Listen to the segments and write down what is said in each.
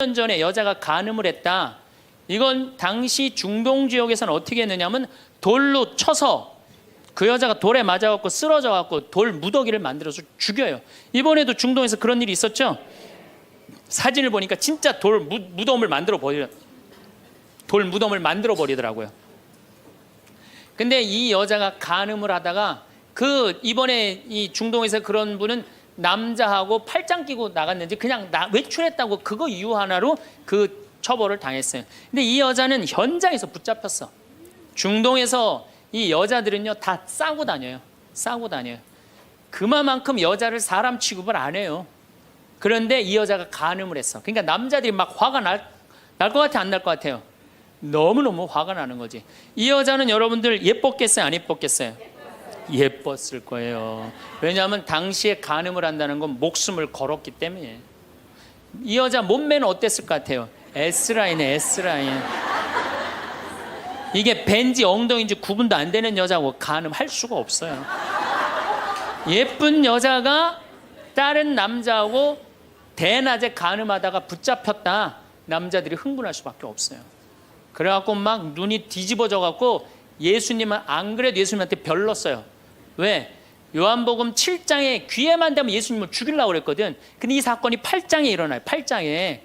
년 전에 여자가 간음을 했다. 이건 당시 중동 지역에서는 어떻게 했느냐면 돌로 쳐서 그 여자가 돌에 맞아갖고 쓰러져갖고 돌 무더기를 만들어서 죽여요. 이번에도 중동에서 그런 일이 있었죠. 사진을 보니까 진짜 돌 무덤을 만들어 버리더라고요. 근데 이 여자가 간음을 하다가 이번에 이 중동에서 그런 분은 남자하고 팔짱 끼고 나갔는지 그냥 외출했다고 그거 이유 하나로 그 처벌을 당했어요. 근데 이 여자는 현장에서 붙잡혔어. 중동에서 이 여자들은요 다 싸고 다녀요. 그만큼 여자를 사람 취급을 안 해요. 그런데 이 여자가 간음을 했어. 그러니까 남자들이 막 화가 날 것 같아, 안 날 것 같아요? 너무너무 화가 나는 거지. 이 여자는 여러분들 예뻤겠어요, 안 예뻤겠어요? 예뻤을 거예요. 왜냐하면 당시에 간음을 한다는 건 목숨을 걸었기 때문에. 이 여자 몸매는 어땠을 것 같아요? S라인에 S라인. 이게 벤지 엉덩이인지 구분도 안 되는 여자고 간음할 수가 없어요. 예쁜 여자가 다른 남자하고 대낮에 간음하다가 붙잡혔다. 남자들이 흥분할 수밖에 없어요. 그래갖고 막 눈이 뒤집어져 갖고 예수님은 안 그래도 예수님한테 별렀어요. 왜? 요한복음 7장에 귀에만 대면 예수님을 죽이려고 그랬거든. 근데 이 사건이 8장에 일어나요. 8장에.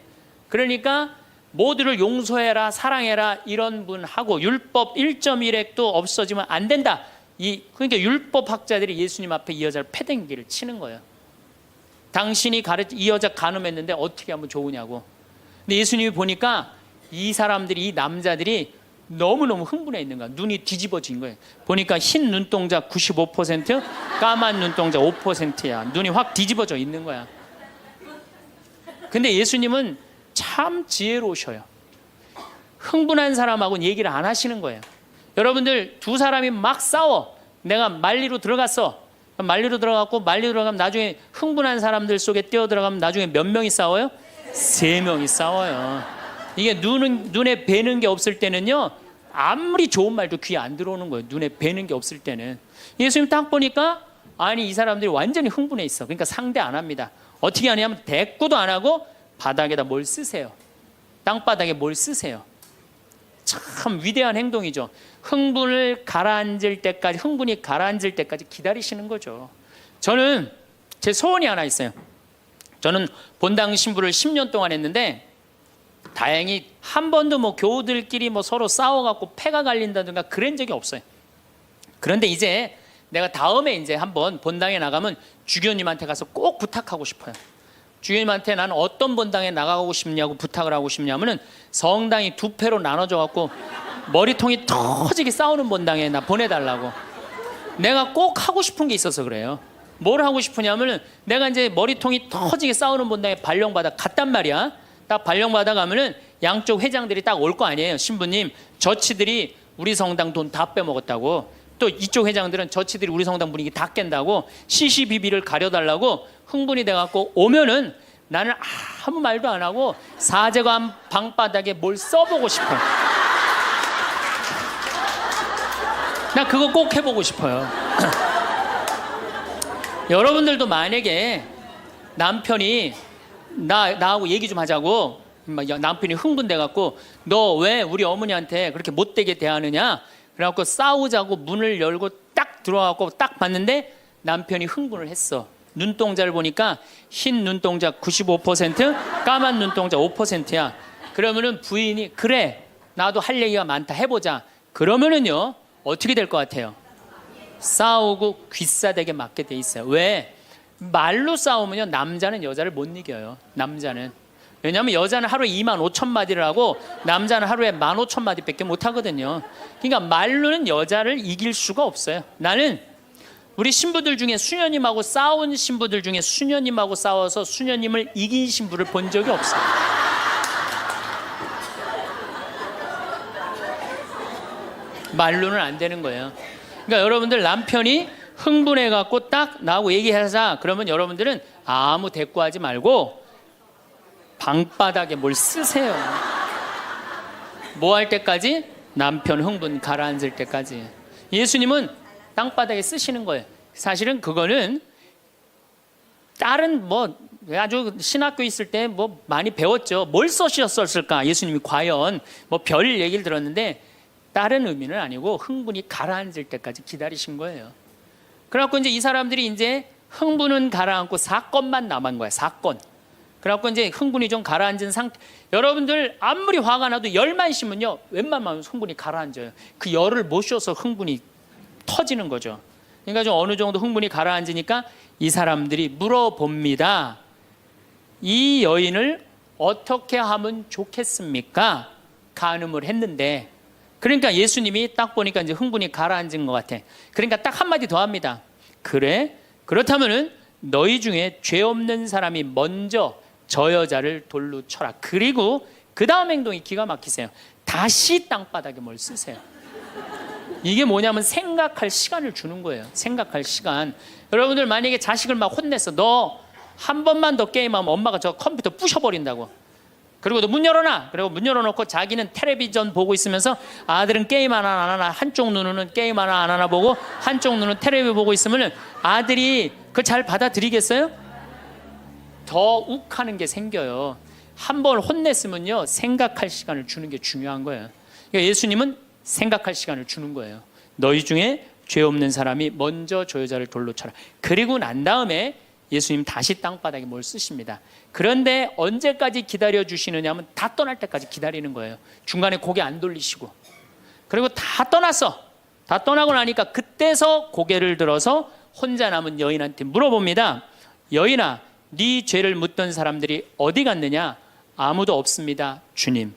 그러니까 모두를 용서해라, 사랑해라 이런 분하고 율법 1.1핵도 없어지면 안 된다. 그러니까 율법학자들이 예수님 앞에 이 여자를 패댕기를 치는 거예요. 당신이 이 여자 간음했는데 어떻게 하면 좋으냐고. 근데 예수님이 보니까 이 사람들이, 이 남자들이 너무너무 흥분해 있는 거야. 눈이 뒤집어진 거예요. 보니까 흰 눈동자 95%, 까만 눈동자 5%야. 눈이 확 뒤집어져 있는 거야. 근데 예수님은 참 지혜로우셔요. 흥분한 사람하고는 얘기를 안 하시는 거예요. 여러분들 두 사람이 막 싸워. 내가 말리로 들어갔어. 말리로 들어가면 나중에 흥분한 사람들 속에 뛰어들어가면 나중에 몇 명이 싸워요? 3명이 싸워요. 이게 눈에 뵈는 게 없을 때는요 아무리 좋은 말도 귀에 안 들어오는 거예요. 눈에 뵈는 게 없을 때는. 예수님 딱 보니까 아니 이 사람들이 완전히 흥분해 있어. 그러니까 상대 안 합니다. 어떻게 하냐면 대꾸도 안 하고 바닥에다 뭘 쓰세요. 땅바닥에 뭘 쓰세요. 참 위대한 행동이죠. 흥분이 가라앉을 때까지 기다리시는 거죠. 저는 제 소원이 하나 있어요. 저는 본당 신부를 10년 동안 했는데 다행히 한 번도 교우들끼리 서로 싸워갖고 패가 갈린다든가 그런 적이 없어요. 그런데 이제 내가 다음에 이제 한번 본당에 나가면 주교님한테 가서 꼭 부탁하고 싶어요. 주교님한테 나는 어떤 본당에 나가고 싶냐고 부탁을 하고 싶냐면은 성당이 2패로 나눠져 갖고 머리통이 터지게 싸우는 본당에 나 보내달라고. 내가 꼭 하고 싶은 게 있어서 그래요. 뭘 하고 싶으냐면은 내가 이제 머리통이 터지게 싸우는 본당에 발령받아 갔단 말이야. 딱 발령받아 가면은 양쪽 회장들이 딱 올 거 아니에요. 신부님, 저치들이 우리 성당 돈 다 빼먹었다고. 또 이쪽 회장들은 저치들이 우리 성당 분위기 다 깬다고 CCBB를 가려달라고 흥분이 돼갖고 오면은 나는 아무 말도 안 하고 사제관 방바닥에 뭘 써보고 싶어. 나 그거 꼭 해보고 싶어요. 여러분들도 만약에 남편이 나하고 얘기 좀 하자고 남편이 흥분돼갖고 너 왜 우리 어머니한테 그렇게 못되게 대하느냐 그래갖고 싸우자고 문을 열고 딱 들어와갖고 딱 봤는데 남편이 흥분을 했어. 눈동자를 보니까 흰 눈동자 95%, 까만 눈동자 5%야. 그러면은 부인이 그래 나도 할 얘기가 많다 해보자. 그러면은요 어떻게 될 것 같아요? 싸우고 귀싸대게 맞게 돼 있어요. 왜? 말로 싸우면요 남자는 여자를 못 이겨요. 남자는. 왜냐하면 여자는 하루에 25,000마디를 하고 남자는 하루에 15,000마디밖에 못 하거든요. 그러니까 말로는 여자를 이길 수가 없어요. 나는 우리 신부들 중에 수녀님하고 싸운 신부들 중에 수녀님하고 싸워서 수녀님을 이긴 신부를 본 적이 없어요. 말로는 안 되는 거예요. 그러니까 여러분들 남편이 흥분해갖고 딱 나하고 얘기하자 그러면 여러분들은 아무 대꾸하지 말고 방바닥에 뭘 쓰세요. 뭐 할 때까지? 남편 흥분 가라앉을 때까지. 예수님은 땅바닥에 쓰시는 거예요. 사실은 그거는 다른 아주 신학교 있을 때 뭐 많이 배웠죠. 뭘 써셨을까? 예수님이 과연 뭐 별 얘기를 들었는데 다른 의미는 아니고 흥분이 가라앉을 때까지 기다리신 거예요. 그래갖고 이제 이 사람들이 이제 흥분은 가라앉고 사건만 남은 거예요. 사건. 그래갖고 이제 흥분이 좀 가라앉은 상태. 여러분들 아무리 화가 나도 열만 심으면요, 웬만하면 흥분이 가라앉아요. 그 열을 못 쉬어서 흥분이 터지는 거죠. 그러니까 좀 어느 정도 흥분이 가라앉으니까 이 사람들이 물어봅니다. 이 여인을 어떻게 하면 좋겠습니까? 간음을 했는데. 그러니까 예수님이 딱 보니까 이제 흥분이 가라앉은 것 같아. 그러니까 딱 한마디 더 합니다. 그래? 그렇다면은 너희 중에 죄 없는 사람이 먼저 저 여자를 돌로 쳐라. 그리고 그 다음 행동이 기가 막히세요. 다시 땅바닥에 뭘 쓰세요. 이게 뭐냐면 생각할 시간을 주는 거예요. 생각할 시간. 여러분들 만약에 자식을 막 혼냈어. 너 한 번만 더 게임하면 엄마가 저 컴퓨터 부셔버린다고. 그리고 너 문 열어놔. 그리고 문 열어놓고 자기는 텔레비전 보고 있으면서 아들은 게임 하나 안 하나, 한쪽 눈으로는 게임 하나 안 하나 보고 한쪽 눈은 텔레비 보고 있으면 아들이 그걸 잘 받아들이겠어요? 더 욱하는 게 생겨요. 한 번 혼냈으면요, 생각할 시간을 주는 게 중요한 거예요. 그러니까 예수님은 생각할 시간을 주는 거예요. 너희 중에 죄 없는 사람이 먼저 저 여자를 돌로 쳐라. 그리고 난 다음에 예수님 다시 땅바닥에 뭘 쓰십니다. 그런데 언제까지 기다려 주시느냐 하면 다 떠날 때까지 기다리는 거예요. 중간에 고개 안 돌리시고. 그리고 다 떠났어. 다 떠나고 나니까 그때서 고개를 들어서 혼자 남은 여인한테 물어봅니다. 여인아, 네 죄를 묻던 사람들이 어디 갔느냐? 아무도 없습니다, 주님.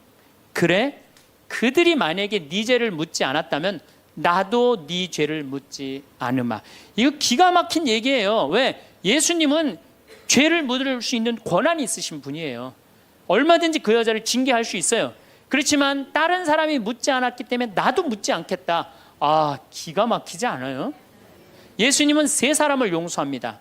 그래? 그들이 만약에 네 죄를 묻지 않았다면 나도 네 죄를 묻지 않으마. 이거 기가 막힌 얘기예요. 왜? 예수님은 죄를 묻을 수 있는 권한이 있으신 분이에요. 얼마든지 그 여자를 징계할 수 있어요. 그렇지만 다른 사람이 묻지 않았기 때문에 나도 묻지 않겠다. 아, 기가 막히지 않아요? 예수님은 세 사람을 용서합니다.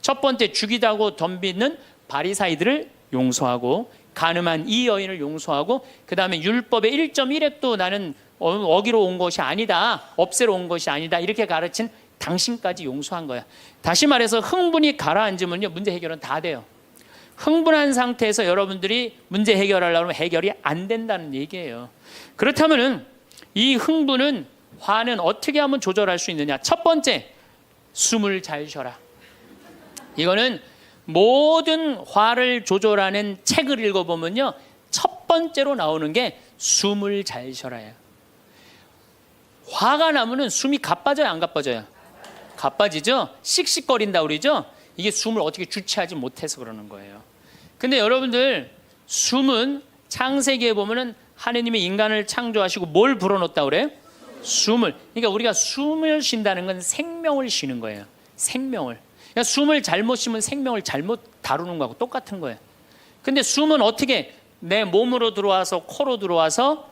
첫 번째, 죽이다고 덤비는 바리사이들을 용서하고, 간음한 이 여인을 용서하고, 그 다음에 율법의 1.1획도 나는 어기로 온 것이 아니다, 없애러 온 것이 아니다, 이렇게 가르친 당신까지 용서한 거야. 다시 말해서 흥분이 가라앉으면요, 문제 해결은 다 돼요. 흥분한 상태에서 여러분들이 문제 해결하려고 하면 해결이 안 된다는 얘기예요. 그렇다면은 이 흥분은, 화는 어떻게 하면 조절할 수 있느냐? 첫 번째, 숨을 잘 쉬어라. 이거는 모든 화를 조절하는 책을 읽어보면요, 첫 번째로 나오는 게 숨을 잘 쉬어라예요. 화가 나면은 숨이 가빠져요, 안 가빠져요? 가빠지죠? 씩씩거린다 그러죠? 이게 숨을 어떻게 주체하지 못해서 그러는 거예요. 근데 여러분들, 숨은 창세기에 보면은 하느님이 인간을 창조하시고 뭘 불어넣었다 그래요? 숨을. 그러니까 우리가 숨을 쉰다는 건 생명을 쉬는 거예요. 생명을. 그러니까 숨을 잘못 쉬면 생명을 잘못 다루는 거하고 똑같은 거예요. 근데 숨은 어떻게 내 몸으로 들어와서 코로 들어와서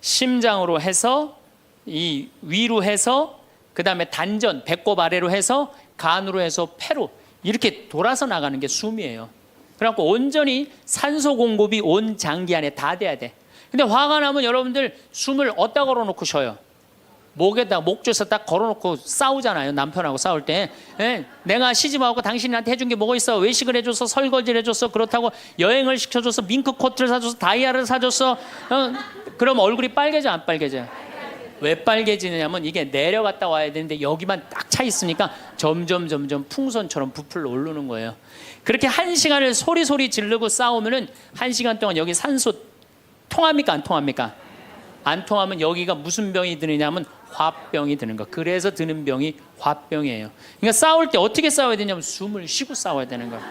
심장으로 해서 이 위로 해서 그 다음에 단전, 배꼽 아래로 해서 간으로 해서 폐로 이렇게 돌아서 나가는 게 숨이에요. 그래갖고 온전히 산소 공급이 온 장기 안에 다 돼야 돼. 근데 화가 나면 여러분들 숨을 어디다 걸어놓고 쉬어요? 목에다, 목줄에서 딱 걸어놓고 싸우잖아요. 남편하고 싸울 때. 예? 내가 시집하고 당신한테 해준 게 뭐가 있어? 외식을 해줘서, 설거지를 해줬어, 그렇다고 여행을 시켜줘서, 밍크 코트를 사줘서, 다이아를 사줬어. 그럼 얼굴이 빨개져, 안 빨개져요? 왜 빨개지느냐면 이게 내려갔다 와야 되는데 여기만 딱 차 있으니까 점점 풍선처럼 부풀러 오르는 거예요. 그렇게 1시간을 소리 지르고 싸우면은 1시간 동안 여기 산소 통합니까, 안 통합니까? 안 통하면 여기가 무슨 병이 드느냐면 화병이 드는 거. 그래서 드는 병이 화병이에요. 그러니까 싸울 때 어떻게 싸워야 되냐면 숨을 쉬고 싸워야 되는 거예요.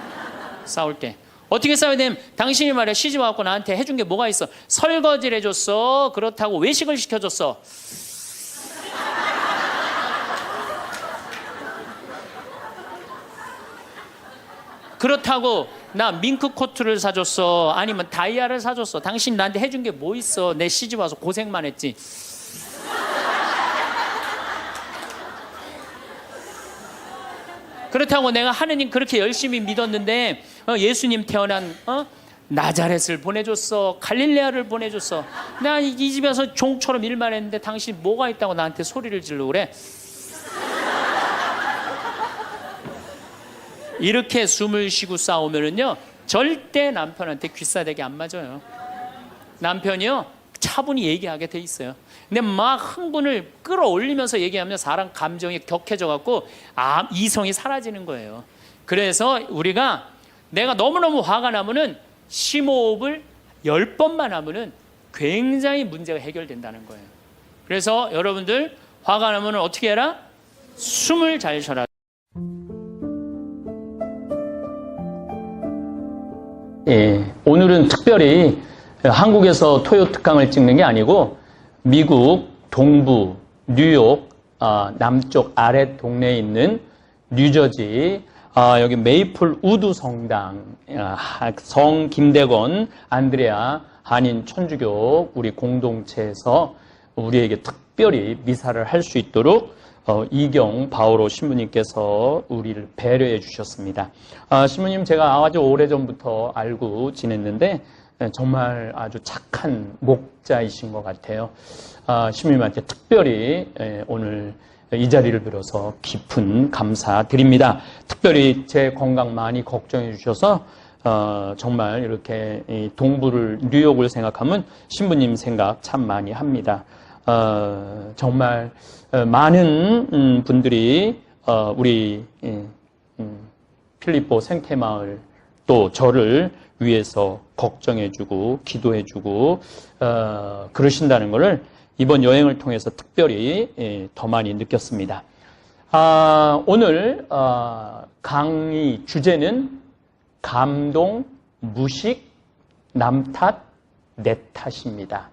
싸울 때 어떻게 싸워야 되냐면, 당신이 말이야, 시집 와갖고 나한테 해준 게 뭐가 있어? 설거지를 해줬어, 그렇다고 외식을 시켜줬어. 그렇다고 나 밍크 코트를 사줬어, 아니면 다이아를 사줬어. 당신 나한테 해준 게 뭐 있어? 내 시집 와서 고생만 했지. 그렇다고 내가 하느님 그렇게 열심히 믿었는데 예수님 태어난 나자렛을 보내줬어, 갈릴레아를 보내줬어. 나 이 집에서 종처럼 일만 했는데 당신 뭐가 있다고 나한테 소리를 지르고 그래? 이렇게 숨을 쉬고 싸우면은요 절대 남편한테 귀싸대기 안 맞아요. 남편이요 차분히 얘기하게 돼 있어요. 근데 막 흥분을 끌어올리면서 얘기하면 사람 감정이 격해져 갖고 이성이 사라지는 거예요. 그래서 우리가 내가 너무너무 화가 나면은 심호흡을 10번만 하면은 굉장히 문제가 해결된다는 거예요. 그래서 여러분들 화가 나면 어떻게 해라? 숨을 잘 쉬어라. 예, 오늘은 특별히 한국에서 토요 특강을 찍는 게 아니고 미국 동부 뉴욕 남쪽 아래 동네에 있는 뉴저지 여기 메이플 우드 성당 성 김대건 안드레아 한인 천주교 우리 공동체에서 우리에게 특별히 미사를 할 수 있도록 이경 바오로 신부님께서 우리를 배려해 주셨습니다. 신부님 제가 아주 오래전부터 알고 지냈는데 정말 아주 착한 목자이신 것 같아요. 신부님한테 특별히 오늘 이 자리를 빌어서 깊은 감사드립니다. 특별히 제 건강 많이 걱정해 주셔서 정말 이렇게 동부를 뉴욕을 생각하면 신부님 생각 참 많이 합니다. 정말 많은 분들이 우리 필리포 생태마을 또 저를 위해서 걱정해주고 기도해주고 그러신다는 것을 이번 여행을 통해서 특별히 더 많이 느꼈습니다. 오늘 강의 주제는 감동, 무식, 남 탓, 내 탓입니다.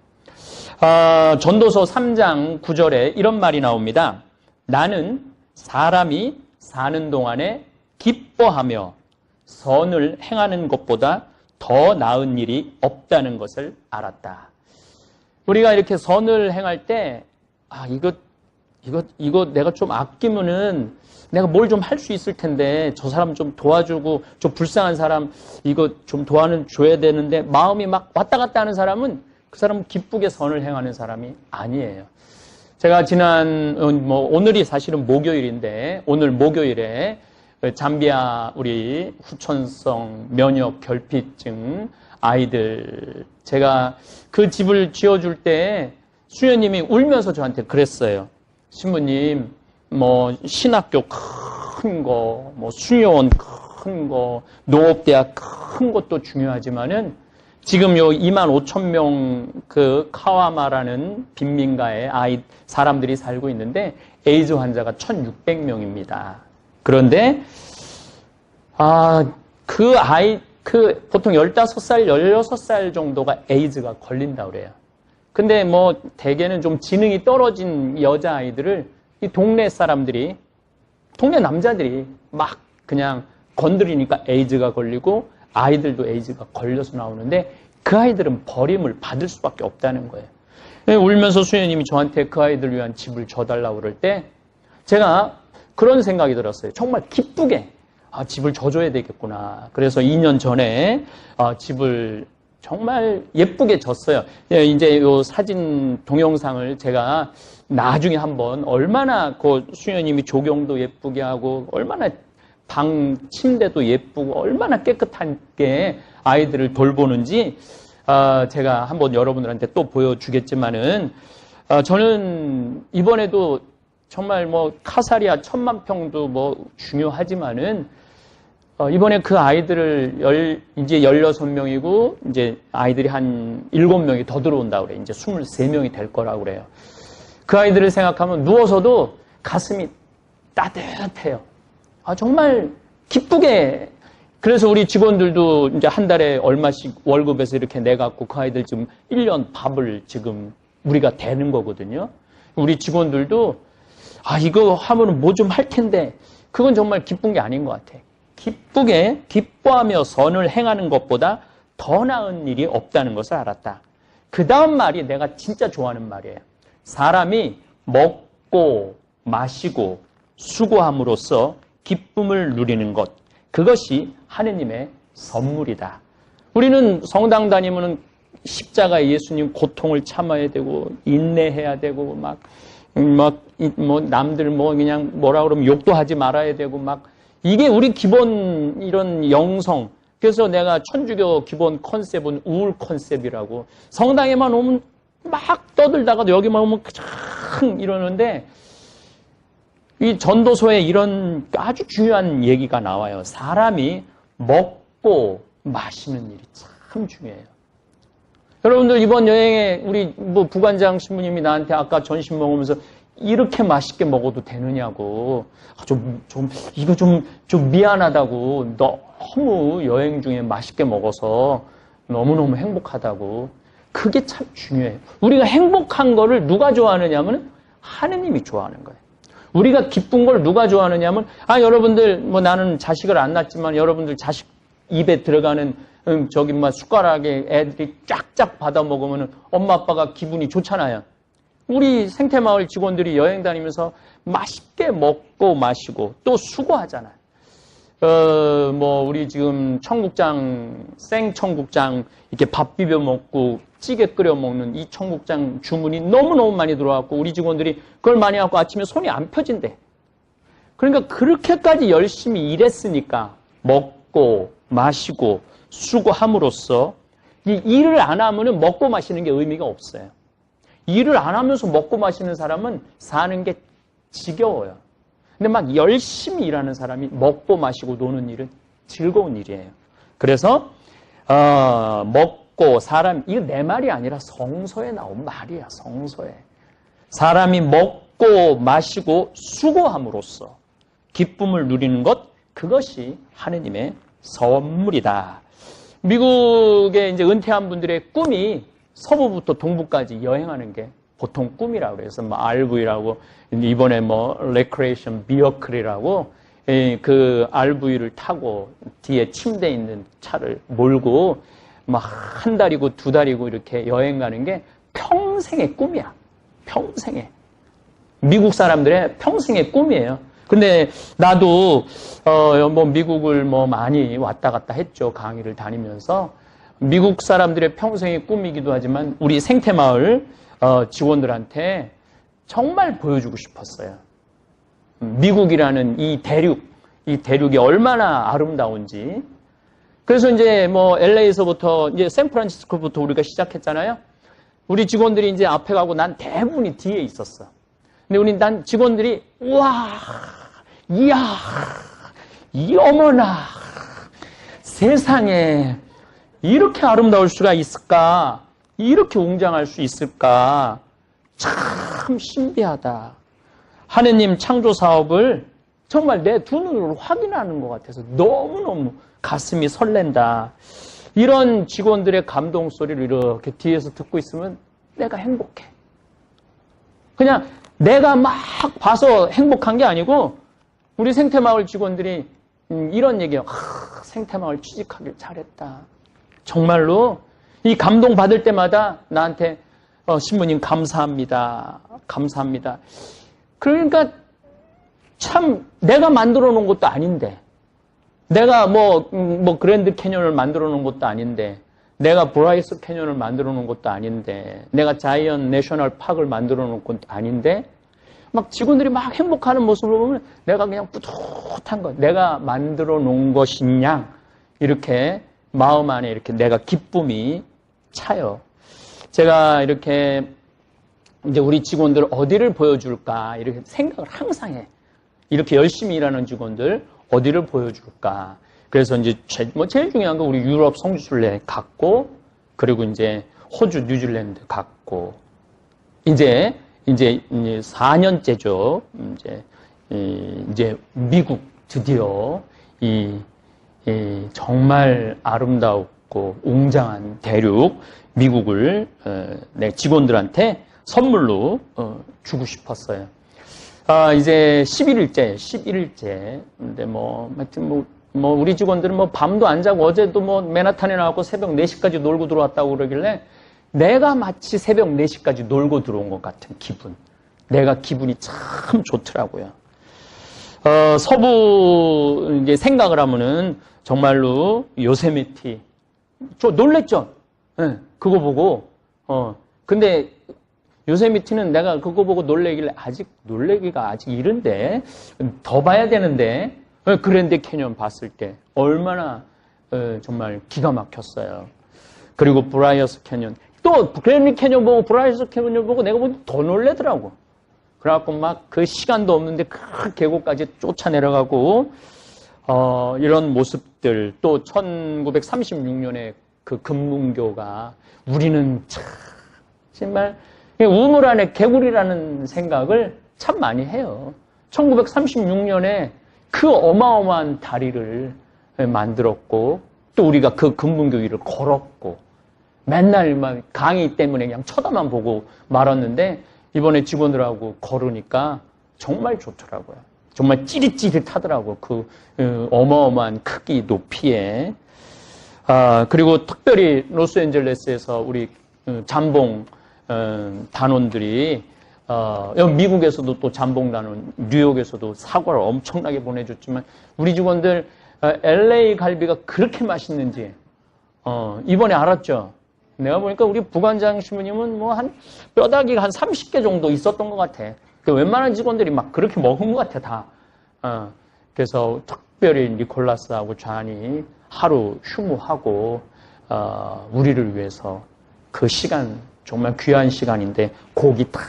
전도서 3장 9절에 이런 말이 나옵니다. 나는 사람이 사는 동안에 기뻐하며 선을 행하는 것보다 더 나은 일이 없다는 것을 알았다. 우리가 이렇게 선을 행할 때, 이거 내가 좀 아끼면은 내가 뭘 좀 할 수 있을 텐데, 저 사람 좀 도와주고, 좀 불쌍한 사람, 이거 좀 줘야 되는데, 마음이 막 왔다 갔다 하는 사람은 그 사람은 기쁘게 선을 행하는 사람이 아니에요. 제가 오늘이 사실은 목요일인데, 오늘 목요일에 잠비아 우리 후천성 면역 결핍증 아이들 제가 그 집을 지어줄 때 수녀님이 울면서 저한테 그랬어요. 신부님 신학교 큰 거, 수녀원 큰 거, 농업대학 큰 것도 중요하지만은 지금 요 25,000명 그 카와마라는 빈민가에 사람들이 살고 있는데 에이즈 환자가 1,600명입니다. 그런데 보통 15살, 16살 정도가 에이즈가 걸린다고 그래요. 근데 대개는 좀 지능이 떨어진 여자아이들을 이 동네 남자들이 막 그냥 건드리니까 에이즈가 걸리고 아이들도 에이즈가 걸려서 나오는데 그 아이들은 버림을 받을 수밖에 없다는 거예요. 울면서 수녀님이 저한테 그 아이들 위한 집을 줘달라고 그럴 때 제가 그런 생각이 들었어요. 정말 기쁘게 집을 져줘야 되겠구나. 그래서 2년 전에 집을 정말 예쁘게 졌어요. 이제 요 사진 동영상을 제가 나중에 한번 얼마나 그 수녀님이 조경도 예쁘게 하고 얼마나 방 침대도 예쁘고 얼마나 깨끗하게 아이들을 돌보는지 제가 한번 여러분들한테 또 보여주겠지만은 저는 이번에도 정말 카사리아 10,000만 평도 중요하지만은 이번에 그 아이들을 이제 16명이고 이제 아이들이 한 7명이 더 들어온다고 그래. 이제 23명이 될 거라고 그래요. 그 아이들을 생각하면 누워서도 가슴이 따뜻해요. 정말 기쁘게. 그래서 우리 직원들도 이제 한 달에 얼마씩 월급에서 이렇게 내갖고 그 아이들 지금 1년 밥을 지금 우리가 대는 거거든요. 우리 직원들도 이거 하면 뭐 좀 할 텐데 그건 정말 기쁜 게 아닌 것 같아. 기쁘게 기뻐하며 선을 행하는 것보다 더 나은 일이 없다는 것을 알았다. 그 다음 말이 내가 진짜 좋아하는 말이에요. 사람이 먹고 마시고 수고함으로써 기쁨을 누리는 것, 그것이 하느님의 선물이다. 우리는 성당 다니면 십자가 예수님 고통을 참아야 되고 인내해야 되고 남들 그냥 뭐라 그러면 욕도 하지 말아야 되고 이게 우리 기본 이런 영성. 그래서 내가 천주교 기본 컨셉은 우울 컨셉이라고. 성당에만 오면 막 떠들다가도 여기만 오면 참 이러는데 이 전도서에 이런 아주 중요한 얘기가 나와요. 사람이 먹고 마시는 일이 참 중요해요. 여러분들 이번 여행에 우리 뭐 부관장 신부님이 나한테 아까 전심 먹으면서 이렇게 맛있게 먹어도 되느냐고 이거 좀 미안하다고 너무 여행 중에 맛있게 먹어서 너무너무 행복하다고. 그게 참 중요해요. 우리가 행복한 거를 누가 좋아하느냐면 하느님이 좋아하는 거예요. 우리가 기쁜 걸 누가 좋아하느냐면 여러분들 뭐 나는 자식을 안 낳았지만 여러분들 자식 입에 들어가는 저기 막 숟가락에 애들이 쫙쫙 받아 먹으면 엄마 아빠가 기분이 좋잖아요. 우리 생태마을 직원들이 여행 다니면서 맛있게 먹고 마시고 또 수고하잖아요. 뭐 우리 지금 청국장, 생청국장 이렇게 밥 비벼 먹고 찌개 끓여 먹는 이 청국장 주문이 너무너무 많이 들어왔고 우리 직원들이 그걸 많이 갖고 아침에 손이 안 펴진대. 그러니까 그렇게까지 열심히 일했으니까 먹고 마시고 수고함으로써 이 일을 안 하면은 먹고 마시는 게 의미가 없어요. 일을 안 하면서 먹고 마시는 사람은 사는 게 지겨워요. 근데 막 열심히 일하는 사람이 먹고 마시고 노는 일은 즐거운 일이에요. 그래서 먹고 사람, 이거 내 말이 아니라 성서에 나온 말이야. 성서에. 사람이 먹고 마시고 수고함으로써 기쁨을 누리는 것, 그것이 하느님의 선물이다. 미국에 이제 은퇴한 분들의 꿈이 서부부터 동부까지 여행하는 게 보통 꿈이라고 그래서 뭐 RV라고 이번에 뭐 레크레이션 비어클이라고 그 RV를 타고 뒤에 침대 있는 차를 몰고 막 한 달이고 두 달이고 이렇게 여행 가는 게 평생의 꿈이야. 평생의. 미국 사람들의 평생의 꿈이에요. 근데 나도 뭐 미국을 뭐 많이 왔다 갔다 했죠. 강의를 다니면서. 미국 사람들의 평생의 꿈이기도 하지만 우리 생태마을 직원들한테 정말 보여주고 싶었어요. 미국이라는 이 대륙이 얼마나 아름다운지. 그래서 이제 뭐 LA에서부터 이제 샌프란시스코부터 우리가 시작했잖아요. 우리 직원들이 이제 앞에 가고 난 대부분이 뒤에 있었어. 근데 난 직원들이 우와, 이야, 이 어머나, 세상에 이렇게 아름다울 수가 있을까? 이렇게 웅장할 수 있을까? 참 신비하다. 하느님 창조 사업을 정말 내 두 눈으로 확인하는 것 같아서 너무너무 가슴이 설렌다. 이런 직원들의 감동 소리를 이렇게 뒤에서 듣고 있으면 내가 행복해. 그냥 내가 막 봐서 행복한 게 아니고 우리 생태마을 직원들이 이런 얘기예요. 생태마을 취직하길 잘했다. 정말로 이 감동 받을 때마다 나한테 신부님 감사합니다. 감사합니다. 그러니까 참 내가 만들어 놓은 것도 아닌데 내가 뭐 그랜드 캐년을 만들어 놓은 것도 아닌데 내가 브라이스 캐년을 만들어 놓은 것도 아닌데 내가 자이언 내셔널 파크를 만들어 놓은 것도 아닌데 막 직원들이 막 행복하는 모습을 보면 내가 그냥 뿌듯한 거. 내가 만들어 놓은 것이냐 이렇게 마음 안에 이렇게 내가 기쁨이 차요. 제가 이렇게 이제 우리 직원들 어디를 보여줄까 이렇게 생각을 항상 해. 이렇게 열심히 일하는 직원들 어디를 보여줄까. 그래서 이제 제일 중요한 건 우리 유럽 성지순례 갔고 그리고 이제 호주, 뉴질랜드 갔고 이제 4년째죠. 이제 미국 드디어 이 정말 아름답고 웅장한 대륙 미국을 내 직원들한테 선물로 주고 싶었어요. 이제 11일째. 근데 하여튼 우리 직원들은 밤도 안 자고 어제도 맨하탄에 나왔고 새벽 4시까지 놀고 들어왔다고 그러길래 내가 마치 새벽 4시까지 놀고 들어온 것 같은 기분. 내가 기분이 참 좋더라고요. 서부 이제 생각을 하면은 정말로 요세미티. 저 놀랬죠? 네, 그거 보고. 근데 요세미티는 내가 그거 보고 놀래길래 놀래기가 아직 이른데 더 봐야 되는데 그랜드 캐년 봤을 때 얼마나 정말 기가 막혔어요. 그리고 브라이어스 캐년, 또 그랜드 캐년 보고 브라이어스 캐년 보고 내가 보니 더 놀래더라고. 그래갖고 막 그 시간도 없는데 그 계곡까지 쫓아 내려가고 이런 모습들, 또 1936년에 그 금문교가 우리는 참 정말 우물 안에 개구리라는 생각을 참 많이 해요. 1936년에 그 어마어마한 다리를 만들었고 또 우리가 그 금문교 위를 걸었고 맨날 막 강의 때문에 그냥 쳐다만 보고 말았는데 이번에 직원들하고 걸으니까 정말 좋더라고요. 정말 찌릿찌릿하더라고요. 그 어마어마한 크기, 높이에. 그리고 특별히 로스앤젤레스에서 우리 잠봉 단원들이 미국에서도 또 잠봉 단원, 뉴욕에서도 사과를 엄청나게 보내줬지만 우리 직원들 LA 갈비가 그렇게 맛있는지 이번에 알았죠. 내가 보니까 우리 부관장 신부님은 뭐 한 뼈다귀가 한 30개 정도 있었던 것 같아. 웬만한 직원들이 막 그렇게 먹은 것 같아 다. 그래서 특별히 니콜라스하고 잔이 하루 휴무하고 우리를 위해서 그 시간 정말 귀한 시간인데 고기 다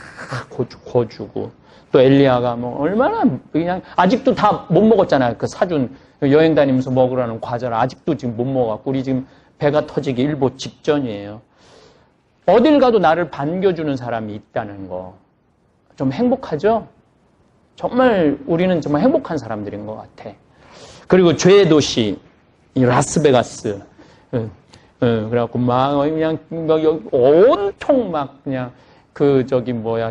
구워주고 또 엘리야가 뭐 얼마나 그냥 아직도 다 못 먹었잖아요. 그 사준 여행 다니면서 먹으라는 과자를 아직도 지금 못 먹어갖고 우리 지금 배가 터지기 일보 직전이에요. 어딜 가도 나를 반겨주는 사람이 있다는 거 좀 행복하죠? 정말 우리는 정말 행복한 사람들인 것 같아. 그리고 죄의 도시 이 라스베가스 그래갖고 막 그냥 온통 막 그냥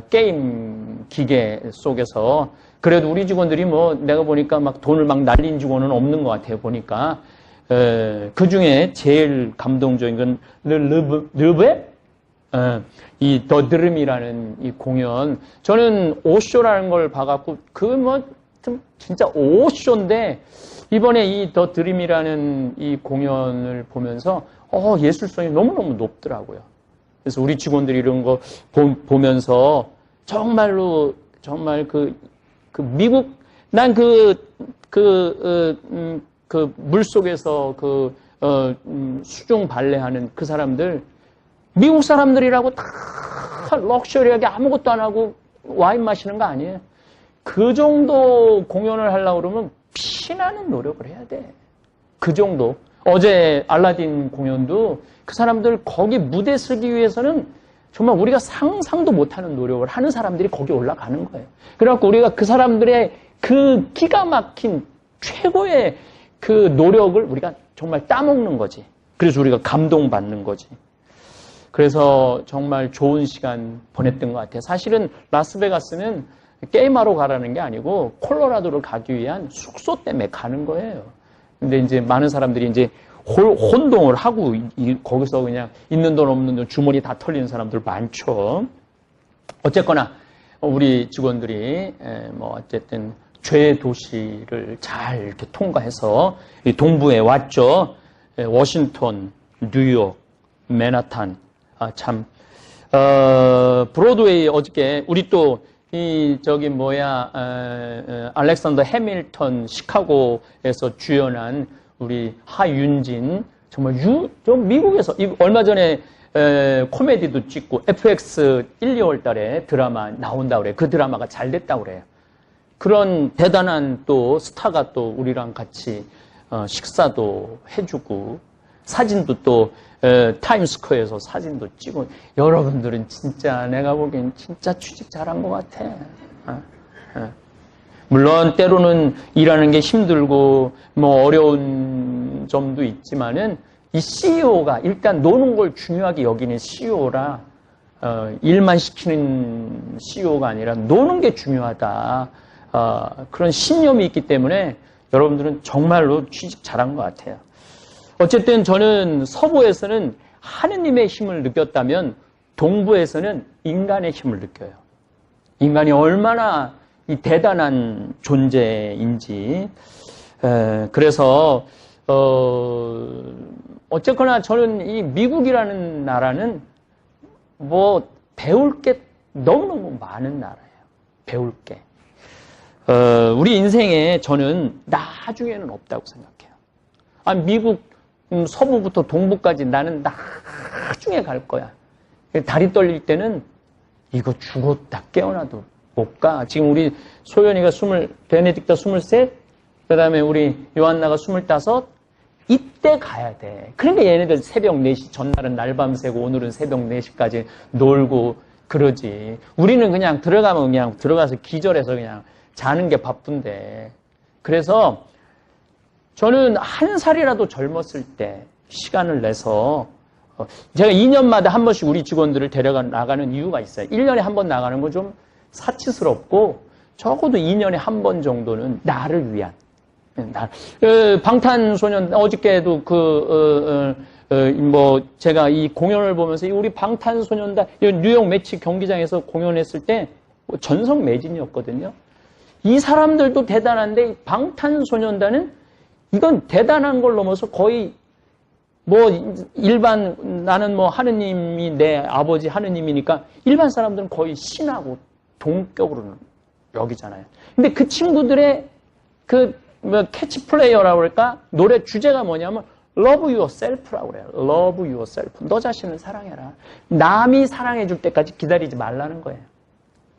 게임 기계 속에서 그래도 우리 직원들이 뭐 내가 보니까 막 돈을 막 날린 직원은 없는 것 같아요. 보니까 그 중에 제일 감동적인 건 르베 이 더 드림이라는 이 공연. 저는 5쇼라는 걸 봐갖고 진짜 5쇼인데 이번에 이 더 드림이라는 이 공연을 보면서 예술성이 너무너무 높더라고요. 그래서 우리 직원들이 이런 거 보면서 정말로 정말 미국 난 물 속에서 수중 발레하는 그 사람들 미국 사람들이라고 다 럭셔리하게 아무것도 안 하고 와인 마시는 거 아니에요. 그 정도 공연을 하려고 그러면 피나는 노력을 해야 돼. 그 정도. 어제 알라딘 공연도 그 사람들 거기 무대 서기 위해서는 정말 우리가 상상도 못하는 노력을 하는 사람들이 거기 올라가는 거예요. 그래갖고 우리가 그 사람들의 그 기가 막힌 최고의 그 노력을 우리가 정말 따먹는 거지. 그래서 우리가 감동받는 거지. 그래서 정말 좋은 시간 보냈던 것 같아요. 사실은 라스베가스는 게임하러 가라는 게 아니고 콜로라도를 가기 위한 숙소 때문에 가는 거예요. 근데 이제 많은 사람들이 이제 혼동을 하고 거기서 그냥 있는 돈 없는 돈 주머니 다 털리는 사람들 많죠. 어쨌거나 우리 직원들이 어쨌든 죄의 도시를 잘 이렇게 통과해서 동부에 왔죠. 워싱턴, 뉴욕, 맨하탄. 브로드웨이 어저께 우리 또 알렉산더 해밀턴 시카고에서 주연한 우리 하윤진 정말 미국에서 얼마 전에 코미디도 찍고 FX 1, 2월 달에 드라마 나온다 그래. 그 드라마가 잘 됐다 그래요. 그런 대단한 또 스타가 또 우리랑 같이 식사도 해주고 사진도 또 타임스퀘어에서 사진도 찍고 여러분들은 진짜 내가 보기엔 진짜 취직 잘한 것 같아. 물론 때로는 일하는 게 힘들고 뭐 어려운 점도 있지만은 이 CEO가 일단 노는 걸 중요하게 여기는 CEO라 일만 시키는 CEO가 아니라 노는 게 중요하다. 그런 신념이 있기 때문에 여러분들은 정말로 취직 잘한 것 같아요. 어쨌든 저는 서부에서는 하느님의 힘을 느꼈다면 동부에서는 인간의 힘을 느껴요. 인간이 얼마나 이 대단한 존재인지. 그래서 어쨌거나 저는 이 미국이라는 나라는 뭐 배울 게 너무너무 많은 나라예요. 배울 게. 우리 인생에 저는 나중에는 없다고 생각해요. 미국 서부부터 동부까지 나는 나중에 갈 거야. 다리 떨릴 때는 이거 죽었다 깨어나도 못 가. 지금 우리 소연이가 베네딕토 23, 그 다음에 우리 요한나가 25, 이때 가야 돼. 그러니까 얘네들 새벽 4시, 전날은 날밤 새고 오늘은 새벽 4시까지 놀고 그러지. 우리는 그냥 들어가서 기절해서 그냥 자는 게 바쁜데. 그래서 저는 한 살이라도 젊었을 때 시간을 내서 제가 2년마다 한 번씩 우리 직원들을 나가는 이유가 있어요. 1년에 한 번 나가는 건 좀 사치스럽고 적어도 2년에 한 번 정도는 나를 위한 방탄소년 어저께도 제가 이 공연을 보면서 우리 방탄소년단 뉴욕 매치 경기장에서 공연했을 때 전성 매진이었거든요. 이 사람들도 대단한데 방탄소년단은 이건 대단한 걸 넘어서 거의 나는 하느님이 내 아버지 하느님이니까 일반 사람들은 거의 신하고 동격으로 여기잖아요. 근데 그 친구들의 캐치플레이어라고 할까? 노래 주제가 뭐냐면 Love yourself라고 그래요. Love yourself. 너 자신을 사랑해라. 남이 사랑해줄 때까지 기다리지 말라는 거예요.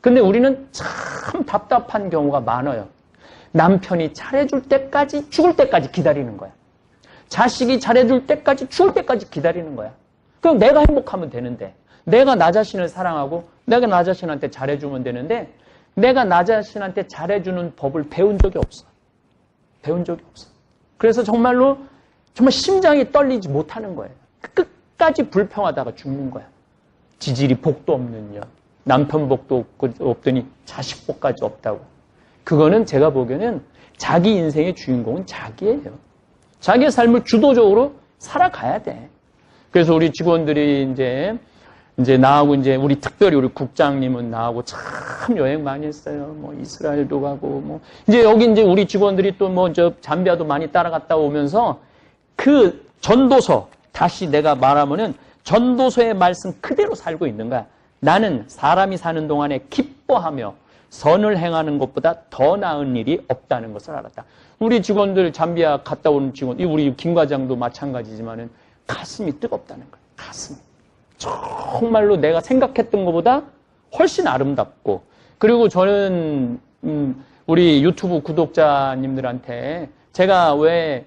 근데 우리는 참 답답한 경우가 많아요. 남편이 잘해줄 때까지, 죽을 때까지 기다리는 거야. 자식이 잘해줄 때까지, 죽을 때까지 기다리는 거야. 그럼 내가 행복하면 되는데, 내가 나 자신을 사랑하고, 내가 나 자신한테 잘해주면 되는데, 내가 나 자신한테 잘해주는 법을 배운 적이 없어. 그래서 정말 심장이 떨리지 못하는 거예요. 끝까지 불평하다가 죽는 거야. 지질이 복도 없는 년. 남편 복도 없더니 자식 복까지 없다고. 그거는 제가 보기에는 자기 인생의 주인공은 자기예요. 자기의 삶을 주도적으로 살아가야 돼. 그래서 우리 직원들이 이제 나하고 우리 특별히 우리 국장님은 나하고 참 여행 많이 했어요. 이스라엘도 가고 여기 우리 직원들이 또 잠비아도 많이 따라갔다 오면서 그 전도서 다시 내가 말하면은 전도서의 말씀 그대로 살고 있는 거야. 나는 사람이 사는 동안에 기뻐하며 선을 행하는 것보다 더 나은 일이 없다는 것을 알았다. 우리 직원들 잠비아 갔다 온 직원, 우리 김 과장도 마찬가지지만은 가슴이 뜨겁다는 거야. 가슴이. 정말로 내가 생각했던 것보다 훨씬 아름답고, 그리고 저는 우리 유튜브 구독자님들한테 제가 왜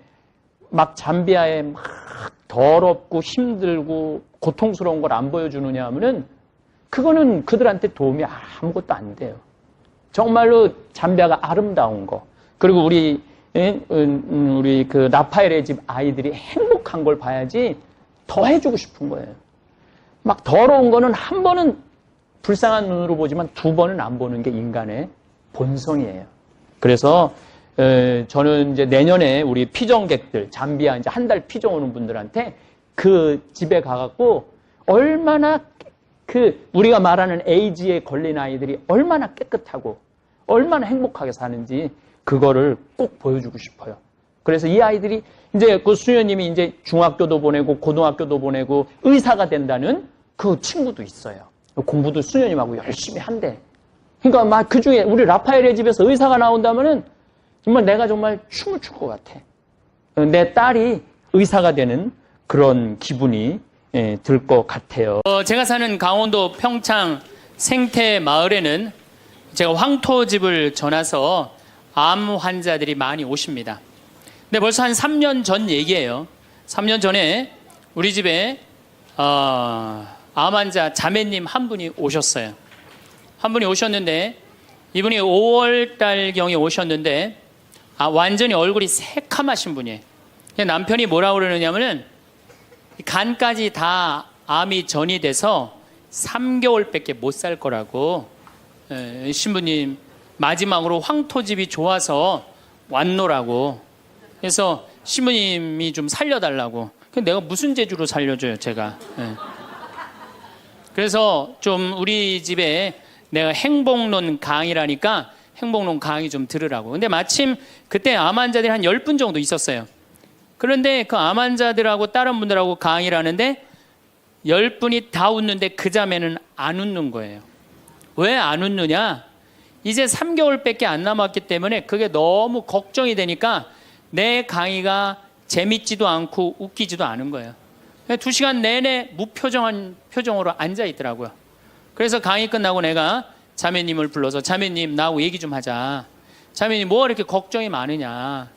막 잠비아에 막 더럽고 힘들고 고통스러운 걸 안 보여주느냐 하면은 그거는 그들한테 도움이 아무것도 안 돼요. 정말로 잠비아가 아름다운 거, 그리고 우리 라파엘의 집 아이들이 행복한 걸 봐야지 더 해주고 싶은 거예요. 막 더러운 거는 한 번은 불쌍한 눈으로 보지만 두 번은 안 보는 게 인간의 본성이에요. 그래서 저는 이제 내년에 우리 피정객들, 잠비아 한 달 피정 오는 분들한테 그 집에 가갖고 얼마나 우리가 말하는 에이즈에 걸린 아이들이 얼마나 깨끗하고 얼마나 행복하게 사는지 그거를 꼭 보여주고 싶어요. 그래서 이 아이들이 그 수녀님이 중학교도 보내고 고등학교도 보내고 의사가 된다는 그 친구도 있어요. 공부도 수녀님하고 열심히 한대. 그러니까 막 그 중에 우리 라파엘의 집에서 의사가 나온다면은 정말 내가 정말 춤을 출 것 같아. 내 딸이 의사가 되는 그런 기분이 들 것 같아요. 제가 사는 강원도 평창 생태 마을에는 제가 황토집을 전해서 암 환자들이 많이 오십니다. 근데 벌써 한 3년 전 얘기예요. 3년 전에 우리 집에 암 환자 자매님 한 분이 오셨어요. 한 분이 오셨는데 이분이 5월 달경에 오셨는데 완전히 얼굴이 새카마신 분이에요. 남편이 뭐라고 그러느냐면은 간까지 다 암이 전이 돼서 3개월밖에 못 살 거라고. 신부님 마지막으로 황토집이 좋아서 왔노라고. 그래서 신부님이 좀 살려달라고. 내가 무슨 재주로 살려줘요, 제가. 그래서 좀 우리 집에 내가 행복론 강의라니까 행복론 강의 좀 들으라고. 근데 마침 그때 암 환자들이 한 10분 정도 있었어요. 그런데 그 암 환자들하고 다른 분들하고 강의를 하는데 10분이 다 웃는데 그 자매는 안 웃는 거예요. 왜 안 웃느냐? 이제 3개월밖에 안 남았기 때문에 그게 너무 걱정이 되니까 내 강의가 재밌지도 않고 웃기지도 않은 거예요. 2시간 내내 무표정한 표정으로 앉아 있더라고요. 그래서 강의 끝나고 내가 자매님을 불러서 자매님 나하고 얘기 좀 하자. 자매님 뭐가 이렇게 걱정이 많으냐.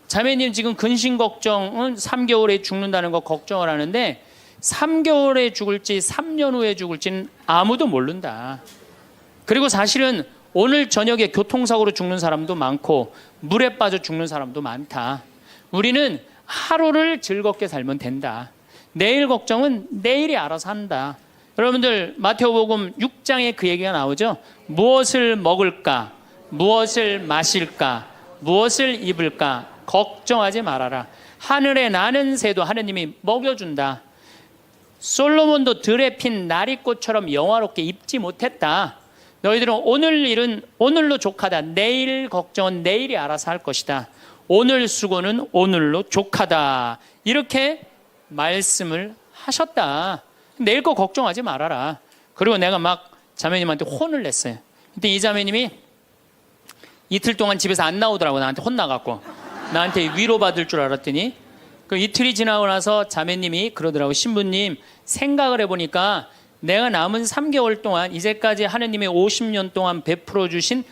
자매님 지금 근심 걱정은 3개월에 죽는다는 거 걱정을 하는데 3개월에 죽을지 3년 후에 죽을지는 아무도 모른다. 그리고 사실은 오늘 저녁에 교통사고로 죽는 사람도 많고 물에 빠져 죽는 사람도 많다. 우리는 하루를 즐겁게 살면 된다. 내일 걱정은 내일이 알아서 한다. 여러분들 마태오복음 6장에 그 얘기가 나오죠. 무엇을 먹을까? 무엇을 마실까? 무엇을 입을까? 걱정하지 말아라. 하늘에 나는 새도 하느님이 먹여준다. 솔로몬도 들에 핀 나리꽃처럼 영화롭게 입지 못했다. 너희들은 오늘 일은 오늘로 족하다. 내일 걱정은 내일이 알아서 할 것이다. 오늘 수고는 오늘로 족하다. 이렇게 말씀을 하셨다. 내일 거 걱정하지 말아라. 그리고 내가 막 자매님한테 혼을 냈어요. 근데 이 자매님이 이틀 동안 집에서 안 나오더라고. 나한테 혼나갖고. 나한테 위로받을 줄 알았더니 그 이틀이 지나고 나서 자매님이 그러더라고. 신부님 생각을 해보니까 내가 남은 3개월 동안 이제까지 하느님의 50년 동안 베풀어 주신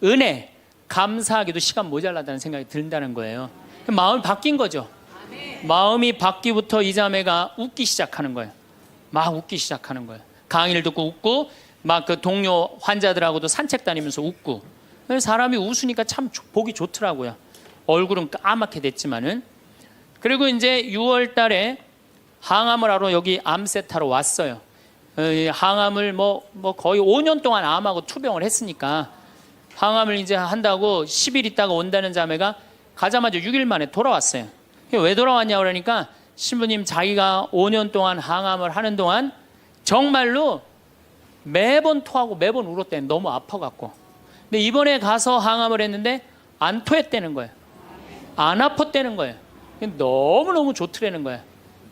은혜 감사하기도 시간 모자라다는 생각이 든다는 거예요. 마음이 바뀐 거죠. 마음이 바뀌부터 이 자매가 웃기 시작하는 거예요. 막 웃기 시작하는 거예요. 강의를 듣고 웃고 막 그 동료 환자들하고도 산책 다니면서 웃고. 사람이 웃으니까 참 보기 좋더라고요. 얼굴은 까맣게 됐지만은. 그리고 이제 6월 달에 항암을 하러 여기 암세타로 왔어요. 항암을 뭐 거의 5년 동안 암하고 투병을 했으니까 항암을 이제 한다고 10일 있다가 온다는 자매가 가자마자 6일 만에 돌아왔어요. 왜 돌아왔냐 그러니까 신부님 자기가 5년 동안 항암을 하는 동안 정말로 매번 토하고 매번 울었대요. 너무 아파갖고. 근데 이번에 가서 항암을 했는데 안 토했다는 거예요. 안 아팠다는 거예요. 너무너무 좋더라는 거예요.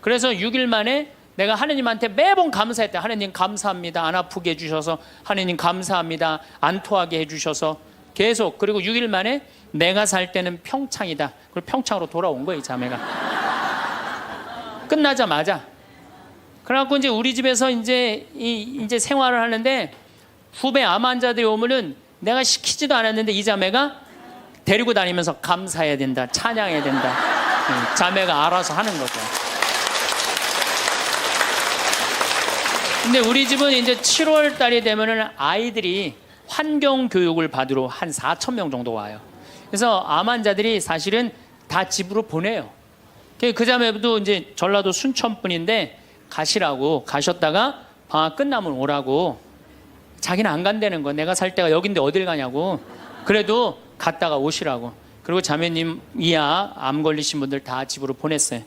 그래서 6일 만에 내가 하느님한테 매번 감사했대. 하느님 감사합니다. 안 아프게 해주셔서. 하느님 감사합니다. 안 토하게 해주셔서. 계속. 그리고 6일 만에 내가 살 때는 평창이다. 그리고 평창으로 돌아온 거예요, 이 자매가. 끝나자마자. 그래갖고 이제 우리 집에서 이제 생활을 하는데 후배 암 환자들이 오면은 내가 시키지도 않았는데 이 자매가 데리고 다니면서 감사해야 된다. 찬양해야 된다. 자매가 알아서 하는 거죠. 근데 우리 집은 이제 7월 달이 되면은 아이들이 환경 교육을 받으러 한 4천 명 정도 와요. 그래서 암 환자들이 사실은 다 집으로 보내요. 그 자매도 이제 전라도 순천 분인데 가시라고 가셨다가 방학 끝나면 오라고. 자기는 안 간다는 거. 내가 살 때가 여긴데 어딜 가냐고. 그래도 갔다가 오시라고. 그리고 자매님 이하 암 걸리신 분들 다 집으로 보냈어요.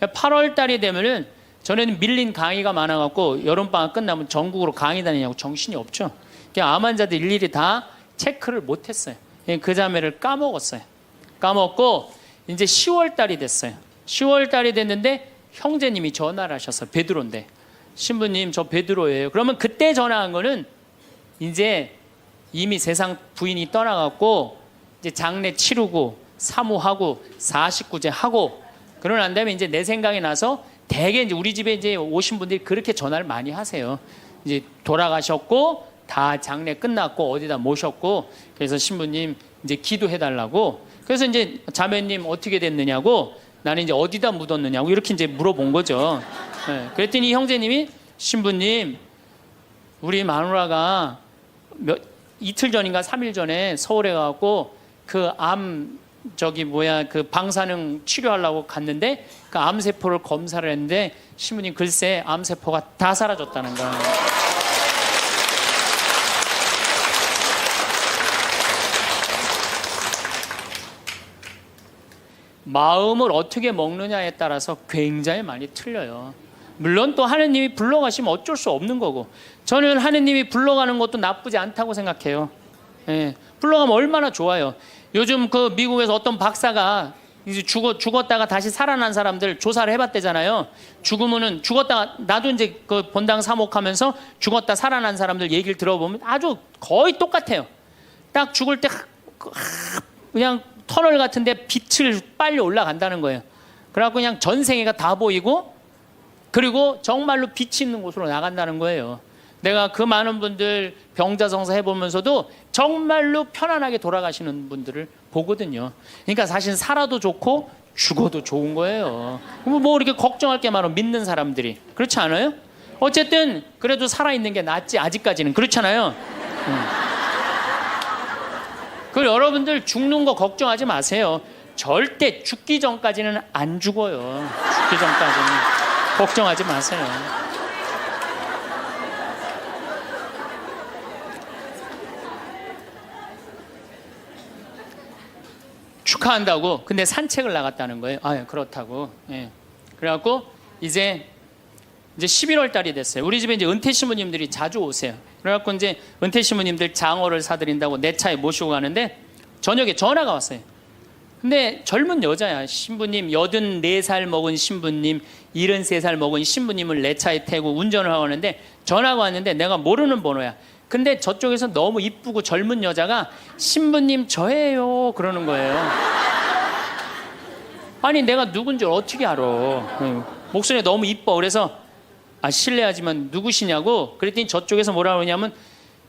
8월 달이 되면은 전에는 밀린 강의가 많아갖고 여름방학 끝나면 전국으로 강의 다니냐고 정신이 없죠. 암 환자들 일일이 다 체크를 못했어요. 그 자매를 까먹었어요. 까먹고 이제 10월 달이 됐어요. 10월 달이 됐는데 형제님이 전화를 하셨어요. 베드로인데. 신부님 저 베드로예요. 그러면 그때 전화한 거는 이제 이미 세상 부인이 떠나갖고 이제 장례 치르고 사모하고 49제 하고 그러고 난 다음에 이제 내 생각이 나서 대개 이제 우리 집에 이제 오신 분들이 그렇게 전화를 많이 하세요. 이제 돌아가셨고 다 장례 끝났고 어디다 모셨고 그래서 신부님 이제 기도해 달라고. 그래서 이제 자매님 어떻게 됐느냐고 나는 이제 어디다 묻었느냐고 이렇게 이제 물어본 거죠. 네. 그랬더니 형제님이 신부님 우리 마누라가 이틀 전인가 3일 전에 서울에 가고 그 그 방사능 치료하려고 갔는데 그 암세포를 검사를 했는데 신부님 글쎄 암세포가 다 사라졌다는 거예요. 마음을 어떻게 먹느냐에 따라서 굉장히 많이 틀려요. 물론 또 하느님이 불러가시면 어쩔 수 없는 거고 저는 하느님이 불러가는 것도 나쁘지 않다고 생각해요. 예, 불러가면 얼마나 좋아요. 요즘 그 미국에서 어떤 박사가 이제 죽었다가 다시 살아난 사람들 조사를 해봤대잖아요. 죽으면은 죽었다가 나도 이제 그 본당 사목하면서 죽었다 살아난 사람들 얘기를 들어보면 아주 거의 똑같아요. 딱 죽을 때 그냥 터널 같은데 빛을 빨리 올라간다는 거예요. 그래갖고 그냥 전생애가 다 보이고 그리고 정말로 빛이 있는 곳으로 나간다는 거예요. 내가 그 많은 분들 병자성사 해보면서도 정말로 편안하게 돌아가시는 분들을 보거든요. 그러니까 사실 살아도 좋고 죽어도 좋은 거예요. 뭐 이렇게 걱정할 게 많아, 믿는 사람들이. 그렇지 않아요? 어쨌든 그래도 살아있는 게 낫지, 아직까지는. 그렇잖아요. 그 여러분들 죽는 거 걱정하지 마세요. 절대 죽기 전까지는 안 죽어요. 죽기 전까지는 걱정하지 마세요. 축하한다고. 근데 산책을 나갔다는 거예요. 아, 그렇다고. 예. 그래갖고 이제 11월 달이 됐어요. 우리 집에 이제 은퇴 신부님들이 자주 오세요. 그래갖고 이제 은퇴 신부님들 장어를 사드린다고 내 차에 모시고 가는데 저녁에 전화가 왔어요. 근데 젊은 여자야. 신부님, 84살 먹은 신부님, 73살 먹은 신부님을 내 차에 태고 운전을 하고 하는데 전화가 왔는데 내가 모르는 번호야. 근데 저쪽에서 너무 이쁘고 젊은 여자가 신부님 저예요 그러는 거예요. 아니 내가 누군지 어떻게 알아. 목소리가 너무 이뻐. 그래서 실례하지만 누구시냐고 그랬더니 저쪽에서 뭐라 그러냐면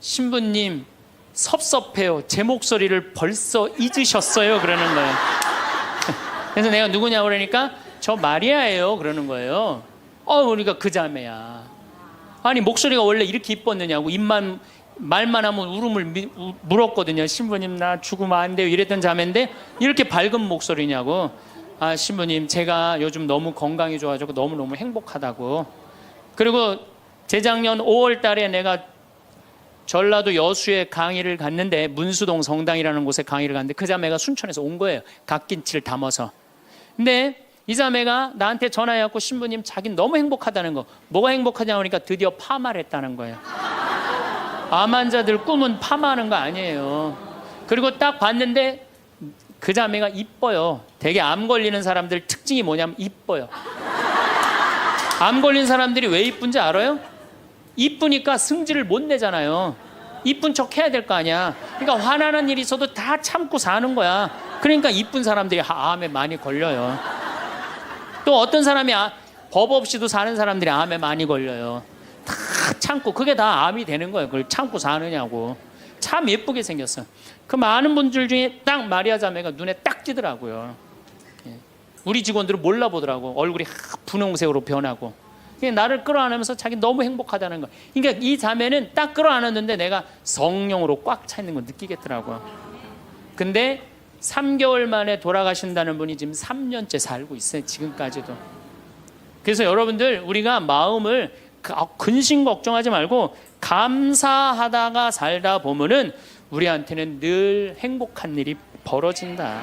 신부님 섭섭해요. 제 목소리를 벌써 잊으셨어요 그러는 거예요. 그래서 내가 누구냐고 그러니까 저 마리아예요 그러는 거예요. 그러니까 그 자매야. 아니 목소리가 원래 이렇게 이뻤느냐고. 말만 하면 울음을 물었거든요. 신부님 나 죽으면 안 돼요 이랬던 자매인데 이렇게 밝은 목소리냐고. 신부님 제가 요즘 너무 건강이 좋아지고 너무너무 행복하다고. 그리고 재작년 5월 달에 내가 전라도 여수에 강의를 갔는데 문수동 성당이라는 곳에 강의를 갔는데 그 자매가 순천에서 온 거예요. 갓김치를 담아서. 근데 이 자매가 나한테 전화해갖고 신부님 자기는 너무 행복하다는 거. 뭐가 행복하냐고 하니까 드디어 파마를 했다는 거예요. 암 환자들 꿈은 파마하는 거 아니에요. 그리고 딱 봤는데 그 자매가 이뻐요. 되게 암 걸리는 사람들 특징이 뭐냐면 이뻐요. 암 걸린 사람들이 왜 이쁜지 알아요? 이쁘니까 승질을 못 내잖아요. 이쁜 척 해야 될 거 아니야. 그러니까 화나는 일이 있어도 다 참고 사는 거야. 그러니까 이쁜 사람들이 암에 많이 걸려요. 또 어떤 사람이 법 없이도 사는 사람들이 암에 많이 걸려요. 다 참고. 그게 다 암이 되는 거예요. 그걸 참고 사느냐고. 참 예쁘게 생겼어. 그 많은 분들 중에 딱 마리아 자매가 눈에 딱 띄더라고요. 우리 직원들은 몰라보더라고. 얼굴이 분홍색으로 변하고. 나를 끌어안으면서 자기 너무 행복하다는 거. 그러니까 이 자매는 딱 끌어안았는데 내가 성령으로 꽉 차 있는 거 느끼겠더라고요. 근데 3개월 만에 돌아가신다는 분이 지금 3년째 살고 있어요. 지금까지도. 그래서 여러분들 우리가 마음을 근심 걱정하지 말고 감사하다가 살다 보면은 우리한테는 늘 행복한 일이 벌어진다.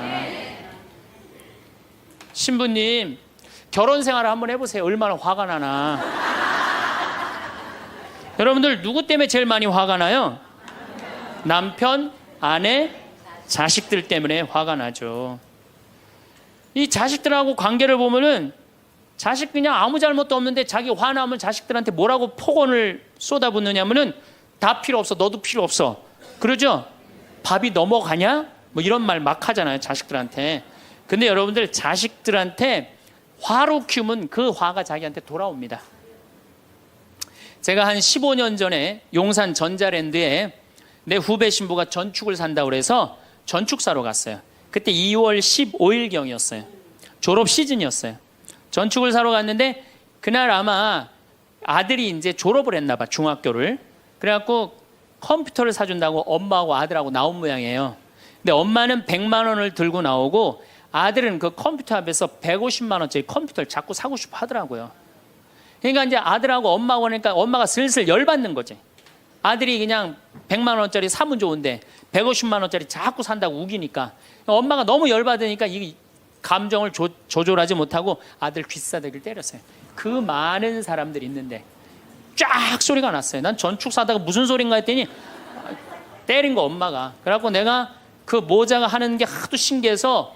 신부님 결혼 생활을 한번 해보세요. 얼마나 화가 나나. 여러분들 누구 때문에 제일 많이 화가 나요? 남편, 아내, 자식들 때문에 화가 나죠. 이 자식들하고 관계를 보면은 자식 그냥 아무 잘못도 없는데 자기 화나면 자식들한테 뭐라고 폭언을 쏟아붓느냐면은 다 필요 없어. 너도 필요 없어. 그러죠? 밥이 넘어가냐? 뭐 이런 말 막 하잖아요. 자식들한테. 근데 여러분들 자식들한테 화로 키우면 그 화가 자기한테 돌아옵니다. 제가 한 15년 전에 용산 전자랜드에 내 후배 신부가 전축을 산다고 그래서 전축 사러 갔어요. 그때 2월 15일경이었어요. 졸업 시즌이었어요. 전축을 사러 갔는데 그날 아마 아들이 이제 졸업을 했나 봐, 중학교를. 그래갖고 컴퓨터를 사준다고 엄마하고 아들하고 나온 모양이에요. 근데 엄마는 100만 원을 들고 나오고 아들은 그 컴퓨터 앞에서 150만 원짜리 컴퓨터를 자꾸 사고 싶어 하더라고요. 그러니까 이제 아들하고 엄마가 오니까 엄마가 슬슬 열받는 거지. 아들이 그냥 100만 원짜리 사면 좋은데 150만 원짜리 자꾸 산다고 우기니까 엄마가 너무 열받으니까 이 감정을 조절하지 못하고 아들 귀싸대기를 때렸어요. 그 많은 사람들이 있는데 쫙 소리가 났어요. 난 전축 사다가 무슨 소린가 했더니 때린 거 엄마가. 그래갖고 내가 그 모자가 하는 게 하도 신기해서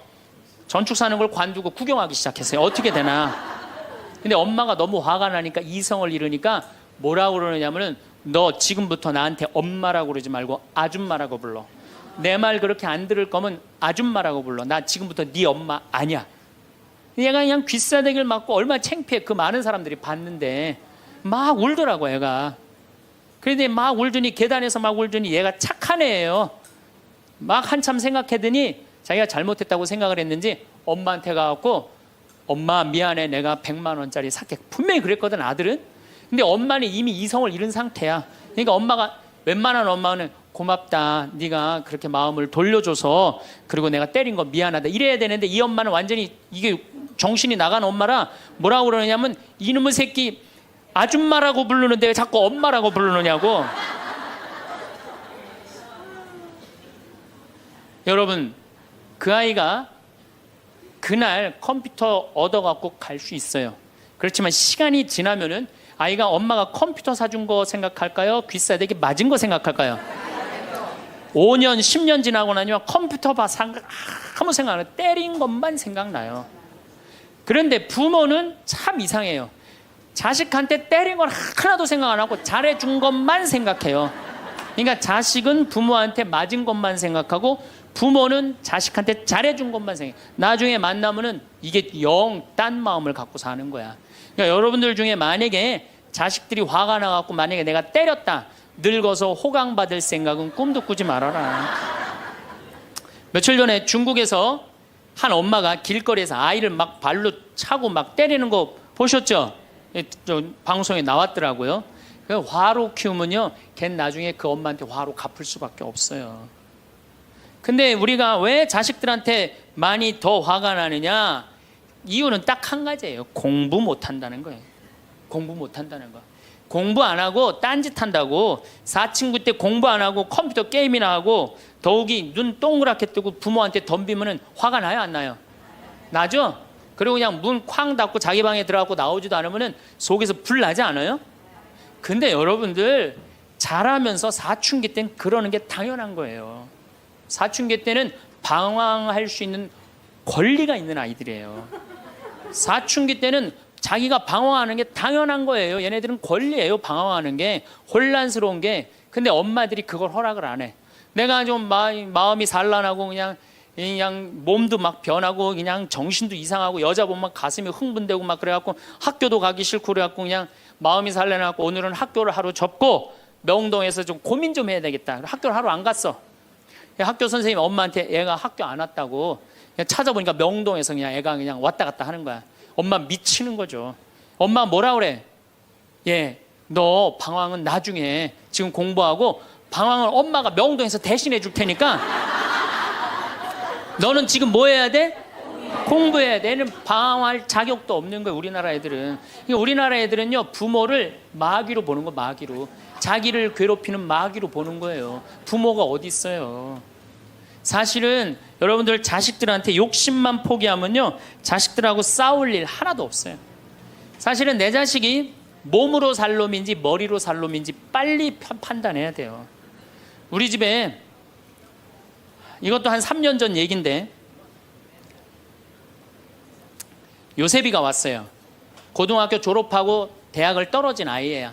전축 사는 걸 관두고 구경하기 시작했어요. 어떻게 되나. 근데 엄마가 너무 화가 나니까 이성을 잃으니까 뭐라고 그러느냐면은 너 지금부터 나한테 엄마라고 그러지 말고 아줌마라고 불러. 내 말 그렇게 안 들을 거면 아줌마라고 불러. 나 지금부터 네 엄마 아니야. 얘가 그냥 귀싸대기를 맞고 얼마나 창피해. 그 많은 사람들이 봤는데 막 울더라고 애가. 그런데 막 울더니 계단에서 막 울더니 얘가 착한 애예요. 막 한참 생각하더니 자기가 잘못했다고 생각을 했는지 엄마한테 가갖고 엄마 미안해 내가 100만 원짜리 살게. 분명히 그랬거든 아들은. 근데 엄마는 이미 이성을 잃은 상태야. 그러니까 엄마가 웬만한 엄마는 고맙다 네가 그렇게 마음을 돌려줘서 그리고 내가 때린 거 미안하다 이래야 되는데 이 엄마는 완전히 이게 정신이 나간 엄마라 뭐라고 그러냐면 이놈의 새끼 아줌마라고 부르는데 왜 자꾸 엄마라고 부르느냐고. 여러분 그 아이가 그날 컴퓨터 얻어갖고 갈 수 있어요. 그렇지만 시간이 지나면은 아이가 엄마가 컴퓨터 사준 거 생각할까요? 귀싸대기 맞은 거 생각할까요? 5년 10년 지나고 나면 컴퓨터 봐 아무 생각 안 해요. 때린 것만 생각나요. 그런데 부모는 참 이상해요. 자식한테 때린 건 하나도 생각 안 하고 잘해준 것만 생각해요. 그러니까 자식은 부모한테 맞은 것만 생각하고 부모는 자식한테 잘해준 것만 생각해요. 나중에 만나면은 이게 영 딴 마음을 갖고 사는 거야. 그러니까 여러분들 중에 만약에 자식들이 화가 나갖고 만약에 내가 때렸다 늙어서 호강받을 생각은 꿈도 꾸지 말아라. 며칠 전에 중국에서 한 엄마가 길거리에서 아이를 막 발로 차고 막 때리는 거 보셨죠? 방송에 나왔더라고요. 화로 키우면요 걔는 나중에 그 엄마한테 화로 갚을 수밖에 없어요. 근데 우리가 왜 자식들한테 많이 더 화가 나느냐? 이유는 딱 한 가지예요. 공부 못한다는 거예요. 공부 못한다는 거. 공부 안 하고 딴짓 한다고. 사친구 때 공부 안 하고 컴퓨터 게임이나 하고 더욱이 눈 동그랗게 뜨고 부모한테 덤비면 화가 나요 안 나요? 나죠? 그리고 그냥 문 쾅 닫고 자기 방에 들어가고 나오지도 않으면 속에서 불 나지 않아요? 근데 여러분들 자라면서 사춘기 때는 그러는 게 당연한 거예요. 사춘기 때는 방황할 수 있는 권리가 있는 아이들이에요. 사춘기 때는 자기가 방황하는 게 당연한 거예요. 얘네들은 권리예요. 방황하는 게 혼란스러운 게. 근데 엄마들이 그걸 허락을 안 해. 내가 좀 마음이 산란하고 그냥 몸도 막 변하고 그냥 정신도 이상하고 여자 보면 가슴이 흥분되고 막 그래갖고 학교도 가기 싫고 그래갖고 그냥 마음이 산란하고 오늘은 학교를 하루 접고 명동에서 좀 고민 좀 해야 되겠다. 학교를 하루 안 갔어. 학교 선생님이 엄마한테 애가 학교 안 왔다고 그냥 찾아보니까 명동에서 그냥 애가 그냥 왔다 갔다 하는 거야. 엄마 미치는 거죠. 엄마 뭐라 그래? 너 방황은 나중에 지금 공부하고 방황을 엄마가 명동에서 대신해 줄 테니까 너는 지금 뭐 해야 돼? 공부해야 돼. 얘는 방황할 자격도 없는 거예요. 우리나라 애들은. 우리나라 애들은요 부모를 마귀로 보는 거. 마귀로. 자기를 괴롭히는 마귀로 보는 거예요. 부모가 어디 있어요. 사실은 여러분들 자식들한테 욕심만 포기하면요 자식들하고 싸울 일 하나도 없어요. 사실은 내 자식이 몸으로 살 놈인지 머리로 살 놈인지 빨리 판단해야 돼요. 우리 집에 이것도 한 3년 전 얘기인데 요셉이가 왔어요. 고등학교 졸업하고 대학을 떨어진 아이예요.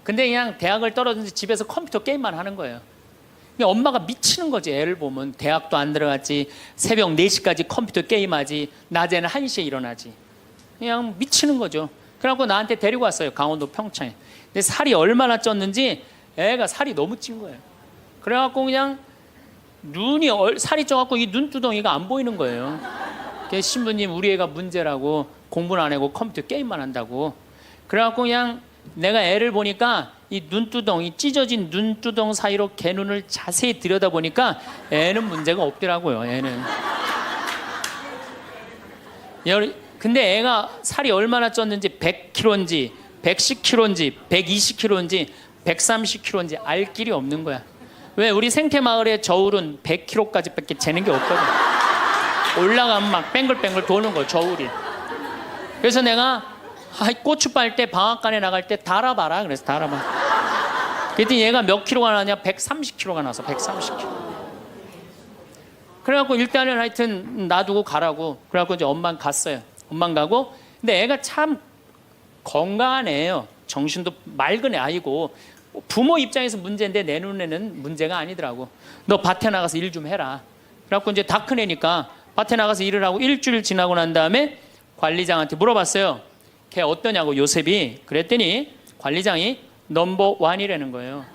근데 그냥 대학을 떨어진지 집에서 컴퓨터 게임만 하는 거예요. 엄마가 미치는 거지. 애를 보면 대학도 안 들어갔지, 새벽 4시까지 컴퓨터 게임하지, 낮에는 1시에 일어나지. 그냥 미치는 거죠. 그래갖고 나한테 데리고 왔어요. 강원도 평창에. 근데 살이 얼마나 쪘는지 애가 살이 너무 찐 거예요. 그래갖고 그냥 살이 쪄갖고 이 눈두덩이가 안 보이는 거예요. 신부님 우리 애가 문제라고 공부는 안 하고 컴퓨터 게임만 한다고. 그래갖고 그냥 내가 애를 보니까 이 눈두덩이 찢어진 눈두덩 사이로 개 눈을 자세히 들여다보니까 애는 문제가 없더라고요. 애는. 근데 애가 살이 얼마나 쪘는지 100kg인지 110kg인지 120kg인지 130kg인지 알 길이 없는 거야. 왜? 우리 생태마을의 저울은 100kg까지 밖에 재는 게 없거든. 올라가면 막 뱅글뱅글 도는 거 저울이. 그래서 내가 고추 빨 때 방앗간에 나갈 때 달아봐라. 그래서 달아봐. 그랬더니 얘가 몇 킬로가 나냐? 130kg가 나서 130kg. 그래갖고 일단은 하여튼 놔두고 가라고. 그래갖고 이제 엄마는 갔어요. 엄마는 가고. 근데 애가 참 건강한 애예요. 정신도 맑은 애 아이고 부모 입장에서 문제인데 내 눈에는 문제가 아니더라고. 너 밭에 나가서 일 좀 해라. 그래갖고 이제 다 큰애니까 밭에 나가서 일을 하고 일주일 지나고 난 다음에 관리장한테 물어봤어요. 걔 어떠냐고, 요셉이. 그랬더니 관리장이 넘버 원이라는 거예요.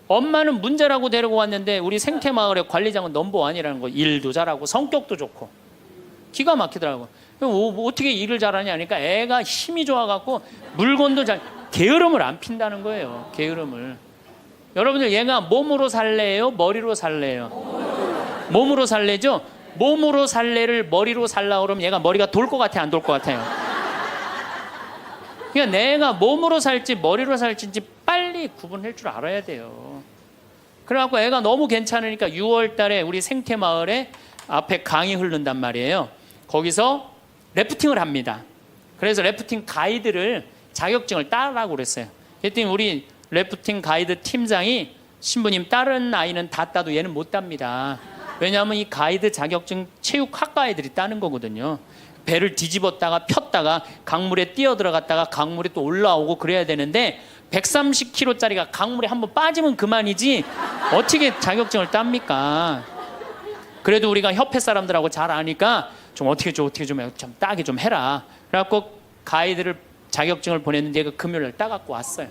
엄마는 문제라고 데리고 왔는데 우리 생태마을의 관리장은 넘버 원이라는 거. 일도 잘하고 성격도 좋고 기가 막히더라고. 어떻게 일을 잘하냐 하니까 애가 힘이 좋아갖고 물건도 잘, 게으름을 안 핀다는 거예요. 게으름을. 여러분들, 얘가 몸으로 살래요, 머리로 살래요? 몸으로 살래죠? 몸으로 살래를 머리로 살라 그러면 얘가 머리가 돌 것 같아, 안 돌 것 같아요? 그러니까 내가 몸으로 살지 머리로 살지 빨리 구분할 줄 알아야 돼요. 그래갖고 애가 너무 괜찮으니까 6월 달에 우리 생태마을에 앞에 강이 흐른단 말이에요. 거기서 래프팅을 합니다. 그래서 래프팅 가이드를 자격증을 따라고 그랬어요. 그랬더니 우리 래프팅 가이드 팀장이, 신부님 다른 아이는 다 따도 얘는 못 땁니다. 왜냐하면 이 가이드 자격증 체육학과 애들이 따는 거거든요. 배를 뒤집었다가 폈다가 강물에 뛰어 들어갔다가 강물에 또 올라오고 그래야 되는데 130kg짜리가 강물에 한번 빠지면 그만이지 어떻게 자격증을 땁니까? 그래도 우리가 협회 사람들하고 잘 아니까 좀 어떻게 좀 따게 좀 해라. 그래갖고 가이드를 자격증을 보냈는데 얘가 금요일날 따갖고 왔어요.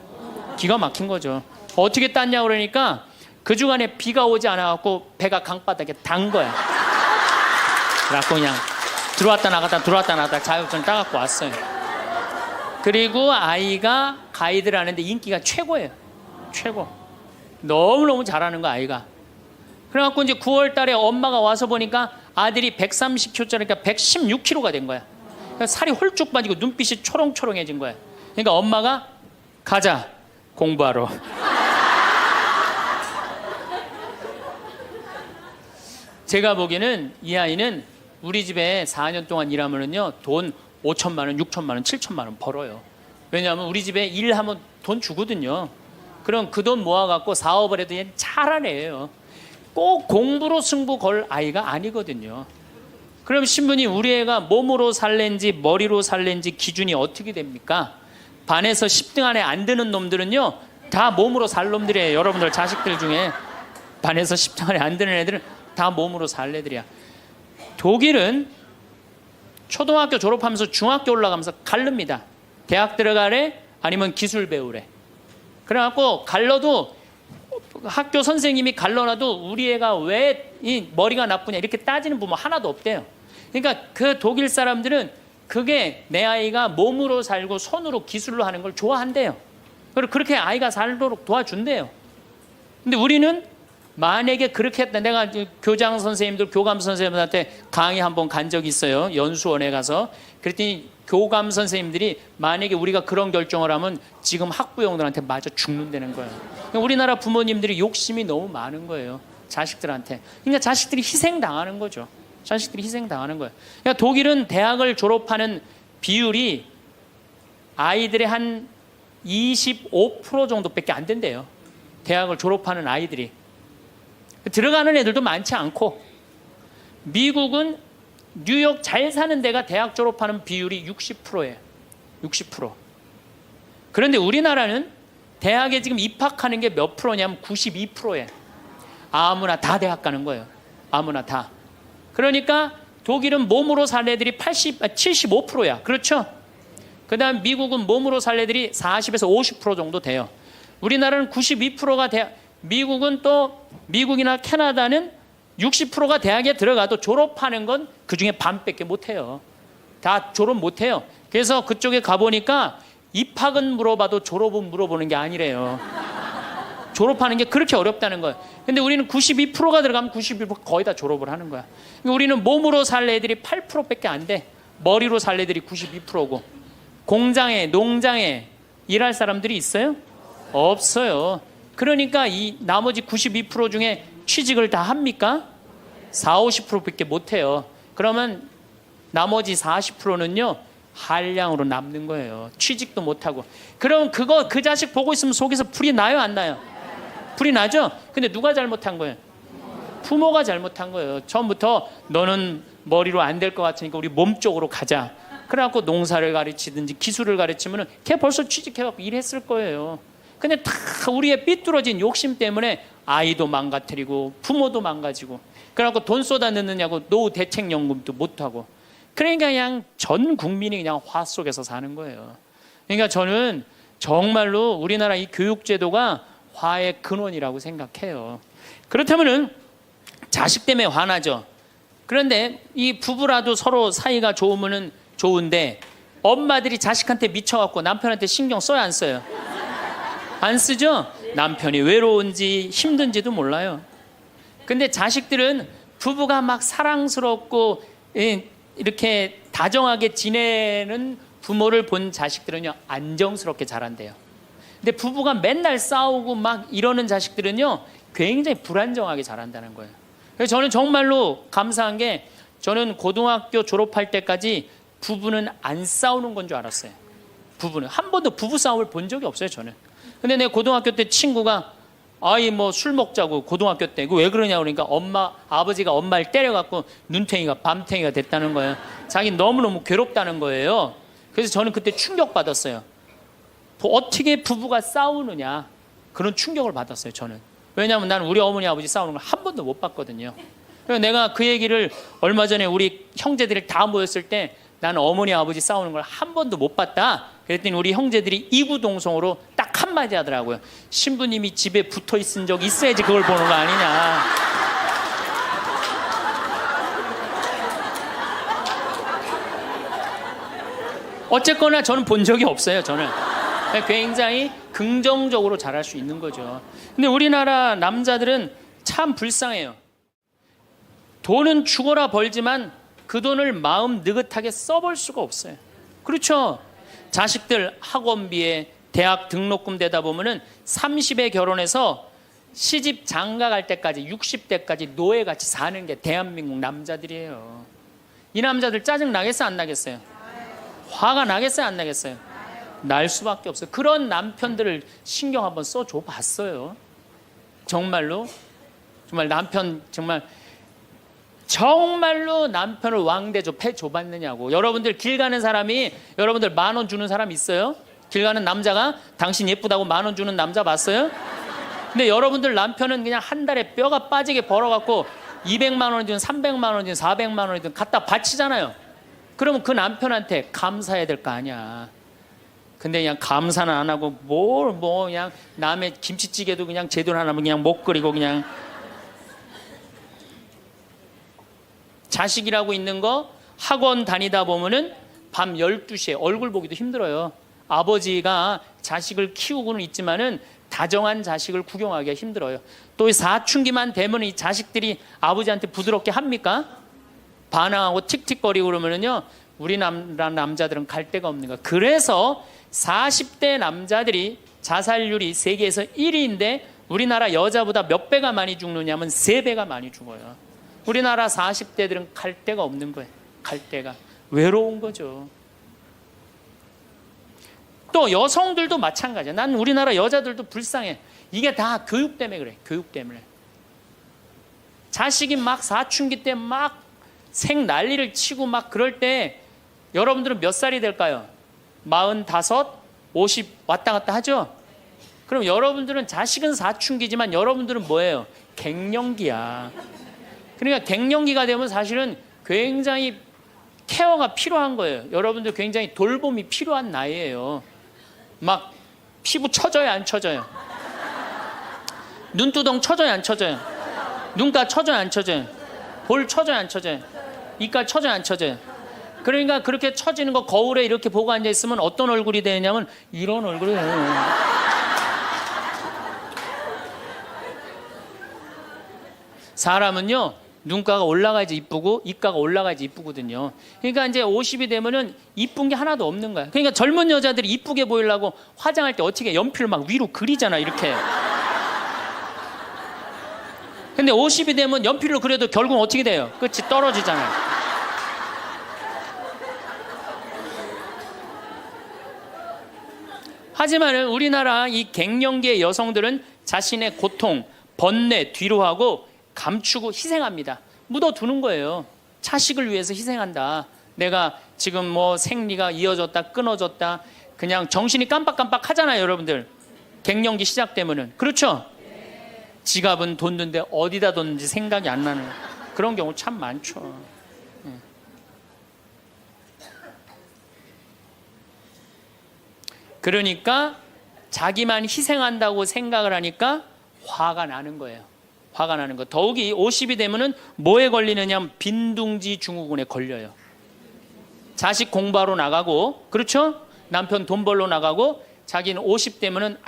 기가 막힌 거죠. 어떻게 땄냐 그러니까 그 주간에 비가 오지 않아갖고 배가 강바닥에 단 거야. 그래갖고 그냥 들어왔다 나갔다 자격증 따갖고 왔어요. 그리고 아이가 가이드를 하는데 인기가 최고예요. 최고. 너무너무 잘하는 거 아이가. 그래갖고 이제 9월 달에 엄마가 와서 보니까 아들이 130kg짜리니까 116kg가 된 거야. 그러니까 살이 홀쭉 빠지고 눈빛이 초롱초롱해진 거야. 그러니까 엄마가 가자, 공부하러. 제가 보기에는 이 아이는 우리 집에 4년 동안 일하면은요, 돈 5천만 원, 6천만 원, 7천만 원 벌어요. 왜냐하면 우리 집에 일하면 돈 주거든요. 그럼 그 돈 모아갖고 사업을 해도 얘는 잘하네요. 꼭 공부로 승부 걸 아이가 아니거든요. 그럼 신부님, 우리 애가 몸으로 살랜지 머리로 살랜지 기준이 어떻게 됩니까? 반에서 10등 안에 안 드는 놈들은요, 다 몸으로 살 놈들이에요. 여러분들 자식들 중에 반에서 10등 안에 안 드는 애들은 다 몸으로 살 애들이야. 독일은 초등학교 졸업하면서 중학교 올라가면서 갈릅니다. 대학 들어가래 아니면 기술 배우래. 그래갖고 갈러도 학교 선생님이 갈러놔도 우리 애가 왜 이 머리가 나쁘냐 이렇게 따지는 부모 하나도 없대요. 그러니까 그 독일 사람들은 그게 내 아이가 몸으로 살고 손으로 기술로 하는 걸 좋아한대요. 그리고 그렇게 아이가 살도록 도와준대요. 근데 우리는 만약에 그렇게 했다, 내가 교장 선생님들, 교감 선생님들한테 강의 한번 간 적이 있어요. 연수원에 가서. 그랬더니 교감 선생님들이 만약에 우리가 그런 결정을 하면 지금 학부형들한테 맞아 죽는다는 거예요. 그러니까 우리나라 부모님들이 욕심이 너무 많은 거예요. 자식들한테. 그러니까 자식들이 희생당하는 거죠. 자식들이 희생당하는 거예요. 그러니까 독일은 대학을 졸업하는 비율이 아이들의 한 25% 정도밖에 안 된대요. 대학을 졸업하는 아이들이. 들어가는 애들도 많지 않고, 미국은 뉴욕 잘 사는 데가 대학 졸업하는 비율이 60%예요. 60%. 그런데 우리나라는 대학에 지금 입학하는 게 몇 프로냐면 92%예요. 아무나 다 대학 가는 거예요. 아무나 다. 그러니까 독일은 몸으로 살 애들이 75%야. 그렇죠? 그 다음 미국은 몸으로 살 애들이 40에서 50% 정도 돼요. 우리나라는 92%가 미국은 또 미국이나 캐나다는 60%가 대학에 들어가도 졸업하는 건 그중에 반밖에 못해요. 다 졸업 못해요. 그래서 그쪽에 가보니까 입학은 물어봐도 졸업은 물어보는 게 아니래요. 졸업하는 게 그렇게 어렵다는 거예요. 근데 우리는 92%가 들어가면 92% 거의 다 졸업을 하는 거야. 우리는 몸으로 살 애들이 8%밖에 안 돼. 머리로 살 애들이 92%고. 공장에, 농장에 일할 사람들이 있어요? 없어요. 그러니까 이 나머지 92% 중에 취직을 다 합니까? 40, 50%밖에 못해요. 그러면 나머지 40%는요 한량으로 남는 거예요. 취직도 못하고. 그럼 그 자식 보고 있으면 속에서 불이 나요, 안 나요? 불이 나죠? 근데 누가 잘못한 거예요? 부모가 잘못한 거예요. 처음부터 너는 머리로 안 될 것 같으니까 우리 몸 쪽으로 가자. 그래갖고 농사를 가르치든지 기술을 가르치면은 걔 벌써 취직해갖고 일했을 거예요. 근데 다 우리의 삐뚤어진 욕심 때문에 아이도 망가뜨리고 부모도 망가지고, 그래갖고 돈 쏟아 넣느냐고 노후 대책연금도 못하고, 그러니까 그냥 전 국민이 그냥 화 속에서 사는 거예요. 그러니까 저는 정말로 우리나라 이 교육제도가 화의 근원이라고 생각해요. 그렇다면은 자식 때문에 화나죠. 그런데 이 부부라도 서로 사이가 좋으면은 좋은데, 엄마들이 자식한테 미쳐갖고 남편한테 신경 써야 안 써요? 안 쓰죠? 남편이 외로운지 힘든지도 몰라요. 근데 자식들은 부부가 막 사랑스럽고 이렇게 다정하게 지내는 부모를 본 자식들은요, 안정스럽게 자란대요. 근데 부부가 맨날 싸우고 막 이러는 자식들은요, 굉장히 불안정하게 자란다는 거예요. 그래서 저는 정말로 감사한 게, 저는 고등학교 졸업할 때까지 부부는 안 싸우는 건 줄 알았어요. 부부는 한 번도 부부 싸움을 본 적이 없어요, 저는. 근데 내 고등학교 때 친구가 아이 뭐 술 먹자고 고등학교 때, 왜 그러냐 그러니까 아버지가 엄마를 때려갖고 눈탱이가 밤탱이가 됐다는 거예요. 자기 너무너무 괴롭다는 거예요. 그래서 저는 그때 충격받았어요. 어떻게 부부가 싸우느냐, 그런 충격을 받았어요, 저는. 왜냐하면 나는 우리 어머니 아버지 싸우는 걸 한 번도 못 봤거든요. 그래서 내가 그 얘기를 얼마 전에 우리 형제들이 다 모였을 때, 나는 어머니 아버지 싸우는 걸 한 번도 못 봤다 그랬더니 우리 형제들이 이구동성으로 딱 한마디 하더라고요. 신부님이 집에 붙어 있은 적 있어야지 그걸 보는 거 아니냐. 어쨌거나 저는 본 적이 없어요. 저는 굉장히 긍정적으로 자랄 수 있는 거죠. 근데 우리나라 남자들은 참 불쌍해요. 돈은 죽어라 벌지만 그 돈을 마음 느긋하게 써볼 수가 없어요. 그렇죠? 자식들 학원비에 대학 등록금 대다 보면은 30에 결혼해서 시집 장가 갈 때까지 60대까지 노예같이 사는 게 대한민국 남자들이에요. 이 남자들 짜증 나겠어요, 안 나겠어요? 화가 나겠어요, 안 나겠어요? 날 수밖에 없어요. 그런 남편들을 신경 한번 써줘 봤어요. 정말로 남편 정말로 남편을 왕대조 패줘봤느냐고. 여러분들 길 가는 사람이, 여러분들 10,000원 주는 사람 있어요? 길 가는 남자가 당신 예쁘다고 10,000원 주는 남자 봤어요? 근데 여러분들 남편은 그냥 한 달에 뼈가 빠지게 벌어갖고 200만 원이든 300만 원이든 400만 원이든 갖다 바치잖아요. 그러면 그 남편한테 감사해야 될 거 아니야. 근데 그냥 감사는 안 하고 그냥 남의 김치찌개도 그냥 제대로 안 하면 그냥 못 끓이고, 그냥 자식이라고 있는 거 학원 다니다 보면은 밤 12시에 얼굴 보기도 힘들어요. 아버지가 자식을 키우고는 있지만은 다정한 자식을 구경하기가 힘들어요. 또 사춘기만 되면 이 자식들이 아버지한테 부드럽게 합니까? 반항하고 틱틱거리고 그러면은요, 우리나라 남자들은 갈 데가 없는 거야. 그래서 40대 남자들이 자살률이 세계에서 1위인데 우리나라 여자보다 몇 배가 많이 죽느냐면 3배가 많이 죽어요. 우리나라 40대들은 갈 데가 없는 거예요. 갈 데가. 외로운 거죠. 또 여성들도 마찬가지야. 난 우리나라 여자들도 불쌍해. 이게 다 교육 때문에 그래. 교육 때문에. 자식이 막 사춘기 때 막 생 난리를 치고 막 그럴 때 여러분들은 몇 살이 될까요? 45, 50 왔다 갔다 하죠? 그럼 여러분들은 자식은 사춘기지만 여러분들은 뭐예요? 갱년기야. 그러니까 갱년기가 되면 사실은 굉장히 케어가 필요한 거예요. 여러분들 굉장히 돌봄이 필요한 나이예요. 막 피부 처져요, 안 처져요? 눈두덩 처져요, 안 처져요? 눈가 처져요, 안 처져요? 볼 처져요, 안 처져요? 이가 처져요, 안 처져요? 그러니까 그렇게 처지는 거 거울에 이렇게 보고 앉아 있으면 어떤 얼굴이 되냐면 이런 얼굴이 돼요. 사람은요, 눈가가 올라가야지 이쁘고 입가가 올라가야지 이쁘거든요. 그러니까 이제 50이 되면은 이쁜 게 하나도 없는 거야. 그러니까 젊은 여자들이 이쁘게 보이려고 화장할 때 어떻게 연필을 막 위로 그리잖아, 이렇게. 근데 50이 되면 연필로 그려도 결국은 어떻게 돼요? 끝이 떨어지잖아요. 하지만은 우리나라 이 갱년기의 여성들은 자신의 고통, 번뇌 뒤로 하고 감추고 희생합니다. 묻어두는 거예요. 자식을 위해서 희생한다. 내가 지금 뭐 생리가 이어졌다 끊어졌다 그냥 정신이 깜빡깜빡 하잖아요, 여러분들. 갱년기 시작되면은. 그렇죠? 지갑은 뒀는데 어디다 뒀는지 생각이 안 나는 그런 경우 참 많죠. 그러니까 자기만 희생한다고 생각을 하니까 화가 나는 거예요. 화가 나는 거. 더욱이 50이 되면은 뭐에 걸리느냐? 빈둥지 증후군에 걸려요. 자식 공부하러 나가고, 그렇죠? 남편 돈 벌러 나가고, 자기는 50 되면은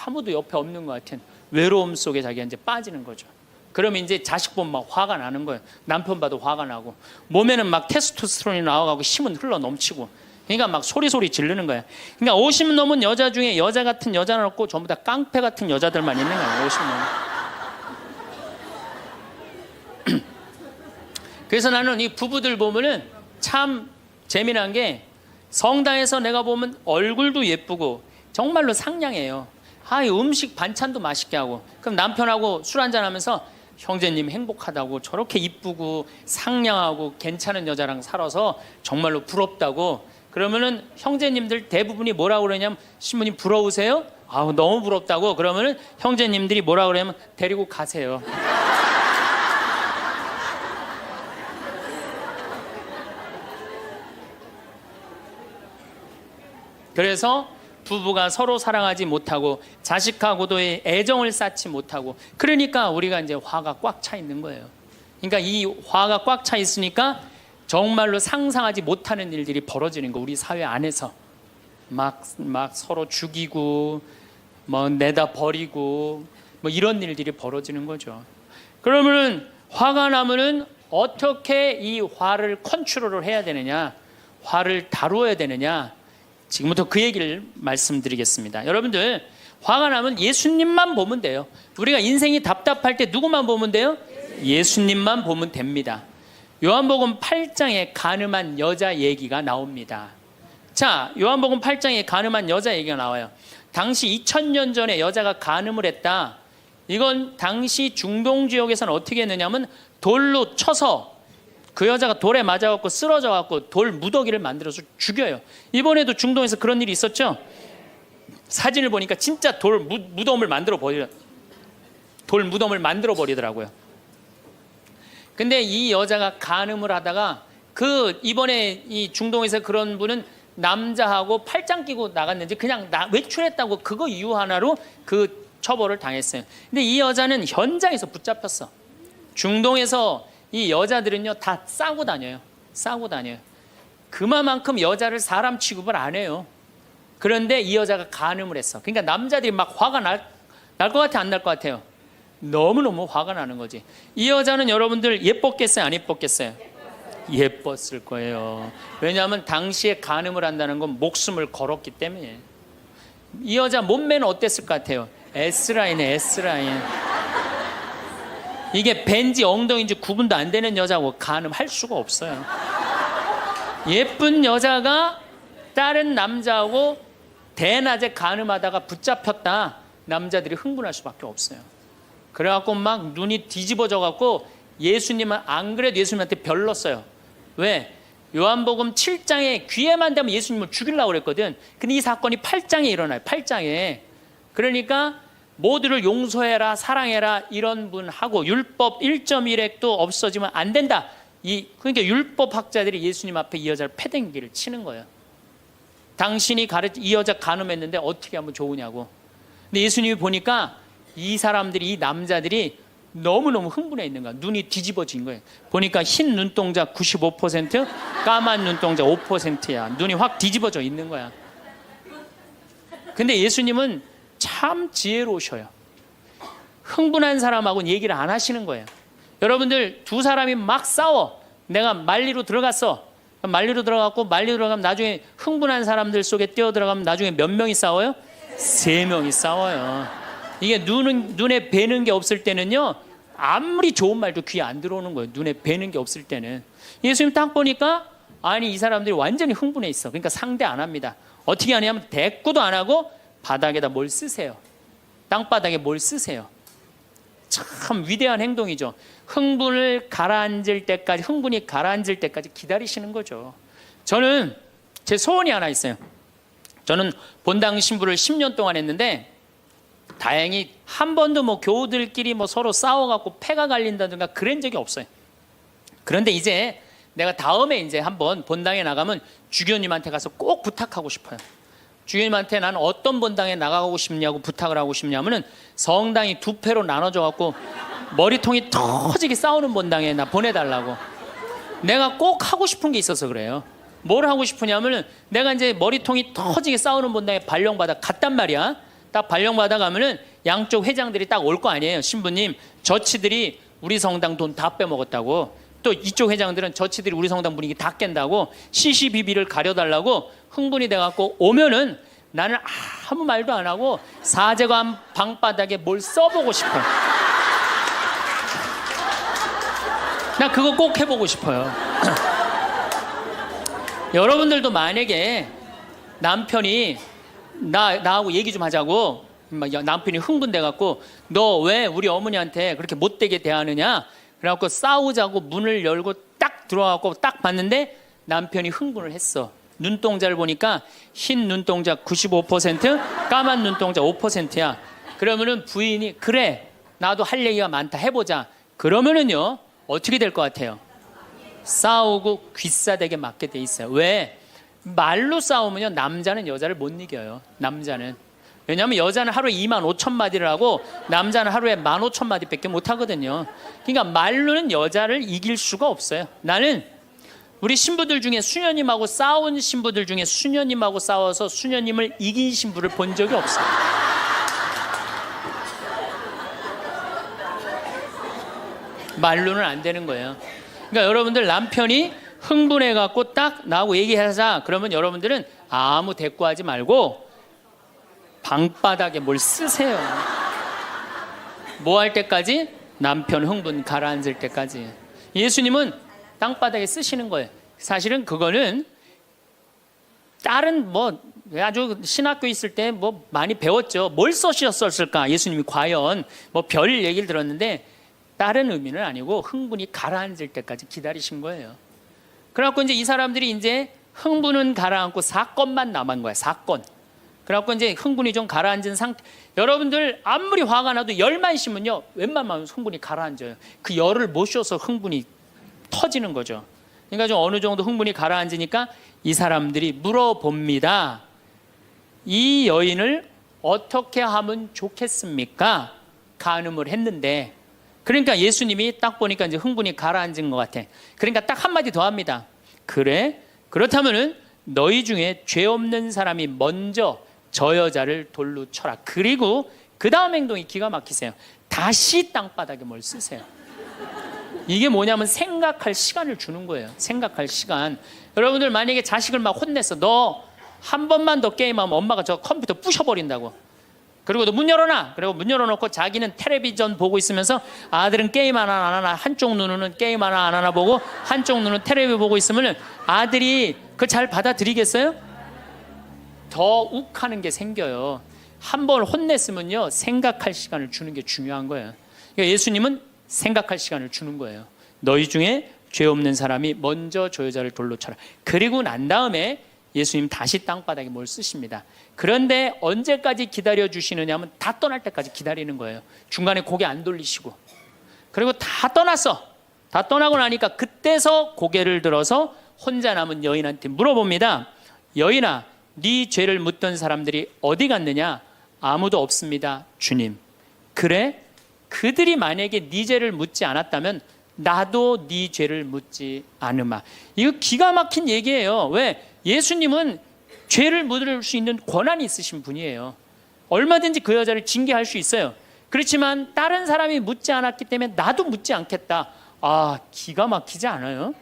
아무도 옆에 없는 것 같은 외로움 속에 자기가 이제 빠지는 거죠. 그러면 이제 자식 보면 막 화가 나는 거예요. 남편 봐도 화가 나고, 몸에는 막 테스토스테론이 나와가고 힘은 흘러 넘치고, 그러니까 막 소리 지르는 거야. 그러니까 50 넘은 여자 중에 여자 같은 여자는 없고 전부 다 깡패 같은 여자들만 있는 거야. 50 넘은. 그래서 나는 이 부부들 보면은 참 재미난 게, 성당에서 내가 보면 얼굴도 예쁘고 정말로 상냥해요. 이 음식 반찬도 맛있게 하고, 그럼 남편하고 술 한잔 하면서 형제님 행복하다고, 저렇게 이쁘고 상냥하고 괜찮은 여자랑 살아서 정말로 부럽다고. 그러면은 형제님들 대부분이 뭐라고 그러냐면, 신부님 부러우세요? 너무 부럽다고. 그러면은 형제님들이 뭐라고 그러냐면, 데리고 가세요. 그래서 부부가 서로 사랑하지 못하고 자식하고도의 애정을 쌓지 못하고, 그러니까 우리가 이제 화가 꽉 차 있는 거예요. 그러니까 이 화가 꽉 차 있으니까 정말로 상상하지 못하는 일들이 벌어지는 거. 우리 사회 안에서 막 서로 죽이고 뭐 내다 버리고 뭐 이런 일들이 벌어지는 거죠. 그러면은 화가 나면은 어떻게 이 화를 컨트롤을 해야 되느냐, 화를 다루어야 되느냐, 지금부터 그 얘기를 말씀드리겠습니다. 여러분들, 화가 나면 예수님만 보면 돼요. 우리가 인생이 답답할 때 누구만 보면 돼요? 예수님만 보면 됩니다. 요한복음 8장에 간음한 여자 얘기가 나옵니다. 자, 요한복음 8장에 간음한 여자 얘기가 나와요. 당시 2000년 전에 여자가 간음을 했다. 이건 당시 중동 지역에서는 어떻게 했느냐면, 돌로 쳐서 그 여자가 돌에 맞아갖고 쓰러져갖고 돌 무더기를 만들어서 죽여요. 이번에도 중동에서 그런 일이 있었죠. 사진을 보니까 진짜 돌 무덤을 만들어 버리더라고요. 근데 이 여자가 간음을 하다가, 이번에 이 중동에서 그런 분은 남자하고 팔짱 끼고 나갔는지 그냥 외출했다고 그거 이유 하나로 그 처벌을 당했어요. 근데 이 여자는 현장에서 붙잡혔어. 중동에서 이 여자들은요 다 싸고 다녀요. 그만큼 여자를 사람 취급을 안 해요. 그런데 이 여자가 간음을 했어. 그러니까 남자들이 막 화가 날 것 같아, 안 날 것 같아요? 너무너무 화가 나는 거지. 이 여자는 여러분들 예뻤겠어요, 안 예뻤겠어요? 예뻤을 거예요. 왜냐하면 당시에 간음을 한다는 건 목숨을 걸었기 때문에. 이 여자 몸매는 어땠을 것 같아요? S라인에 S라인. 이게 벤지 엉덩이인지 구분도 안 되는 여자고 간음할 수가 없어요. 예쁜 여자가 다른 남자하고 대낮에 간음하다가 붙잡혔다. 남자들이 흥분할 수밖에 없어요. 그래갖고 막 눈이 뒤집어져 갖고, 예수님은 안 그래도 예수님한테 별렀어요. 왜? 요한복음 7장에 귀에만 대면 예수님을 죽이려고 그랬거든. 근데 이 사건이 8장에 일어나요. 8장에. 그러니까 모두를 용서해라, 사랑해라, 이런 분하고 율법 1.1핵도 없어지면 안 된다. 그러니까 율법학자들이 예수님 앞에 이 여자를 패댕기를 치는 거예요. 당신이 이 여자 간음했는데 어떻게 하면 좋으냐고. 근데 예수님이 보니까 이 사람들이, 이 남자들이 너무너무 흥분해 있는 거야. 눈이 뒤집어진 거예요. 보니까 흰 눈동자 95%, 까만 눈동자 5%야. 눈이 확 뒤집어져 있는 거야. 근데 예수님은 참 지혜로우셔요. 흥분한 사람하고는 얘기를 안 하시는 거예요. 여러분들, 두 사람이 막 싸워. 내가 말리로 들어갔어. 말리로 들어가면 나중에 흥분한 사람들 속에 뛰어들어가면 나중에 몇 명이 싸워요? 3명이 싸워요. 이게 눈에 뵈는 게 없을 때는요, 아무리 좋은 말도 귀에 안 들어오는 거예요. 눈에 뵈는 게 없을 때는. 예수님 딱 보니까 이 사람들이 완전히 흥분해 있어. 그러니까 상대 안 합니다. 어떻게 하냐면 대꾸도 안 하고 바닥에다 뭘 쓰세요. 땅바닥에 뭘 쓰세요. 참 위대한 행동이죠. 흥분이 가라앉을 때까지 기다리시는 거죠. 저는 제 소원이 하나 있어요. 저는 본당 신부를 10년 동안 했는데, 다행히 한 번도 뭐 교우들끼리 뭐 서로 싸워갖고 패가 갈린다든가 그런 적이 없어요. 그런데 이제 내가 다음에 이제 한번 본당에 나가면 주교님한테 가서 꼭 부탁하고 싶어요. 주교님한테 나는 어떤 본당에 나가고 싶냐고 부탁을 하고 싶냐면은 성당이 두 패로 나눠져 갖고 머리통이 터지게 싸우는 본당에 나 보내달라고. 내가 꼭 하고 싶은 게 있어서 그래요. 뭘 하고 싶으냐면은 내가 이제 머리통이 터지게 싸우는 본당에 발령받아 갔단 말이야. 딱 발령받아 가면은 양쪽 회장들이 딱 올 거 아니에요. 신부님, 저치들이 우리 성당 돈 다 빼먹었다고. 또 이쪽 회장들은 저치들이 우리 성당 분위기 다 깬다고 CCBB를 가려달라고 흥분이 돼갖고 오면은 나는 아무 말도 안 하고 사제관 방바닥에 뭘 써보고 싶어요. 나 그거 꼭 해보고 싶어요. 여러분들도 만약에 남편이 나하고 얘기 좀 하자고 남편이 흥분돼갖고 너 왜 우리 어머니한테 그렇게 못되게 대하느냐 그래갖고 싸우자고 문을 열고 딱 들어와갖고 딱 봤는데 남편이 흥분을 했어. 눈동자를 보니까 흰 눈동자 95%, 까만 눈동자 5%야. 그러면은 부인이 그래 나도 할 얘기가 많다 해보자. 그러면은요 어떻게 될 것 같아요? 싸우고 귀싸대게 맞게 돼 있어요. 왜? 말로 싸우면요 남자는 여자를 못 이겨요. 남자는. 왜냐하면 여자는 하루에 25,000마디를 하고 남자는 하루에 15,000마디밖에 못 하거든요. 그러니까 말로는 여자를 이길 수가 없어요. 나는 우리 신부들 중에 수녀님하고 싸운 신부들 중에 수녀님하고 싸워서 수녀님을 이긴 신부를 본 적이 없어요. 말로는 안 되는 거예요. 그러니까 여러분들 남편이 흥분해갖고 딱 나하고 얘기하자 그러면 여러분들은 아무 대꾸하지 말고 방바닥에 뭘 쓰세요. 뭐 할 때까지? 남편 흥분 가라앉을 때까지. 예수님은 땅바닥에 쓰시는 거예요. 사실은 그거는 다른 뭐 아주 신학교 있을 때 뭐 많이 배웠죠. 뭘 써셨을까? 예수님이 과연 뭐 별 얘기를 들었는데 다른 의미는 아니고 흥분이 가라앉을 때까지 기다리신 거예요. 그래갖고 이제 이 사람들이 이제 흥분은 가라앉고 사건만 남은 거야. 사건. 그래갖고 이제 흥분이 좀 가라앉은 상태. 여러분들 아무리 화가 나도 열만 심으면요 웬만하면 흥분이 가라앉아요. 그 열을 못 쉬어서 흥분이 터지는 거죠. 그러니까 좀 어느 정도 흥분이 가라앉으니까 이 사람들이 물어봅니다. 이 여인을 어떻게 하면 좋겠습니까? 간음을 했는데. 그러니까 예수님이 딱 보니까 이제 흥분이 가라앉은 것 같아. 그러니까 딱 한마디 더 합니다. 그래? 그렇다면은 너희 중에 죄 없는 사람이 먼저 저 여자를 돌로 쳐라. 그리고 그 다음 행동이 기가 막히세요. 다시 땅바닥에 뭘 쓰세요. 이게 뭐냐면 생각할 시간을 주는 거예요. 생각할 시간. 여러분들 만약에 자식을 막 혼냈어. 너 한 번만 더 게임하면 엄마가 저 컴퓨터 부셔버린다고. 그리고 너 문 열어놔. 그리고 문 열어놓고 자기는 텔레비전 보고 있으면서 아들은 게임 하나 안 하나 한쪽 눈으로는 게임 하나 안 하나 보고 한쪽 눈은 텔레비 보고 있으면 아들이 그걸 잘 받아들이겠어요? 더 욱하는 게 생겨요. 한 번 혼냈으면요 생각할 시간을 주는 게 중요한 거예요. 그러니까 예수님은 생각할 시간을 주는 거예요. 너희 중에 죄 없는 사람이 먼저 저 여자를 돌로 쳐라. 그리고 난 다음에 예수님 다시 땅바닥에 뭘 쓰십니다. 그런데 언제까지 기다려 주시느냐 하면 다 떠날 때까지 기다리는 거예요. 중간에 고개 안 돌리시고. 그리고 다 떠났어. 다 떠나고 나니까 그때서 고개를 들어서 혼자 남은 여인한테 물어봅니다. 여인아, 네 죄를 묻던 사람들이 어디 갔느냐? 아무도 없습니다, 주님. 그래? 그들이 만약에 네 죄를 묻지 않았다면 나도 네 죄를 묻지 않으마. 이거 기가 막힌 얘기예요. 왜? 예수님은 죄를 묻을 수 있는 권한이 있으신 분이에요. 얼마든지 그 여자를 징계할 수 있어요. 그렇지만 다른 사람이 묻지 않았기 때문에 나도 묻지 않겠다. 아, 기가 막히지 않아요?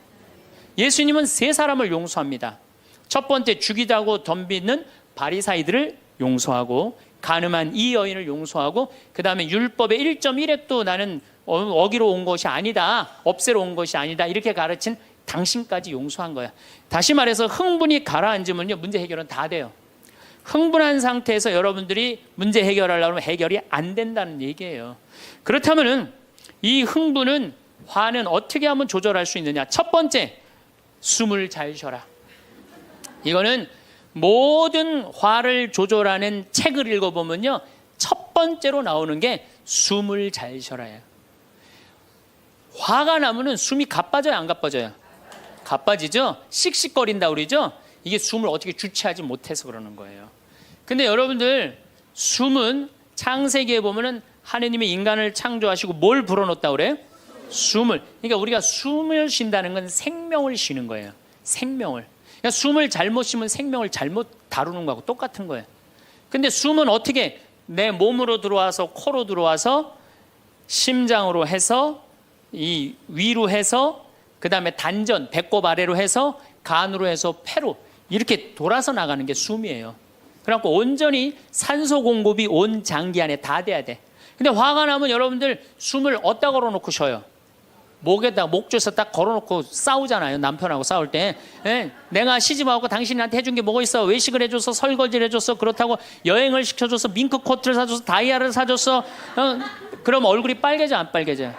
예수님은 세 사람을 용서합니다. 첫 번째, 죽이자고 덤비는 바리사이들을 용서하고, 간음한 이 여인을 용서하고, 그 다음에 율법의 1.1획도 나는 어기로 온 것이 아니다, 없애러 온 것이 아니다, 이렇게 가르친 당신까지 용서한 거야. 다시 말해서 흥분이 가라앉으면요 문제 해결은 다 돼요. 흥분한 상태에서 여러분들이 문제 해결하려고 하면 해결이 안 된다는 얘기예요. 그렇다면은 이 흥분은, 화는 어떻게 하면 조절할 수 있느냐? 첫 번째, 숨을 잘 쉬어라. 이거는 모든 화를 조절하는 책을 읽어보면요 첫 번째로 나오는 게 숨을 잘 쉬어라예요. 화가 나면은 숨이 가빠져요, 안 가빠져요? 가빠지죠? 씩씩거린다 그러죠? 이게 숨을 어떻게 주체하지 못해서 그러는 거예요. 근데 여러분들, 숨은 창세기에 보면은 하느님이 인간을 창조하시고 뭘 불어넣었다 그래요? 숨을. 그러니까 우리가 숨을 쉰다는 건 생명을 쉬는 거예요. 생명을. 그러니까 숨을 잘못 쉬면 생명을 잘못 다루는 거하고 똑같은 거예요. 근데 숨은 어떻게 내 몸으로 들어와서 코로 들어와서 심장으로 해서 이 위로 해서 그다음에 단전 배꼽 아래로 해서 간으로 해서 폐로 이렇게 돌아서 나가는 게 숨이에요. 그래갖고 온전히 산소 공급이 온 장기 안에 다 돼야 돼. 근데 화가 나면 여러분들 숨을 어디다 걸어놓고 쉬어요? 목에다 목줄에서 딱 걸어놓고 싸우잖아요. 남편하고 싸울 때. 예? 내가 시집하고 당신이 나한테 해준 게 뭐가 있어? 외식을 해줘서 설거지를 해줬어. 그렇다고 여행을 시켜줘서 밍크 코트를 사줘서 다이아를 사줬어. 그럼 얼굴이 빨개져 안 빨개져?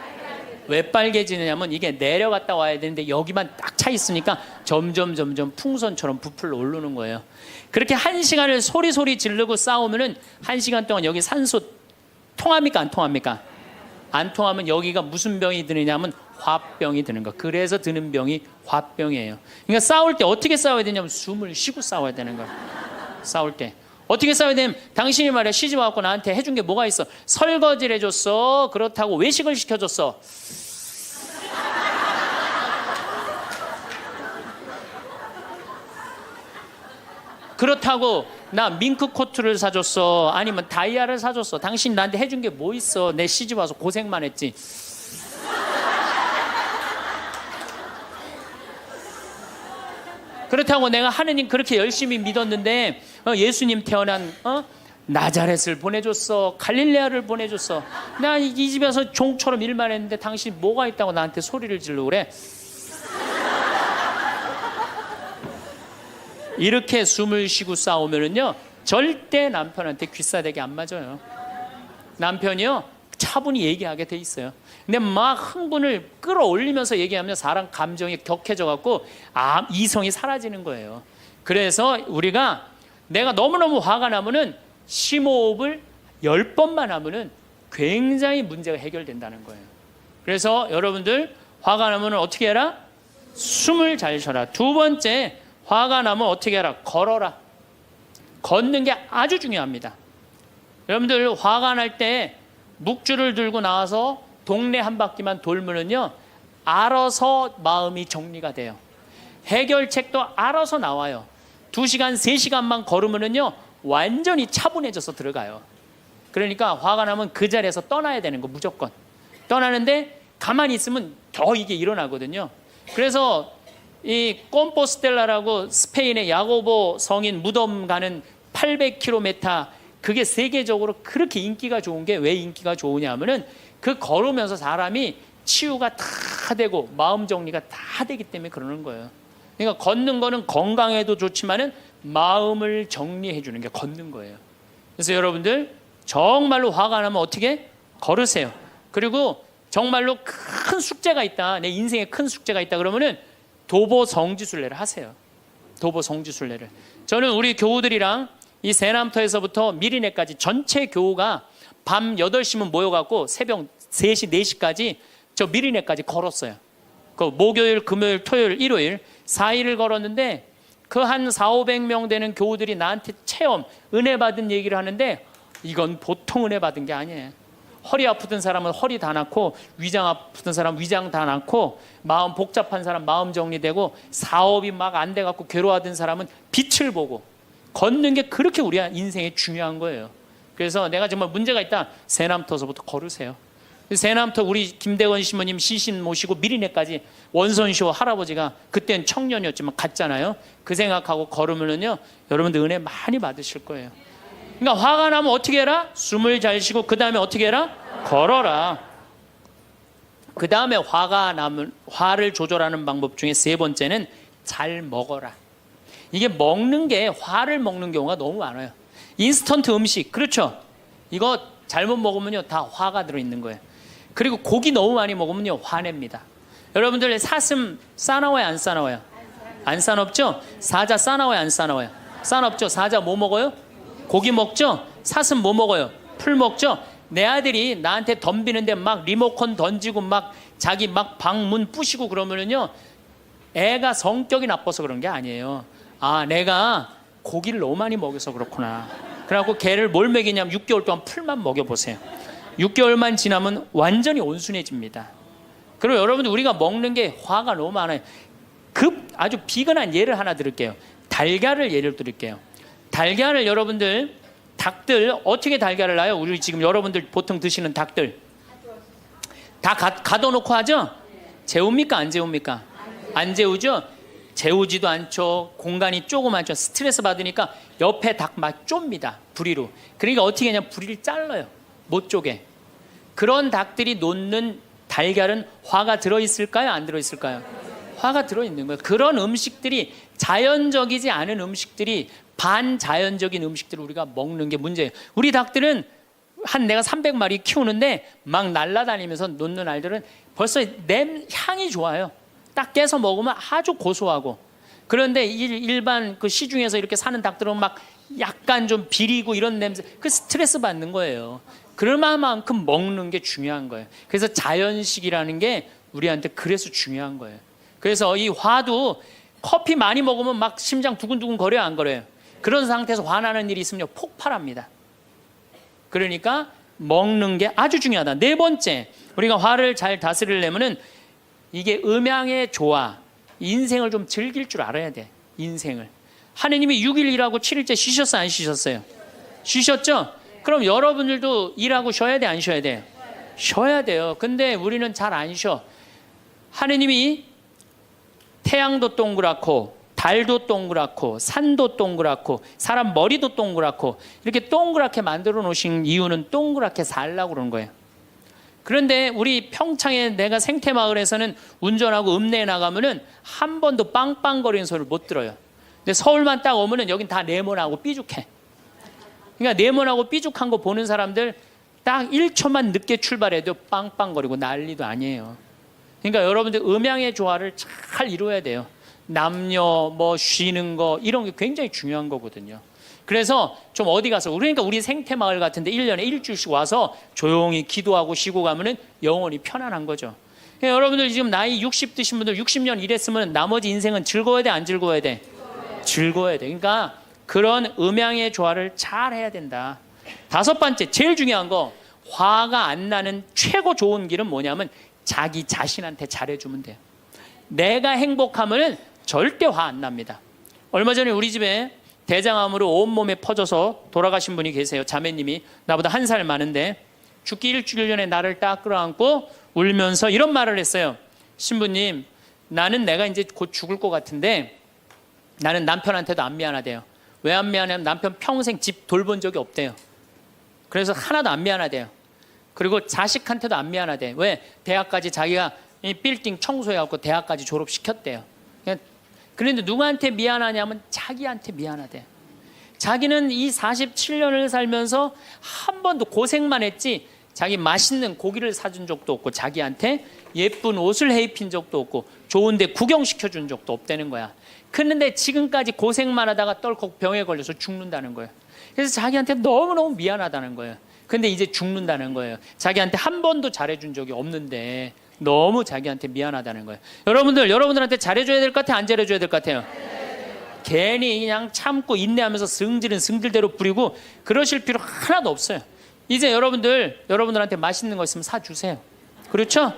왜 빨개지느냐면 이게 내려갔다 와야 되는데 여기만 딱 차 있으니까 점점 풍선처럼 부풀러 오르는 거예요. 그렇게 1시간을 소리 지르고 싸우면은 1시간 동안 여기 산소 통합니까 안 통합니까? 안 통하면 여기가 무슨 병이 드느냐면 화병이 드는 거. 그래서 드는 병이 화병이에요. 그러니까 싸울 때 어떻게 싸워야 되냐면 숨을 쉬고 싸워야 되는 거예요. 싸울 때 어떻게 싸워야 되냐면 당신이 말이야 시집 와갖고 나한테 해준 게 뭐가 있어? 설거지를 해줬어. 그렇다고 외식을 시켜줬어. 그렇다고 나 밍크 코트를 사줬어. 아니면 다이아를 사줬어. 당신 나한테 해준 게 뭐 있어? 내 시집 와서 고생만 했지. 그렇다고 내가 하느님 그렇게 열심히 믿었는데 예수님 태어난 나자렛을 보내줬어. 갈릴레아를 보내줬어. 나 이 집에서 종처럼 일만 했는데 당신 뭐가 있다고 나한테 소리를 지르고 그래? 이렇게 숨을 쉬고 싸우면은요 절대 남편한테 귀싸대기 안 맞아요. 남편이요 차분히 얘기하게 돼 있어요. 근데 막 흥분을 끌어올리면서 얘기하면 사람 감정이 격해져 갖고 이성이 사라지는 거예요. 그래서 우리가 내가 너무너무 화가 나면은 심호흡을 10번만 하면은 굉장히 문제가 해결된다는 거예요. 그래서 여러분들 화가 나면 어떻게 해라? 숨을 잘 쉬어라. 두 번째, 화가 나면 어떻게 해라? 걸어라. 걷는 게 아주 중요합니다. 여러분들 화가 날 때 묵주를 들고 나와서 동네 한 바퀴만 돌면은요 알아서 마음이 정리가 돼요. 해결책도 알아서 나와요. 2시간, 3시간만 걸으면은요 완전히 차분해져서 들어가요. 그러니까 화가 나면 그 자리에서 떠나야 되는 거 무조건. 떠나는데 가만히 있으면 더 이게 일어나거든요. 그래서 이 꼼포스텔라라고 스페인의 야고보 성인 무덤 가는 800km 그게 세계적으로 그렇게 인기가 좋은 게 왜 인기가 좋으냐 하면은 그 걸으면서 사람이 치유가 다 되고 마음 정리가 다 되기 때문에 그러는 거예요. 그러니까 걷는 거는 건강에도 좋지만은 마음을 정리해 주는 게 걷는 거예요. 그래서 여러분들 정말로 화가 나면 어떻게 걸으세요. 그리고 정말로 큰 숙제가 있다. 내 인생에 큰 숙제가 있다 그러면은 도보 성지순례를 하세요. 도보 성지순례를. 저는 우리 교우들이랑 이 세남터에서부터 미리네까지 전체 교우가 밤 8시면 모여갖고 새벽 3시, 4시까지 저 미리네까지 걸었어요. 그 목요일, 금요일, 토요일, 일요일 4일을 걸었는데 그 한 400~500명 되는 교우들이 나한테 체험, 은혜 받은 얘기를 하는데 이건 보통 은혜 받은 게 아니에요. 허리 아프던 사람은 허리 다 낫고 위장 아프던 사람 위장 다 낫고 마음 복잡한 사람 마음 정리되고 사업이 막 안 돼갖고 괴로워하던 사람은 빛을 보고 걷는 게 그렇게 우리 인생에 중요한 거예요. 그래서 내가 정말 문제가 있다. 세남터서부터 걸으세요. 세남터 우리 김대건 시모님 시신 모시고 미리네까지 원선쇼 할아버지가 그땐 청년이었지만 갔잖아요. 그 생각하고 걸으면은요 여러분들 은혜 많이 받으실 거예요. 그러니까 화가 나면 어떻게 해라? 숨을 잘 쉬고 그 다음에 어떻게 해라? 걸어라. 그 다음에 화가 나면 화를 조절하는 방법 중에 세 번째는 잘 먹어라. 이게 먹는 게 화를 먹는 경우가 너무 많아요. 인스턴트 음식 그렇죠? 이거 잘못 먹으면요 다 화가 들어있는 거예요. 그리고 고기 너무 많이 먹으면요 화냅니다. 여러분들 사슴 싸나워요 안 싸나워요? 안 싸납죠? 사자 싸나워요 안 싸나워요? 싸납죠? 사자 뭐 먹어요? 고기 먹죠? 사슴 뭐 먹어요? 풀 먹죠? 내 아들이 나한테 덤비는데 막 리모컨 던지고 막 자기 막 방문 부시고 그러면은요, 애가 성격이 나빠서 그런 게 아니에요. 아, 내가 고기를 너무 많이 먹여서 그렇구나. 그래갖고 걔를 뭘 먹이냐면 6개월 동안 풀만 먹여보세요. 6개월만 지나면 완전히 온순해집니다. 그리고 여러분들, 우리가 먹는 게 화가 너무 많아요. 아주 비근한 예를 하나 드릴게요. 달걀을 예를 드릴게요. 달걀을 여러분들, 닭들 어떻게 달걀을 낳아요? 우리 지금 여러분들 보통 드시는 닭들 다 가둬놓고 하죠? 재웁니까? 안 재웁니까? 안 재우죠? 재우지도 않죠. 공간이 조그맣죠. 스트레스 받으니까 옆에 닭 막 좁니다. 부리로. 그러니까 어떻게 하냐, 부리를 잘라요. 못 쪼개. 그런 닭들이 놓는 달걀은 화가 들어있을까요? 안 들어있을까요? 화가 들어있는 거예요. 그런 음식들이, 자연적이지 않은 음식들이, 반자연적인 음식들을 우리가 먹는 게 문제예요. 우리 닭들은 내가 300마리 키우는데 막 날아다니면서 놓는 알들은 벌써 향이 좋아요. 딱 깨서 먹으면 아주 고소하고. 그런데 일반 그 시중에서 이렇게 사는 닭들은 막 약간 좀 비리고 이런 냄새, 그 스트레스 받는 거예요. 그럴 만큼 먹는 게 중요한 거예요. 그래서 자연식이라는 게 우리한테 그래서 중요한 거예요. 그래서 이 화도 커피 많이 먹으면 막 심장 두근두근 거려요, 안 거려요? 그런 상태에서 화나는 일이 있으면 폭발합니다. 그러니까 먹는 게 아주 중요하다. 네 번째, 우리가 화를 잘 다스리려면은 이게 음양의 조화, 인생을 좀 즐길 줄 알아야 돼. 인생을. 하느님이 6일 일하고 7일째 쉬셨어요, 안 쉬셨어요? 쉬셨죠? 그럼 여러분들도 일하고 쉬어야 돼, 안 쉬어야 돼요? 쉬어야 돼요. 근데 우리는 잘 안 쉬어. 하느님이 태양도 동그랗고 달도 동그랗고 산도 동그랗고 사람 머리도 동그랗고 이렇게 동그랗게 만들어 놓으신 이유는 동그랗게 살라고 그러는 거예요. 그런데 우리 평창에 내가 생태마을에서는 운전하고 읍내에 나가면은 한 번도 빵빵거리는 소리를 못 들어요. 근데 서울만 딱 오면은 여긴 다 네모나고 삐죽해. 그러니까 네모나고 삐죽한 거 보는 사람들 딱 1초만 늦게 출발해도 빵빵거리고 난리도 아니에요. 그러니까 여러분들 음양의 조화를 잘 이루어야 돼요. 남녀 뭐 쉬는 거 이런 게 굉장히 중요한 거거든요. 그래서 좀 어디 가서, 그러니까 우리 생태마을 같은데 1년에 일주일씩 와서 조용히 기도하고 쉬고 가면은 영혼이 편안한 거죠. 그러니까 여러분들 지금 나이 60 드신 분들 60년 일했으면 나머지 인생은 즐거워야 돼, 안 즐거워야 돼? 즐거워야 돼. 그러니까 그런 음양의 조화를 잘 해야 된다. 다섯 번째, 제일 중요한 거, 화가 안 나는 최고 좋은 길은 뭐냐면 자기 자신한테 잘해주면 돼요. 내가 행복하면 절대 화 안 납니다. 얼마 전에 우리 집에 대장암으로 온몸에 퍼져서 돌아가신 분이 계세요. 자매님이 나보다 1살 많은데 죽기 일주일 전에 나를 딱 끌어안고 울면서 이런 말을 했어요. 신부님, 나는 내가 이제 곧 죽을 것 같은데 나는 남편한테도 안 미안하대요. 왜 안 미안하냐면 남편 평생 집 돌본 적이 없대요. 그래서 하나도 안 미안하대요. 그리고 자식한테도 안 미안하대. 왜? 대학까지 자기가 이 빌딩 청소해갖고 대학까지 졸업시켰대요. 그런데 누구한테 미안하냐면 자기한테 미안하대. 자기는 이 47년을 살면서 한 번도 고생만 했지 자기 맛있는 고기를 사준 적도 없고 자기한테 예쁜 옷을 해입힌 적도 없고 좋은 데 구경시켜준 적도 없다는 거야. 그런데 지금까지 고생만 하다가 떨컥 병에 걸려서 죽는다는 거예요. 그래서 자기한테 너무너무 미안하다는 거예요. 근데 이제 죽는다는 거예요. 자기한테 한 번도 잘해준 적이 없는데 너무 자기한테 미안하다는 거예요. 여러분들한테 잘해줘야 될 것 같아요? 안 잘해줘야 될 것 같아요? 괜히 그냥 참고 인내하면서 승질은 승질대로 부리고 그러실 필요 하나도 없어요. 이제 여러분들한테 맛있는 거 있으면 사주세요. 그렇죠?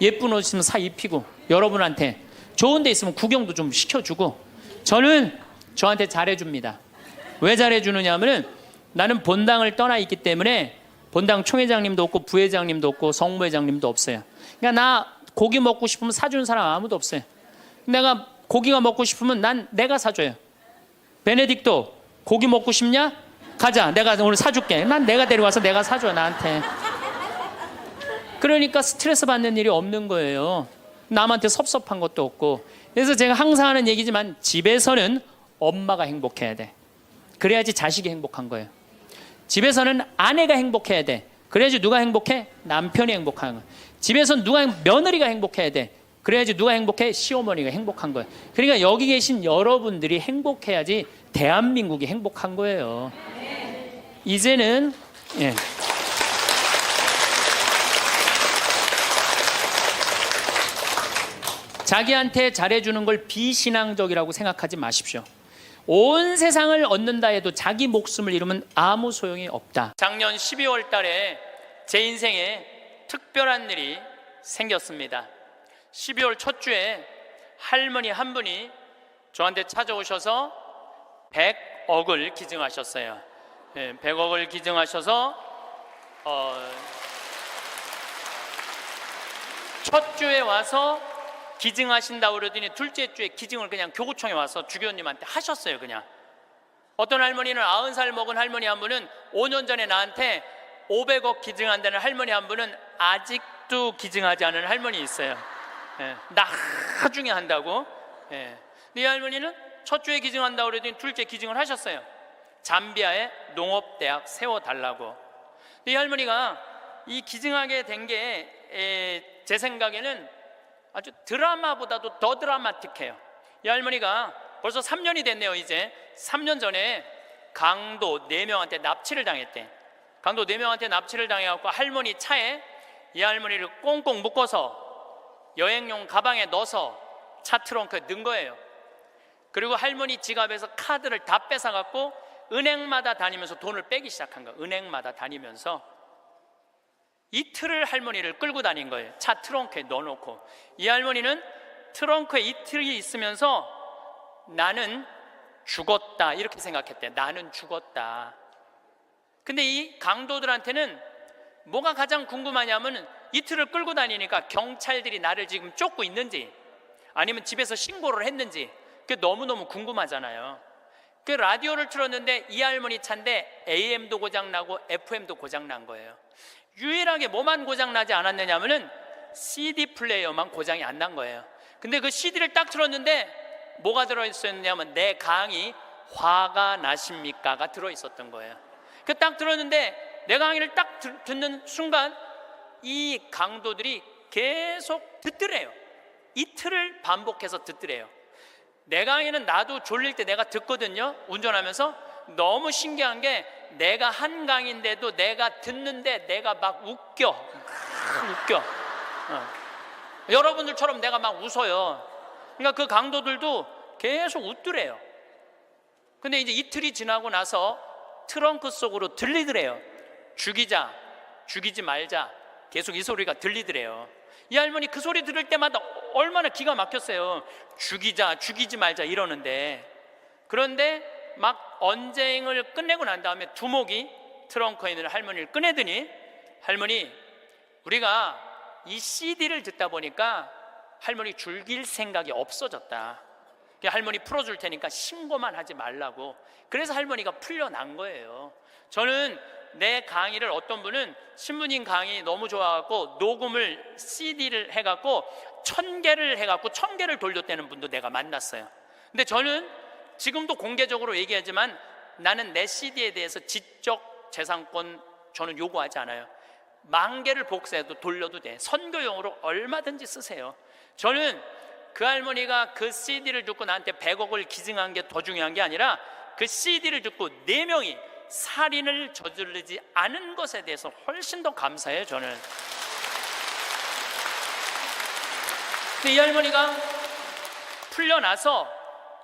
예쁜 옷 있으면 사 입히고, 여러분한테 좋은 데 있으면 구경도 좀 시켜주고. 저는 저한테 잘해줍니다. 왜 잘해주느냐 하면은 나는 본당을 떠나 있기 때문에 본당 총회장님도 없고 부회장님도 없고 성무회장님도 없어요. 그러니까 나 고기 먹고 싶으면 사주는 사람 아무도 없어요. 내가 고기가 먹고 싶으면 내가 사줘요. 베네딕토, 고기 먹고 싶냐? 가자, 내가 오늘 사줄게. 난 내가 데려와서 내가 사줘, 나한테. 그러니까 스트레스 받는 일이 없는 거예요. 남한테 섭섭한 것도 없고. 그래서 제가 항상 하는 얘기지만 집에서는 엄마가 행복해야 돼. 그래야지 자식이 행복한 거예요. 집에서는 아내가 행복해야 돼. 그래야지 누가 행복해? 남편이 행복한 거예요. 집에서는 며느리가 행복해야 돼. 그래야지 누가 행복해? 시어머니가 행복한 거예요. 그러니까 여기 계신 여러분들이 행복해야지 대한민국이 행복한 거예요. 이제는 예. 자기한테 잘해주는 걸 비신앙적이라고 생각하지 마십시오. 온 세상을 얻는다 해도 자기 목숨을 잃으면 아무 소용이 없다. 작년 12월 달에 제 인생에 특별한 일이 생겼습니다. 12월 첫 주에 할머니 한 분이 저한테 찾아오셔서 100억을 기증하셨어요. 100억을 기증하셔서 첫 주에 와서 기증하신다고 그러더니 둘째 주에 기증을 그냥 교구청에 와서 주교님한테 하셨어요. 그냥 어떤 할머니는 90살 먹은 할머니 한 분은 5년 전에 나한테 500억 기증한다는 할머니 한 분은 아직도 기증하지 않은 할머니 있어요. 나중에 한다고. 이 할머니는 첫 주에 기증한다고 그러더니 둘째 기증을 하셨어요. 잠비아에 농업대학 세워달라고. 이 할머니가 이 기증하게 된 게 제 생각에는 아주 드라마보다도 더 드라마틱해요. 이 할머니가 벌써 3년이 됐네요. 이제 3년 전에 강도 4명한테 납치를 당했대. 강도 4명한테 납치를 당해갖고 할머니 차에 이 할머니를 꽁꽁 묶어서 여행용 가방에 넣어서 차 트렁크에 넣은 거예요. 그리고 할머니 지갑에서 카드를 다 뺏어갖고 은행마다 다니면서 돈을 빼기 시작한 거예요. 은행마다 다니면서 이틀을 할머니를 끌고 다닌 거예요. 차 트렁크에 넣어놓고. 이 할머니는 트렁크에 이틀이 있으면서 나는 죽었다 이렇게 생각했대. 나는 죽었다. 근데 이 강도들한테는 뭐가 가장 궁금하냐면 이틀을 끌고 다니니까 경찰들이 나를 지금 쫓고 있는지 아니면 집에서 신고를 했는지 그게 너무너무 궁금하잖아요. 그 라디오를 틀었는데 이 할머니 차인데 AM도 고장나고 FM도 고장난 거예요. 유일하게 뭐만 고장나지 않았느냐면은 CD 플레이어만 고장이 안 난 거예요. 근데 그 CD를 딱 틀었는데 뭐가 들어있었냐면 내 강의 화가 나십니까가 들어있었던 거예요. 그 딱 들었는데 내 강의를 딱 듣는 순간 이 강도들이 계속 듣더래요. 이틀을 반복해서 듣더래요. 내 강의는 나도 졸릴 때 내가 듣거든요. 운전하면서. 너무 신기한 게 내가 한 강의인데도 내가 듣는데 내가 막 웃겨. 여러분들처럼 내가 막 웃어요. 그러니까 그 강도들도 계속 웃더래요. 근데 이제 이틀이 지나고 나서 트렁크 속으로 들리더래요. 죽이자, 죽이지 말자. 계속 이 소리가 들리더래요. 이 할머니 그 소리 들을 때마다 얼마나 기가 막혔어요. 죽이자, 죽이지 말자 이러는데. 그런데 막 언쟁을 끝내고 난 다음에 두목이 트렁크에 있는 할머니를 꺼내더니 할머니, 우리가 이 CD를 듣다 보니까 할머니 죽일 생각이 없어졌다. 할머니 풀어줄 테니까 신고만 하지 말라고. 그래서 할머니가 풀려난 거예요. 저는 내 강의를 어떤 분은 신부님 강의 너무 좋아갖고 녹음을 CD를 해갖고 1000개를 해갖고 1000개를 돌렸다는 분도 내가 만났어요. 근데 저는 지금도 공개적으로 얘기하지만 나는 내 CD에 대해서 지적 재산권 저는 요구하지 않아요. 10,000개를 복사해도 돌려도 돼. 선교용으로 얼마든지 쓰세요. 저는 그 할머니가 그 CD를 듣고 나한테 100억을 기증한 게 더 중요한 게 아니라 그 CD를 듣고 4명이 살인을 저지르지 않은 것에 대해서 훨씬 더 감사해요. 저는. 근데 이 할머니가 풀려나서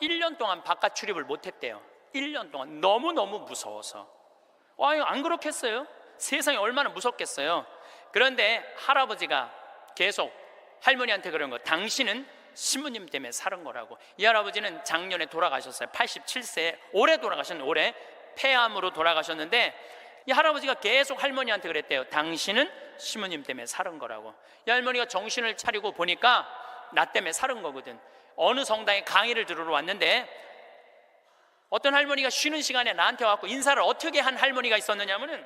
1년 동안 바깥 출입을 못했대요. 1년 동안 너무너무 무서워서. 안 그렇겠어요? 세상이 얼마나 무섭겠어요. 그런데 할아버지가 계속 할머니한테 그런 거, 당신은 신부님 때문에 살은 거라고. 이 할아버지는 작년에 돌아가셨어요. 87세에 올해 돌아가셨는데, 올해 폐암으로 돌아가셨는데 이 할아버지가 계속 할머니한테 그랬대요. 당신은 신부님 때문에 살은 거라고. 이 할머니가 정신을 차리고 보니까 나 때문에 살은 거거든. 어느 성당에 강의를 들으러 왔는데 어떤 할머니가 쉬는 시간에 나한테 와서 인사를 어떻게 한 할머니가 있었느냐면은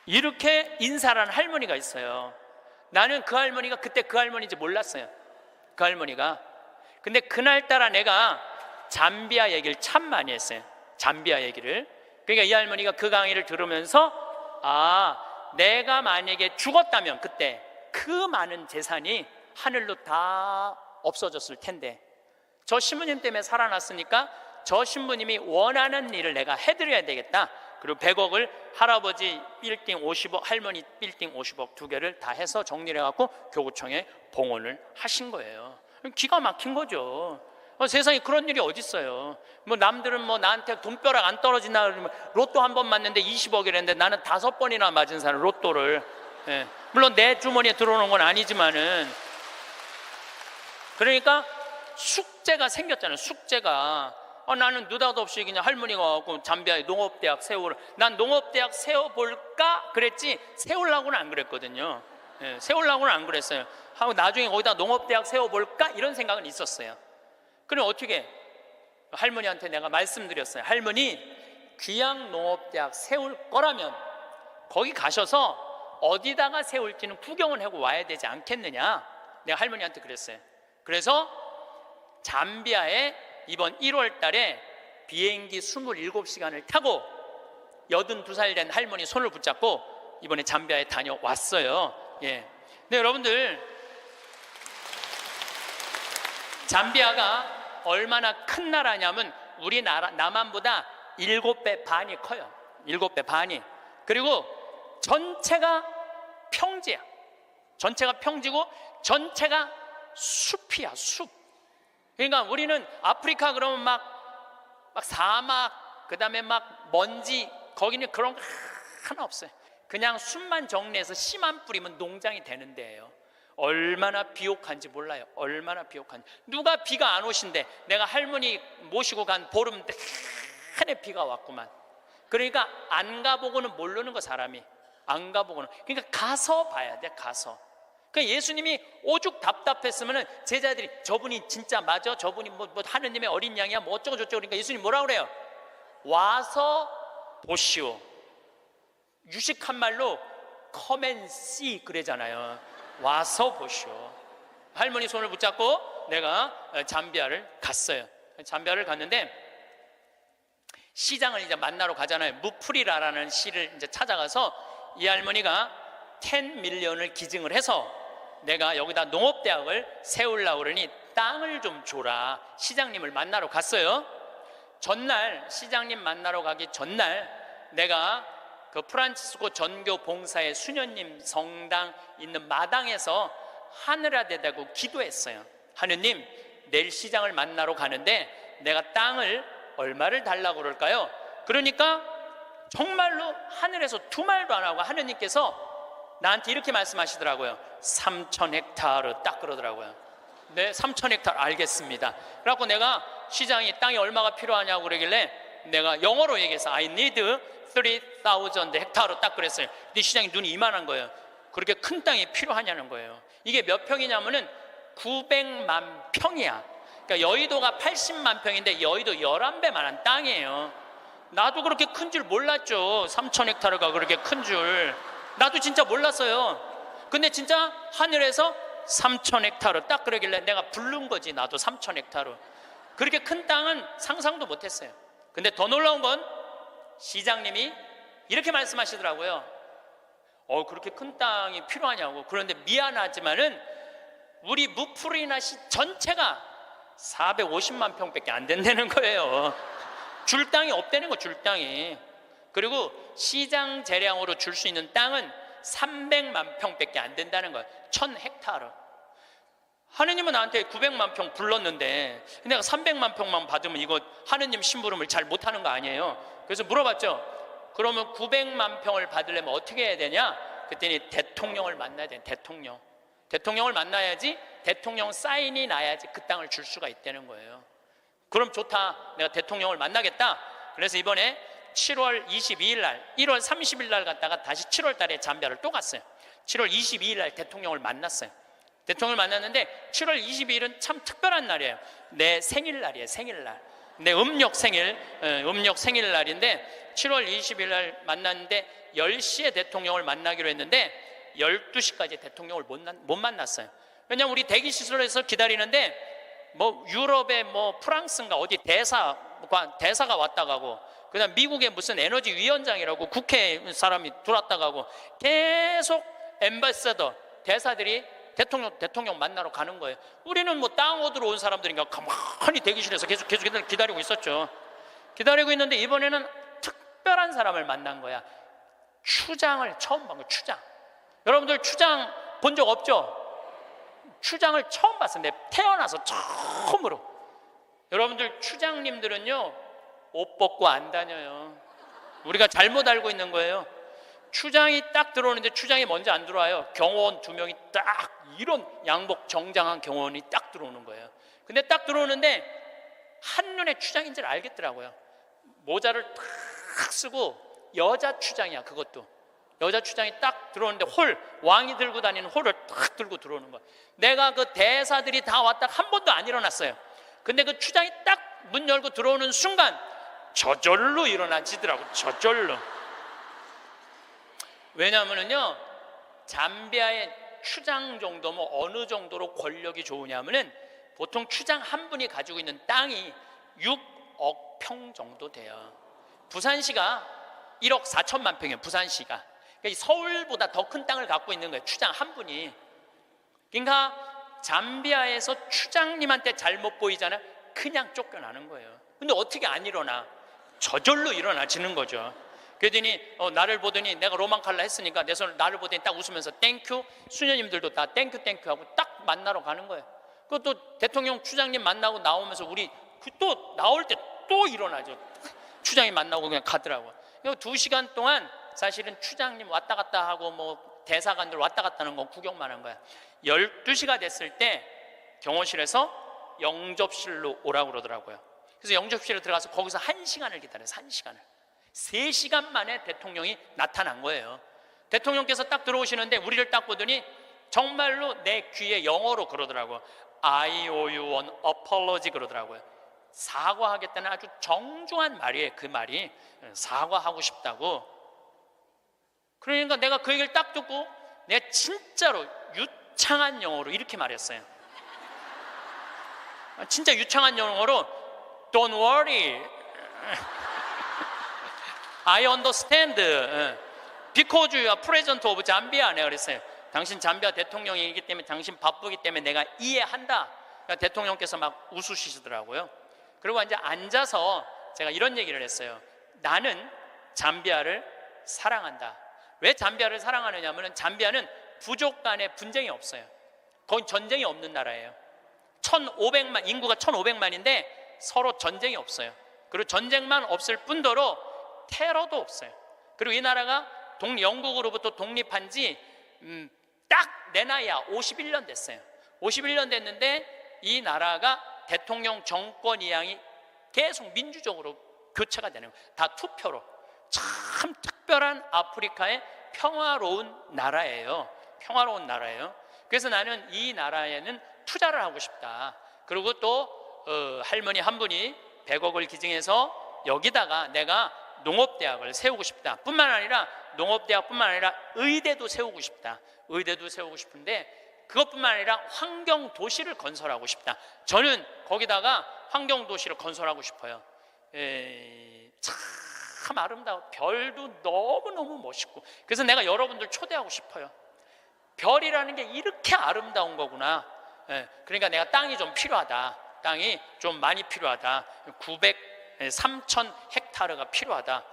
이렇게 인사를 한 할머니가 있어요. 나는 그 할머니가 그때 그 할머니인지 몰랐어요. 그 할머니가. 근데 그날따라 내가 잠비아 얘기를 참 많이 했어요. 잠비아 얘기를. 그러니까 이 할머니가 그 강의를 들으면서 내가 만약에 죽었다면 그때 그 많은 재산이 하늘로 다 없어졌을 텐데, 저 신부님 때문에 살아났으니까 저 신부님이 원하는 일을 내가 해드려야 되겠다. 그리고 100억을 할아버지 빌딩 50억, 할머니 빌딩 50억 두 개를 다 해서 정리를 해갖고 교구청에 봉헌을 하신 거예요. 기가 막힌 거죠. 세상에 그런 일이 어디 있어요. 뭐 남들은 뭐 나한테 돈벼락 안 떨어지나 그러면 로또 한 번 맞는데 20억이랬는데 나는 5번이나 맞은 사람 로또를. 예. 물론 내 주머니에 들어오는 건 아니지만은, 그러니까 숙제가 생겼잖아요. 숙제가. 나는 느닷없이 그냥 할머니가 와갖고 잠비아에 농업대학 세우라. 난 농업대학 세워볼까 그랬지 세우려고는 안 그랬거든요. 예, 세우려고는 안 그랬어요. 하고 나중에 거기다 농업대학 세워볼까 이런 생각은 있었어요. 그럼 어떻게? 할머니한테 내가 말씀드렸어요. 할머니, 귀양 농업대학 세울 거라면 거기 가셔서 어디다가 세울지는 구경을 하고 와야 되지 않겠느냐. 내가 할머니한테 그랬어요. 그래서 잠비아에 이번 1월 달에 비행기 27시간을 타고 82살 된 할머니 손을 붙잡고 이번에 잠비아에 다녀왔어요. 예. 근데 여러분들, 잠비아가 얼마나 큰 나라냐면 우리나라 남한보다 7배 반이 커요. 7배 반이. 그리고 전체가 평지야. 전체가 평지고 전체가 숲이야, 숲. 그러니까 우리는 아프리카 그러면 막 사막, 그 다음에 막 먼지, 거기는 그런 거 하나 없어요. 그냥 숲만 정리해서 씨만 뿌리면 농장이 되는 데예요. 얼마나 비옥한지 몰라요. 얼마나 비옥한지. 누가 비가 안 오신대. 내가 할머니 모시고 간 보름 내내 비가 왔구만. 그러니까 안 가보고는 모르는 거, 사람이. 안 가보고는. 그러니까 가서 봐야 돼, 가서. 그러니까 예수님이 오죽 답답했으면 제자들이 저분이 진짜 맞아? 저분이 뭐 하느님의 어린 양이야? 뭐 어쩌고 저쩌고. 그러니까 예수님 뭐라고 그래요? 와서 보시오. 유식한 말로 come and see 그러잖아요. 와서 보시오. 할머니 손을 붙잡고 내가 잠비아를 갔어요. 잠비아를 갔는데 시장을 이제 만나러 가잖아요. 무프리라라는 시를 이제 찾아가서 이 할머니가 10 밀리언을 기증을 해서 내가 여기다 농업대학을 세우려고 그러니 땅을 좀 줘라. 시장님을 만나러 갔어요. 전날, 시장님 만나러 가기 전날 내가 그 프란치스코 전교 봉사의 수녀님 성당 있는 마당에서 하늘에 대고 기도했어요. 하느님, 내일 시장을 만나러 가는데 내가 땅을 얼마를 달라고 그럴까요? 그러니까 정말로 하늘에서 두 말도 안 하고 하느님께서 나한테 이렇게 말씀하시더라고요. 3,000헥타르 딱 그러더라고요. 네, 3,000헥타르 알겠습니다. 그래갖고 내가 시장이 땅이 얼마가 필요하냐고 그러길래 내가 영어로 얘기해서 I need 3,000 헥타르 딱 그랬어요. 근데 시장이 눈이 이만한 거예요. 그렇게 큰 땅이 필요하냐는 거예요. 이게 몇 평이냐면은 900만 평이야. 그러니까 여의도가 80만 평인데 여의도 11배만한 땅이에요. 나도 그렇게 큰 줄 몰랐죠. 3,000헥타르가 그렇게 큰 줄. 나도 진짜 몰랐어요. 근데 진짜 하늘에서 3,000헥타르 딱 그러길래 내가 부른 거지. 나도 3,000헥타르. 그렇게 큰 땅은 상상도 못했어요. 근데 더 놀라운 건 시장님이 이렇게 말씀하시더라고요. 그렇게 큰 땅이 필요하냐고. 그런데 미안하지만은 우리 무프리나시 전체가 450만 평밖에 안 된다는 거예요. 줄 땅이 없다는 거, 줄 땅이. 그리고 시장 재량으로 줄 수 있는 땅은 300만 평밖에 안 된다는 거예요. 1,000헥타르. 하느님은 나한테 900만 평 불렀는데 내가 300만 평만 받으면 이거 하느님 심부름을 잘 못하는 거 아니에요. 그래서 물어봤죠. 그러면 900만 평을 받으려면 어떻게 해야 되냐? 그랬더니 대통령을 만나야 돼. 대통령을 만나야지 대통령 사인이 나야지 그 땅을 줄 수가 있다는 거예요. 그럼 좋다. 내가 대통령을 만나겠다. 그래서 이번에 7월 22일 날, 1월 30일 날 갔다가 다시 7월 달에 잠비아를 또 갔어요. 7월 22일 날 대통령을 만났어요. 대통령을 만났는데 7월 22일은 참 특별한 날이에요. 내 생일날이에요. 생일날. 내 음력 생일날인데 7월 20일 날 만났는데 10시에 대통령을 만나기로 했는데 12시까지 대통령을 못 만났어요. 왜냐하면 우리 대기시설에서 기다리는데 뭐 유럽의 뭐 프랑스인가 어디 대사가 왔다 가고 그 다음 미국의 무슨 에너지 위원장이라고 국회 사람이 들어왔다 가고 계속 엠바서더 대사들이 대통령 만나러 가는 거예요. 우리는 뭐 땅 얻으러 온 사람들인가 가만히 대기실에서 계속 기다리고 있었죠. 기다리고 있는데 이번에는 특별한 사람을 만난 거야. 추장을 처음 본 거야. 추장. 여러분들 추장 본 적 없죠? 추장을 처음 봤어요. 내 태어나서 처음으로. 여러분들 추장님들은요 옷 벗고 안 다녀요. 우리가 잘못 알고 있는 거예요. 추장이 딱 들어오는데 추장이 먼저 안 들어와요. 경호원 2명이 딱 이런 양복 정장한 경호원이 딱 들어오는 거예요. 근데 딱 들어오는데 한눈에 추장인 줄 알겠더라고요. 모자를 탁 쓰고 여자 추장이야. 그것도 여자 추장이 딱 들어오는데 왕이 들고 다니는 홀을 딱 들고 들어오는 거야. 내가 그 대사들이 다 왔다 한 번도 안 일어났어요. 근데 그 추장이 딱 문 열고 들어오는 순간 저절로 일어나지더라고. 저절로. 왜냐하면요 잠비아의 추장 정도면 어느 정도로 권력이 좋으냐면은 보통 추장 한 분이 가지고 있는 땅이 6억 평 정도 돼요. 부산시가 1억 4천만 평이에요. 부산시가. 그러니까 서울보다 더 큰 땅을 갖고 있는 거예요. 추장 한 분이. 그러니까 잠비아에서 추장님한테 잘못 보이잖아요. 그냥 쫓겨나는 거예요. 근데 어떻게 안 일어나? 저절로 일어나지는 거죠. 그러더니 나를 보더니 내가 로망칼라 했으니까 내 손을 나를 보더니 딱 웃으면서 땡큐. 수녀님들도 다 땡큐 하고 딱 만나러 가는 거예요. 그것도 대통령 추장님 만나고 나오면서 우리 또 나올 때 또 일어나죠. 추장이 만나고 그냥 가더라고요. 2시간 동안 사실은 추장님 왔다 갔다 하고 뭐 대사관들 왔다 갔다 하는 거 구경만 한 거야. 12시가 됐을 때 경호실에서 영접실로 오라고 그러더라고요. 그래서 영접실에 들어가서 거기서 1시간을 기다려요. 1시간을. 3시간 만에 대통령이 나타난 거예요. 대통령께서 딱 들어오시는데 우리를 딱 보더니 정말로 내 귀에 영어로 그러더라고요. I owe you an apology 그러더라고요. 사과하겠다는 아주 정중한 말이에요. 그 말이 사과하고 싶다고. 그러니까 내가 그 얘기를 딱 듣고 내가 진짜로 유창한 영어로 이렇게 말했어요. 진짜 유창한 영어로 Don't worry, I understand, because you are president of Zambia. 내가 그랬어요. 당신 잠비아 대통령이기 때문에 당신 바쁘기 때문에 내가 이해한다. 그러니까 대통령께서 막 웃으시더라고요. 그리고 이제 앉아서 제가 이런 얘기를 했어요. 나는 잠비아를 사랑한다. 왜 잠비아를 사랑하느냐 하면 잠비아는 부족 간에 분쟁이 없어요. 거기 전쟁이 없는 나라예요. 1,500만, 인구가 1,500만인데 서로 전쟁이 없어요. 그리고 전쟁만 없을 뿐더러 테러도 없어요. 그리고 이 나라가 영국으로부터 독립한 지 딱 내 나이야 51년 됐어요. 51년 됐는데 이 나라가 대통령 정권 이양이 계속 민주적으로 교체가 되는 거예요. 다 투표로. 참 특별한 아프리카의 평화로운 나라예요. 평화로운 나라예요. 그래서 나는 이 나라에는 투자를 하고 싶다. 그리고 또 할머니 한 분이 100억을 기증해서 여기다가 내가 농업대학을 세우고 싶다. 뿐만 아니라 농업대학뿐만 아니라 의대도 세우고 싶다. 의대도 세우고 싶은데 그것뿐만 아니라 환경도시를 건설하고 싶다. 저는 거기다가 환경도시를 건설하고 싶어요. 참 아름다워. 별도 너무너무 멋있고. 그래서 내가 여러분들 초대하고 싶어요. 별이라는 게 이렇게 아름다운 거구나. 그러니까 내가 땅이 좀 필요하다. 땅이 좀 많이 필요하다. 3,000 헥타르가 필요하다.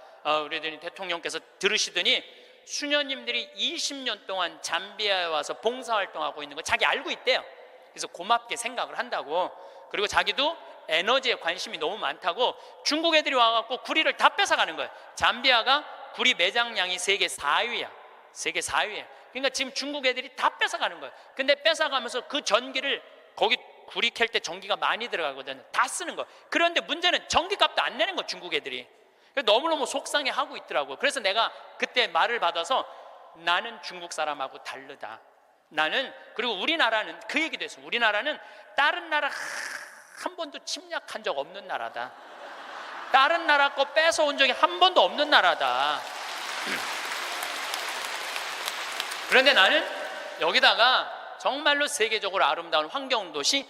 우리 대통령께서 들으시더니 수녀님들이 20년 동안 잠비아에 와서 봉사활동하고 있는 거 자기 알고 있대요. 그래서 고맙게 생각을 한다고. 그리고 자기도 에너지에 관심이 너무 많다고 중국 애들이 와갖고 구리를 다 뺏어가는 거예요. 잠비아가 구리 매장량이 세계 4위야. 세계 4위예요. 그러니까 지금 중국 애들이 다 뺏어가는 거예요. 근데 뺏어가면서 그 전기를 거기 구리 캘 때 전기가 많이 들어가거든요. 다 쓰는 거예요. 그런데 문제는 전기값도 안 내는 거예요. 중국 애들이. 너무너무 속상해하고 있더라고요. 그래서 내가 그때 말을 받아서 나는 중국 사람하고 다르다. 나는, 그리고 우리나라는 그 얘기도 했어요. 우리나라는 다른 나라 한 번도 침략한 적 없는 나라다. 다른 나라 거 뺏어온 적이 한 번도 없는 나라다. 그런데 나는 여기다가 정말로 세계적으로 아름다운 환경도시,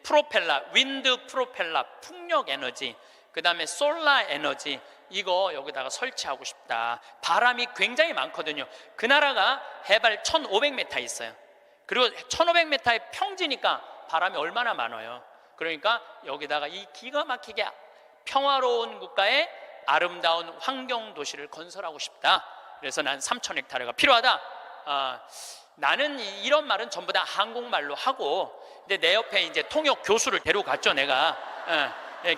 프로펠러, 윈드 프로펠러, 풍력 에너지, 그 다음에 솔라 에너지, 이거 여기다가 설치하고 싶다. 바람이 굉장히 많거든요. 그 나라가 해발 1,500m 있어요. 그리고 1500m의 평지니까 바람이 얼마나 많아요. 그러니까 여기다가 이 기가 막히게 평화로운 국가에 아름다운 환경 도시를 건설하고 싶다. 그래서 난 3000헥타르가 필요하다. 나는 이런 말은 전부 다 한국말로 하고, 근데 내 옆에 이제 통역 교수를 데려갔죠, 내가.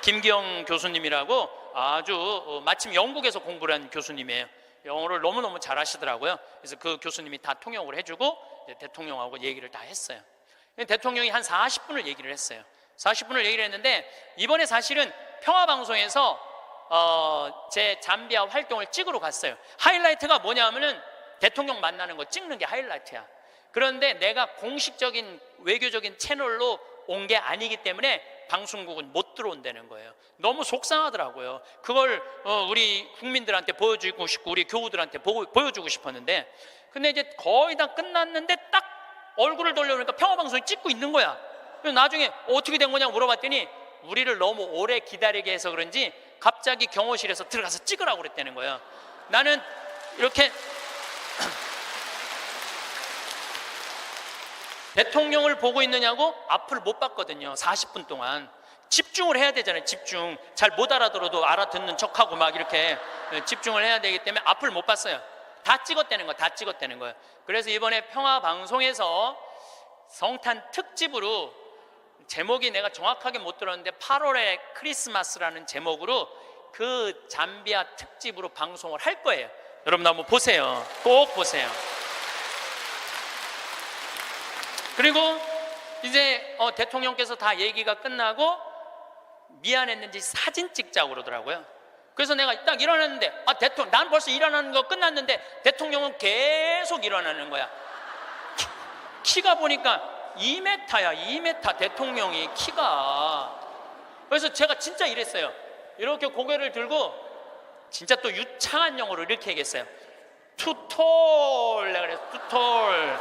김기영 교수님이라고 아주 마침 영국에서 공부를 한 교수님이에요. 영어를 너무너무 잘하시더라고요. 그래서 그 교수님이 다 통역을 해주고 이제 대통령하고 얘기를 다 했어요. 대통령이 한 40분을 얘기를 했어요. 40분을 얘기를 했는데, 이번에 사실은 평화방송에서 제 잠비아 활동을 찍으러 갔어요. 하이라이트가 뭐냐면은 대통령 만나는 거 찍는 게 하이라이트야. 그런데 내가 공식적인 외교적인 채널로 온 게 아니기 때문에 방송국은 못 들어온다는 거예요. 너무 속상하더라고요. 그걸 우리 국민들한테 보여주고 싶고 우리 교우들한테 보여주고 싶었는데, 근데 이제 거의 다 끝났는데 딱 얼굴을 돌려보니까 평화방송이 찍고 있는 거야. 그래서 나중에 어떻게 된 거냐고 물어봤더니 우리를 너무 오래 기다리게 해서 그런지 갑자기 경호실에서 들어가서 찍으라고 그랬다는 거예요. 나는 이렇게 대통령을 보고 있느냐고 앞을 못 봤거든요. 40분 동안 집중을 해야 되잖아요. 집중. 잘 못 알아들어도 알아듣는 척하고 막 이렇게 집중을 해야 되기 때문에 앞을 못 봤어요. 다 찍었다는 거예요. 다 찍었다는 거예요. 그래서 이번에 평화방송에서 성탄 특집으로, 제목이 내가 정확하게 못 들었는데 8월의 크리스마스라는 제목으로 그 잠비아 특집으로 방송을 할 거예요. 여러분 한번 보세요. 꼭 보세요. 그리고 이제 대통령께서 다 얘기가 끝나고 미안했는지 사진 찍자고 그러더라고요. 그래서 내가 딱 일어났는데 대통령, 난 벌써 일어나는 거 끝났는데 대통령은 계속 일어나는 거야. 키가 보니까 2m야 2m 대통령이 키가. 그래서 제가 진짜 이랬어요. 이렇게 고개를 들고 진짜 또 유창한 영어로 이렇게 얘기했어요. Too tall. 내가 그랬어. Too tall.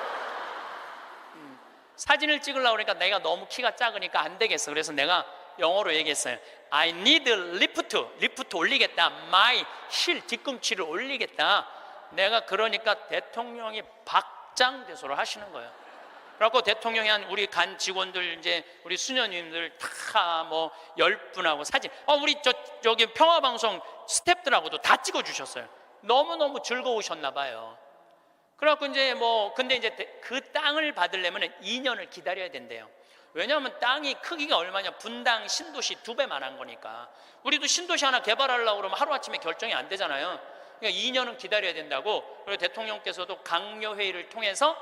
사진을 찍으려고 그러니까 내가 너무 키가 작으니까 안 되겠어. 그래서 내가 영어로 얘기했어요. I need lift. 리프트 올리겠다. My 힐 뒤꿈치를 올리겠다. 내가 그러니까 대통령이 박장대소를 하시는 거예요. 그래갖고 대통령이 한 우리 간 직원들, 이제 우리 수녀님들 다 뭐 10분하고 사진, 우리 저기 평화방송 스태프들하고도 다 찍어주셨어요. 너무너무 즐거우셨나 봐요. 그래갖고 이제 근데 이제 그 땅을 받으려면 2년을 기다려야 된대요. 왜냐하면 땅이 크기가 얼마냐, 분당 신도시 2배만 한 거니까. 우리도 신도시 하나 개발하려고 그러면 하루아침에 결정이 안 되잖아요. 그러니까 2년은 기다려야 된다고. 그리고 대통령께서도 강요회의를 통해서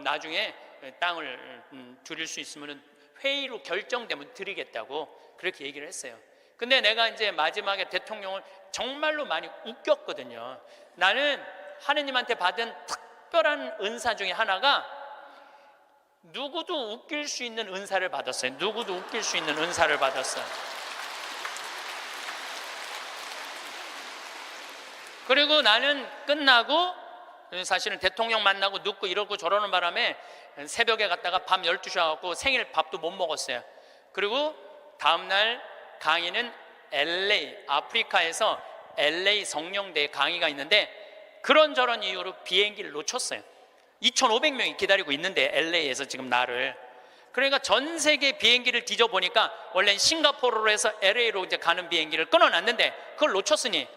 나중에 땅을 드릴 수 있으면 회의로 결정되면 드리겠다고 그렇게 얘기를 했어요. 근데 내가 이제 마지막에 대통령을 정말로 많이 웃겼거든요. 나는 하느님한테 받은 특별한 은사 중에 하나가 누구도 웃길 수 있는 은사를 받았어요. 누구도 웃길 수 있는 은사를 받았어요. 그리고 나는 끝나고 사실은 대통령 만나고 눕고 이러고 저러는 바람에 새벽에 갔다가 밤 12시에 와갖고 생일 밥도 못 먹었어요. 그리고 다음날 강의는 LA, 아프리카에서 LA 성령대 강의가 있는데 그런저런 이유로 비행기를 놓쳤어요. 2,500명이 기다리고 있는데 LA에서 지금 나를. 그러니까 전 세계 비행기를 뒤져보니까 원래는 싱가포르로 해서 LA로 이제 가는 비행기를 끊어놨는데 그걸 놓쳤으니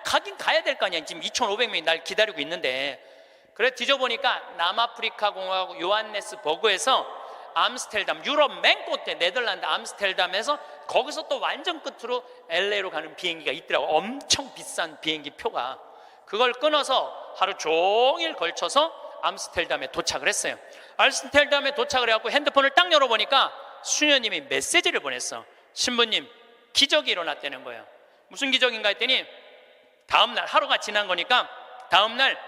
가긴 가야 될 거 아니야. 지금 2,500명이 날 기다리고 있는데. 그래 뒤져보니까 남아프리카 공화국 요하네스버그에서 암스테르담, 유럽 맨 끝에 네덜란드 암스테르담에서 거기서 또 완전 끝으로 LA로 가는 비행기가 있더라고. 엄청 비싼 비행기 표가. 그걸 끊어서 하루 종일 걸쳐서 암스테르담에 도착을 했어요. 암스테르담에 도착을 해갖고 핸드폰을 딱 열어보니까 수녀님이 메시지를 보냈어. 신부님, 기적이 일어났다는 거예요. 무슨 기적인가 했더니 다음날, 하루가 지난 거니까 다음날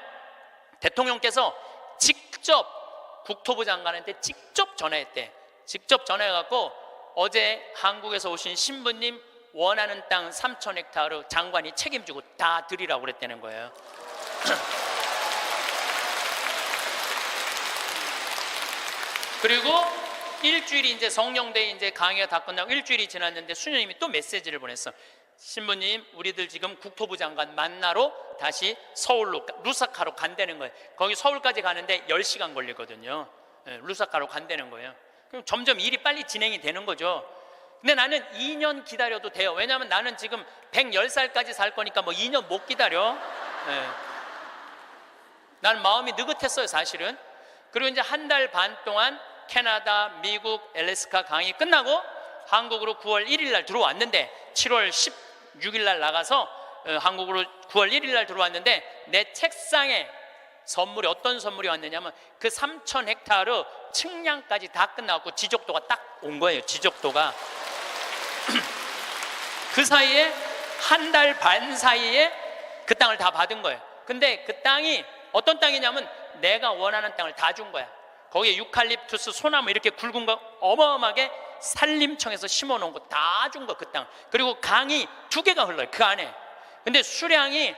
대통령께서 직접 국토부 장관한테 직접 전화했대. 직접 전화해갖고 어제 한국에서 오신 신부님 원하는 땅 3,000헥타르 장관이 책임지고 다 드리라고 그랬다는 거예요. 그리고 일주일이 이제 성령대 이제 강의가 다 끝나고 일주일이 지났는데 수녀님이 또 메시지를 보냈어. 신부님, 우리들 지금 국토부 장관 만나러 다시 서울로 루사카로 간다는 거예요. 거기 서울까지 가는데 10시간 걸리거든요. 루사카로 간다는 거예요. 그럼 점점 일이 빨리 진행이 되는 거죠. 근데 나는 2년 기다려도 돼요. 왜냐하면 나는 지금 110살까지 살 거니까 뭐 2년 못 기다려. 나는 마음이 느긋했어요, 사실은. 그리고 이제 한 달 반 동안 캐나다, 미국, 엘래스카 강의 끝나고 한국으로 9월 1일 날 들어왔는데, 7월 16일 날 나가서 한국으로 9월 1일 날 들어왔는데, 내 책상에 선물이, 어떤 선물이 왔느냐면 그 3,000헥타르 측량까지 다 끝나고 지적도가 딱 온 거예요. 지적도가. 그 사이에 한 달 반 사이에 그 땅을 다 받은 거예요. 근데 그 땅이 어떤 땅이냐면 내가 원하는 땅을 다 준 거야. 거기에 유칼립투스, 소나무 이렇게 굵은 거 어마어마하게 산림청에서 심어놓은 거 다 준 거, 그 땅. 그리고 강이 2개가 흘러요, 그 안에. 근데 수량이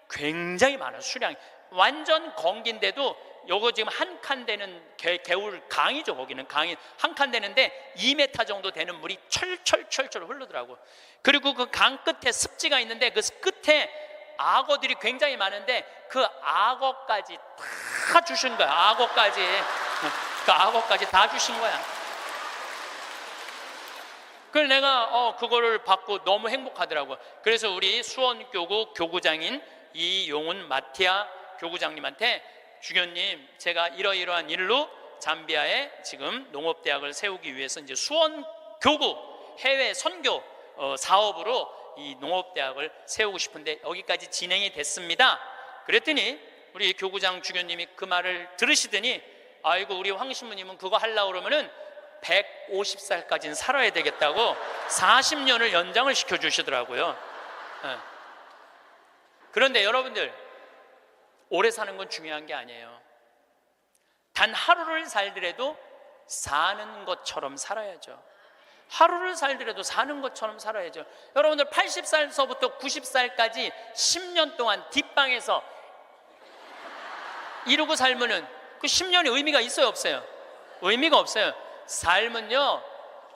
굉장히 많아요. 수량이 완전 건기인데도 요거 지금 한 칸 되는 개울 강이죠. 거기는 강이 한 칸 되는데 2m 정도 되는 물이 철철철철 흐르더라고. 그리고 그 강 끝에 습지가 있는데 그 끝에 악어들이 굉장히 많은데 그 악어까지 다 주신 거야. 악어까지. 그 악어까지 다 주신 거야. 그래서 내가 그거를 받고 너무 행복하더라고. 그래서 우리 수원교구 교구장인 이용훈 마티아 교구장님한테, 주교님, 제가 이러이러한 일로 잠비아에 지금 농업대학을 세우기 위해서 이제 수원교구 해외 선교 사업으로 이 농업대학을 세우고 싶은데 여기까지 진행이 됐습니다. 그랬더니 우리 교구장 주교님이 그 말을 들으시더니, 아이고, 우리 황 신부님은 그거 하려고 그러면은 150살까지는 살아야 되겠다고 40년을 연장을 시켜주시더라고요. 그런데 여러분들, 오래 사는 건 중요한 게 아니에요. 단 하루를 살더라도 사는 것처럼 살아야죠. 하루를 살더라도 사는 것처럼 살아야죠. 여러분들 80살서부터 90살까지 10년 동안 뒷방에서 이러고 살면은 그 10년의 의미가 있어요, 없어요? 의미가 없어요. 삶은요,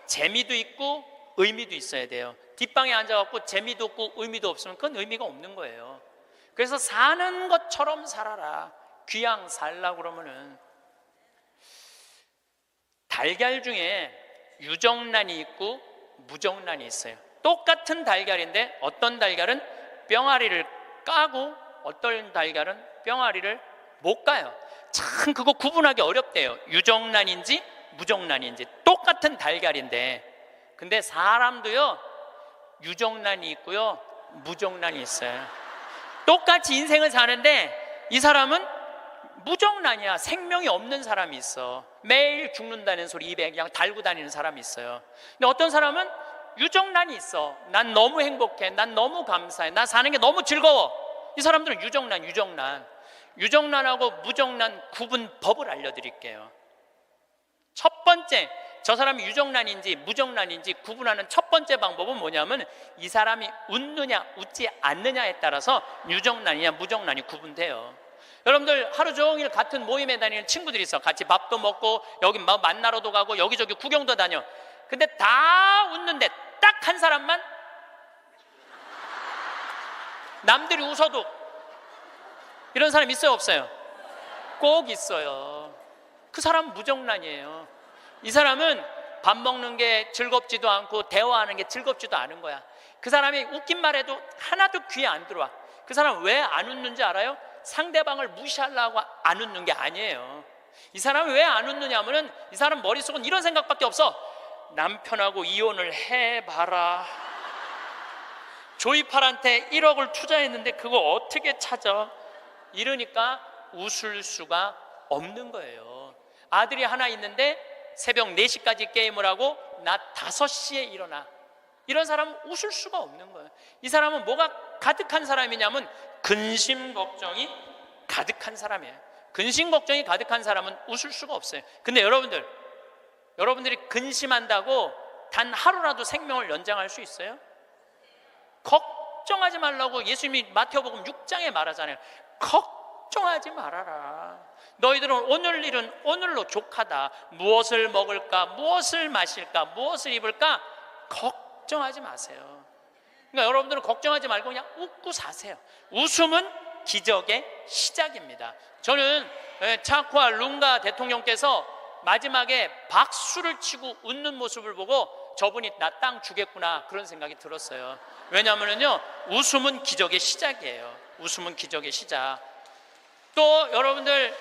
재미도 있고 의미도 있어야 돼요. 뒷방에 앉아갖고 재미도 없고 의미도 없으면 그건 의미가 없는 거예요. 그래서 사는 것처럼 살아라. 귀양 살라고 그러면은, 달걀 중에 유정란이 있고 무정란이 있어요. 똑같은 달걀인데 어떤 달걀은 뿅아리를 까고 어떤 달걀은 뿅아리를 못 까요. 참 그거 구분하기 어렵대요. 유정란인지 무정란인지. 똑같은 달걀인데. 근데 사람도요, 유정란이 있고요, 무정란이 있어요. 똑같이 인생을 사는데 이 사람은 무정란이야. 생명이 없는 사람이 있어. 매일 죽는다는 소리 입에 그냥 달고 다니는 사람이 있어요. 근데 어떤 사람은 유정란이 있어. 난 너무 행복해. 난 너무 감사해. 난 사는 게 너무 즐거워. 이 사람들은 유정란. 유정란하고 무정란 구분법을 알려드릴게요. 첫 번째, 저 사람이 유정란인지 무정란인지 구분하는 첫 번째 방법은 뭐냐면, 이 사람이 웃느냐 웃지 않느냐에 따라서 유정란이냐 무정란이 구분돼요. 여러분들 하루 종일 같은 모임에 다니는 친구들이 있어. 같이 밥도 먹고 여기 만나러도 가고 여기저기 구경도 다녀. 근데 다 웃는데 딱 한 사람만 남들이 웃어도, 이런 사람 있어요, 없어요? 꼭 있어요. 그 사람은 무정란이에요. 이 사람은 밥 먹는 게 즐겁지도 않고 대화하는 게 즐겁지도 않은 거야. 그 사람이 웃긴 말해도 하나도 귀에 안 들어와. 그 사람은 왜 안 웃는지 알아요? 상대방을 무시하려고 안 웃는 게 아니에요. 이 사람이 왜 안 웃느냐 하면은, 이 사람 머릿속은 이런 생각밖에 없어. 남편하고 이혼을 해봐라. 조이팔한테 1억을 투자했는데 그거 어떻게 찾아? 이러니까 웃을 수가 없는 거예요. 아들이 하나 있는데 새벽 4시까지 게임을 하고 낮 5시에 일어나. 이런 사람은 웃을 수가 없는 거예요. 이 사람은 뭐가 가득한 사람이냐면 근심 걱정이 가득한 사람이에요. 근심 걱정이 가득한 사람은 웃을 수가 없어요. 근데 여러분들이 근심한다고 단 하루라도 생명을 연장할 수 있어요? 걱정하지 말라고 예수님이 마태복음 6장에 말하잖아요. 걱정하지 말아라. 너희들은 오늘 일은 오늘로 족하다. 무엇을 먹을까, 무엇을 마실까, 무엇을 입을까 걱정하지 마세요. 그러니까 여러분들은 걱정하지 말고 그냥 웃고 사세요. 웃음은 기적의 시작입니다. 저는 차쿠아 룽가 대통령께서 마지막에 박수를 치고 웃는 모습을 보고 저분이 나 땅 주겠구나 그런 생각이 들었어요. 왜냐하면요, 웃음은 기적의 시작이에요. 웃음은 기적의 시작. 또 여러분들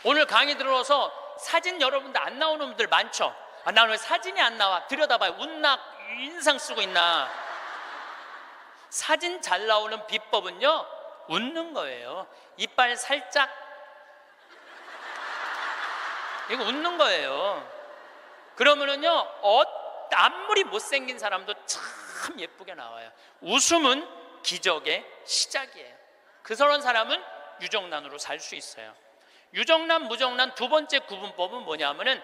오늘 강의 들어서 사진 여러분들 안 나오는 분들 많죠? 아, 나 왜 사진이 안 나와? 들여다봐요. 웃나 인상 쓰고 있나? 사진 잘 나오는 비법은요, 웃는 거예요. 이빨 살짝, 이거 웃는 거예요. 그러면은요, 아무리 못생긴 사람도 참 예쁘게 나와요. 웃음은 기적의 시작이에요. 그런 사람은 유정란으로 살 수 있어요. 유정란, 무정란 두 번째 구분법은 뭐냐면은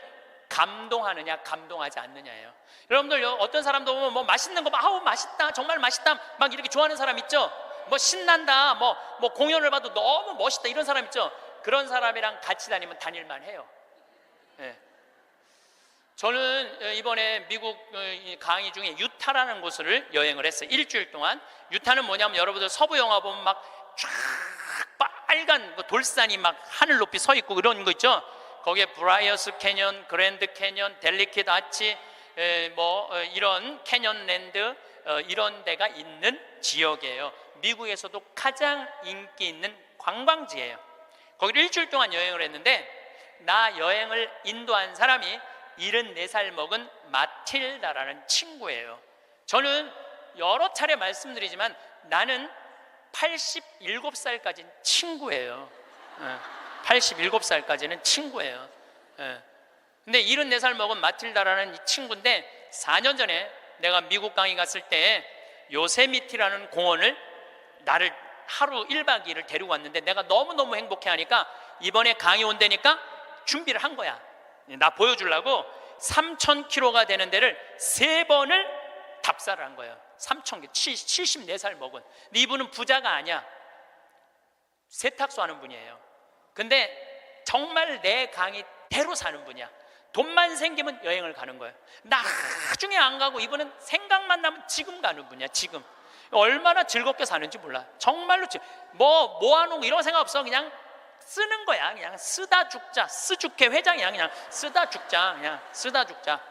감동하느냐, 감동하지 않느냐예요. 여러분들 어떤 사람도 보면 뭐 맛있는 거, 아우 맛있다, 정말 맛있다, 막 이렇게 좋아하는 사람 있죠. 뭐 신난다, 뭐 공연을 봐도 너무 멋있다 이런 사람 있죠. 그런 사람이랑 같이 다니면 다닐만 해요. 네. 저는 이번에 미국 강의 중에 유타라는 곳을 여행을 했어요. 일주일 동안. 유타는 뭐냐면 여러분들 서부 영화 보면 막 쫙 빨간 돌산이 막 하늘 높이 서 있고 그런 거 있죠. 거기에 브라이어스 캐년, 그랜드 캐년, 델리킷 아치, 이런 캐년랜드 이런 데가 있는 지역이에요. 미국에서도 가장 인기 있는 관광지예요. 거기를 일주일 동안 여행을 했는데 나 여행을 인도한 사람이 74살 먹은 마틸다라는 친구예요. 저는 여러 차례 말씀드리지만 나는 87살까지는 친구예요. 87살까지는 친구예요. 근데 74살 먹은 마틸다라는 이 친구인데 4년 전에 내가 미국 강의 갔을 때 요세미티라는 공원을 나를 하루 1박 2일을 데리고 왔는데 내가 너무너무 행복해 하니까 이번에 강의 온다니까 준비를 한 거야. 나 보여주려고 3,000km가 되는 데를 3번을 답사를 한 거예요. 3,000km, 74살 먹은. 근데 이분은 부자가 아니야. 세탁소 하는 분이에요. 근데 정말 내 강의대로 사는 분이야. 돈만 생기면 여행을 가는 거예요. 나중에 안 가고 이분은 생각만 나면 지금 가는 분이야. 지금 얼마나 즐겁게 사는지 몰라. 정말로 모아놓고 이런 생각 없어. 그냥 쓰는 거야. 그냥 쓰다 죽자. 스주케 회장이야. 그냥 쓰다 죽자. 그냥 쓰다 죽자.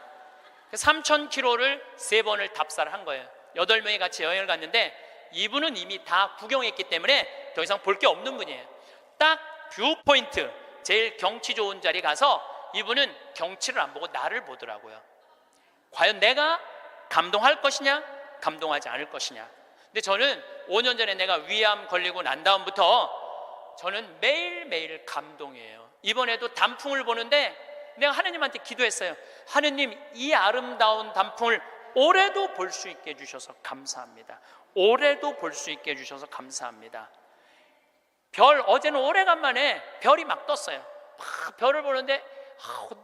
3,000km를 3번을 답사를 한 거예요. 8명이 같이 여행을 갔는데 이분은 이미 다 구경했기 때문에 더 이상 볼 게 없는 분이에요. 딱 뷰포인트, 제일 경치 좋은 자리 가서 이분은 경치를 안 보고 나를 보더라고요. 과연 내가 감동할 것이냐, 감동하지 않을 것이냐. 근데 저는 5년 전에 내가 위암 걸리고 난 다음부터 저는 매일매일 감동이에요. 이번에도 단풍을 보는데 내가 하느님한테 기도했어요. 하느님, 이 아름다운 단풍을 올해도 볼 수 있게 해주셔서 감사합니다. 올해도 볼 수 있게 해주셔서 감사합니다. 어제는 오래간만에 별이 막 떴어요. 막 별을 보는데